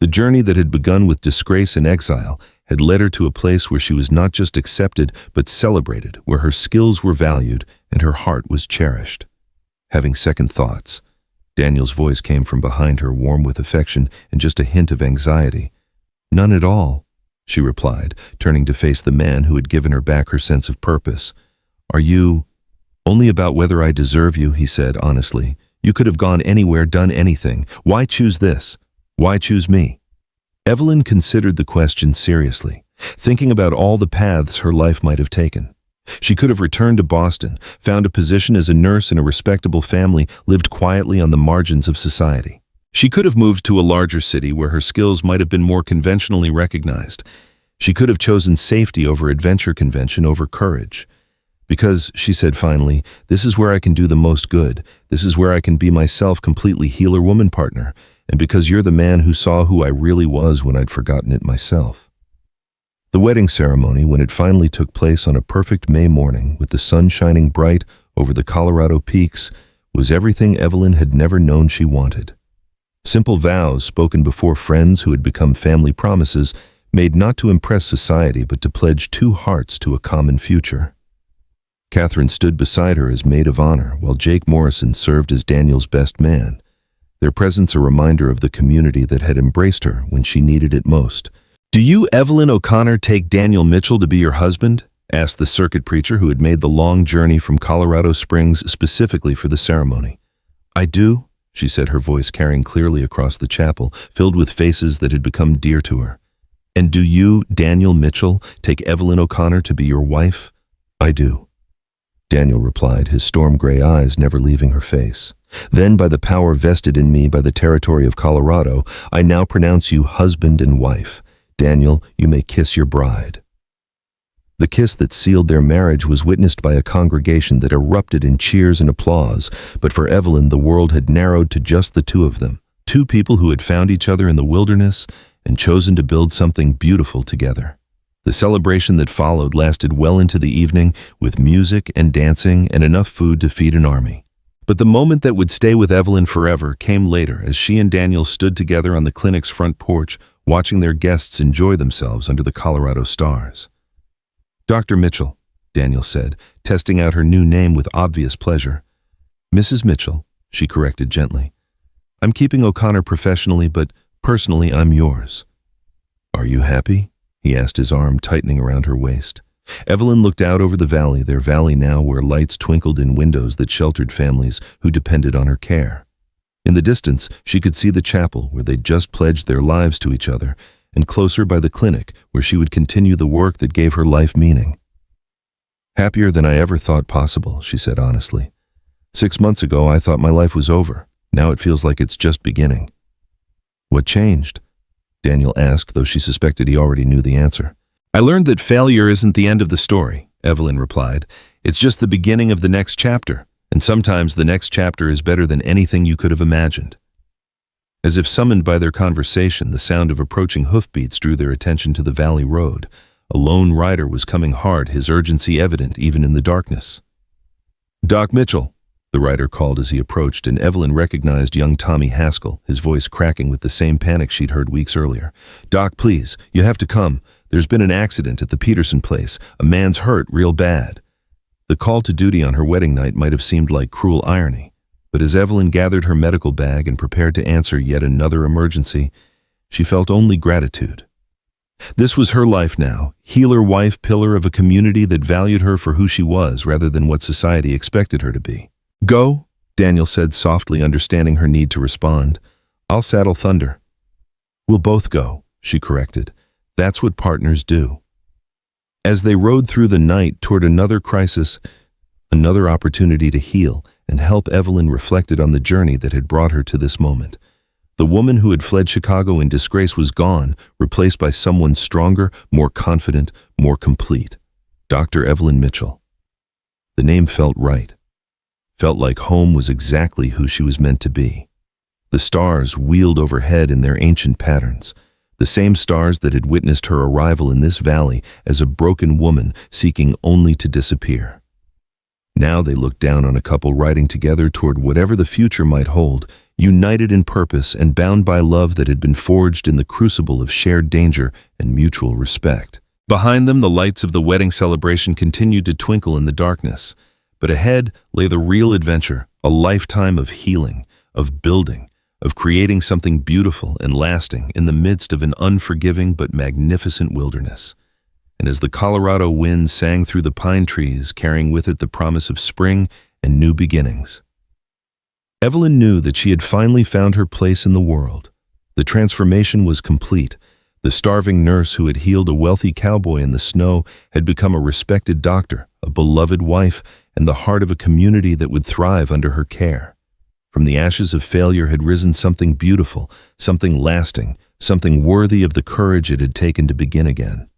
The journey that had begun with disgrace and exile had led her to a place where she was not just accepted but celebrated, where her skills were valued and her heart was cherished. Having second thoughts, Daniel's voice came from behind her, warm with affection and just a hint of anxiety. "None at all," she replied, turning to face the man who had given her back her sense of purpose. "Are you—" "Only about whether I deserve you," he said honestly. "You could have gone anywhere, done anything. Why choose this? Why choose me?" Evelyn considered the question seriously, thinking about all the paths her life might have taken. She could have returned to Boston, found a position as a nurse in a respectable family, lived quietly on the margins of society. She could have moved to a larger city where her skills might have been more conventionally recognized. She could have chosen safety over adventure, convention over courage. Because, she said finally, this is where I can do the most good. This is where I can be myself, completely healer woman partner. And because you're the man who saw who I really was when I'd forgotten it myself. The wedding ceremony, when it finally took place on a perfect May morning with the sun shining bright over the Colorado peaks, was everything Evelyn had never known she wanted. Simple vows spoken before friends who had become family promises, made not to impress society but to pledge two hearts to a common future. Catherine stood beside her as maid of honor, while Jake Morrison served as Daniel's best man, their presence a reminder of the community that had embraced her when she needed it most. "Do you, Evelyn O'Connor, take Daniel Mitchell to be your husband?" asked the circuit preacher who had made the long journey from Colorado Springs specifically for the ceremony. "I do," she said, her voice carrying clearly across the chapel, filled with faces that had become dear to her. "And do you, Daniel Mitchell, take Evelyn O'Connor to be your wife?" "I do," Daniel replied, his storm-gray eyes never leaving her face. "Then, by the power vested in me by the territory of Colorado, I now pronounce you husband and wife. Daniel, you may kiss your bride." The kiss that sealed their marriage was witnessed by a congregation that erupted in cheers and applause, but for Evelyn the world had narrowed to just the two of them, two people who had found each other in the wilderness and chosen to build something beautiful together. The celebration that followed lasted well into the evening, with music and dancing and enough food to feed an army. But the moment that would stay with Evelyn forever came later, as she and Daniel stood together on the clinic's front porch, watching their guests enjoy themselves under the Colorado stars. "Dr. Mitchell," Daniel said, testing out her new name with obvious pleasure. "Mrs. Mitchell," she corrected gently. "I'm keeping O'Connor professionally, but personally I'm yours." "Are you happy?" he asked, his arm tightening around her waist. Evelyn looked out over the valley, their valley now where lights twinkled in windows that sheltered families who depended on her care. In the distance, she could see the chapel where they'd just pledged their lives to each other, and closer by the clinic where she would continue the work that gave her life meaning. "Happier than I ever thought possible," she said honestly. 6 months ago, I thought my life was over. Now it feels like it's just beginning." "What changed?" Daniel asked, though she suspected he already knew the answer. "I learned that failure isn't the end of the story," Evelyn replied. "It's just the beginning of the next chapter, and sometimes the next chapter is better than anything you could have imagined." As if summoned by their conversation, the sound of approaching hoofbeats drew their attention to the valley road. A lone rider was coming hard, his urgency evident even in the darkness. "Doc Mitchell," the rider called as he approached, and Evelyn recognized young Tommy Haskell, his voice cracking with the same panic she'd heard weeks earlier. "Doc, please, you have to come. There's been an accident at the Peterson place. A man's hurt real bad." The call to duty on her wedding night might have seemed like cruel irony, but as Evelyn gathered her medical bag and prepared to answer yet another emergency, she felt only gratitude. This was her life now, healer, wife, pillar of a community that valued her for who she was rather than what society expected her to be. "Go," Daniel said softly, understanding her need to respond. "I'll saddle Thunder." "We'll both go," she corrected. "That's what partners do." As they rode through the night toward another crisis, another opportunity to heal and help, Evelyn reflected on the journey that had brought her to this moment. The woman who had fled Chicago in disgrace was gone, replaced by someone stronger, more confident, more complete. Dr. Evelyn Mitchell. The name felt right. Felt like home was exactly who she was meant to be. The stars wheeled overhead in their ancient patterns, the same stars that had witnessed her arrival in this valley as a broken woman seeking only to disappear. Now they looked down on a couple riding together toward whatever the future might hold, united in purpose and bound by love that had been forged in the crucible of shared danger and mutual respect. Behind them, the lights of the wedding celebration continued to twinkle in the darkness. But ahead lay the real adventure, a lifetime of healing, of building, of creating something beautiful and lasting in the midst of an unforgiving but magnificent wilderness. And as the Colorado wind sang through the pine trees, carrying with it the promise of spring and new beginnings, Evelyn knew that she had finally found her place in the world. The transformation was complete. The starving nurse who had healed a wealthy cowboy in the snow had become a respected doctor, a beloved wife, and the heart of a community that would thrive under her care. From the ashes of failure had risen something beautiful, something lasting, something worthy of the courage it had taken to begin again.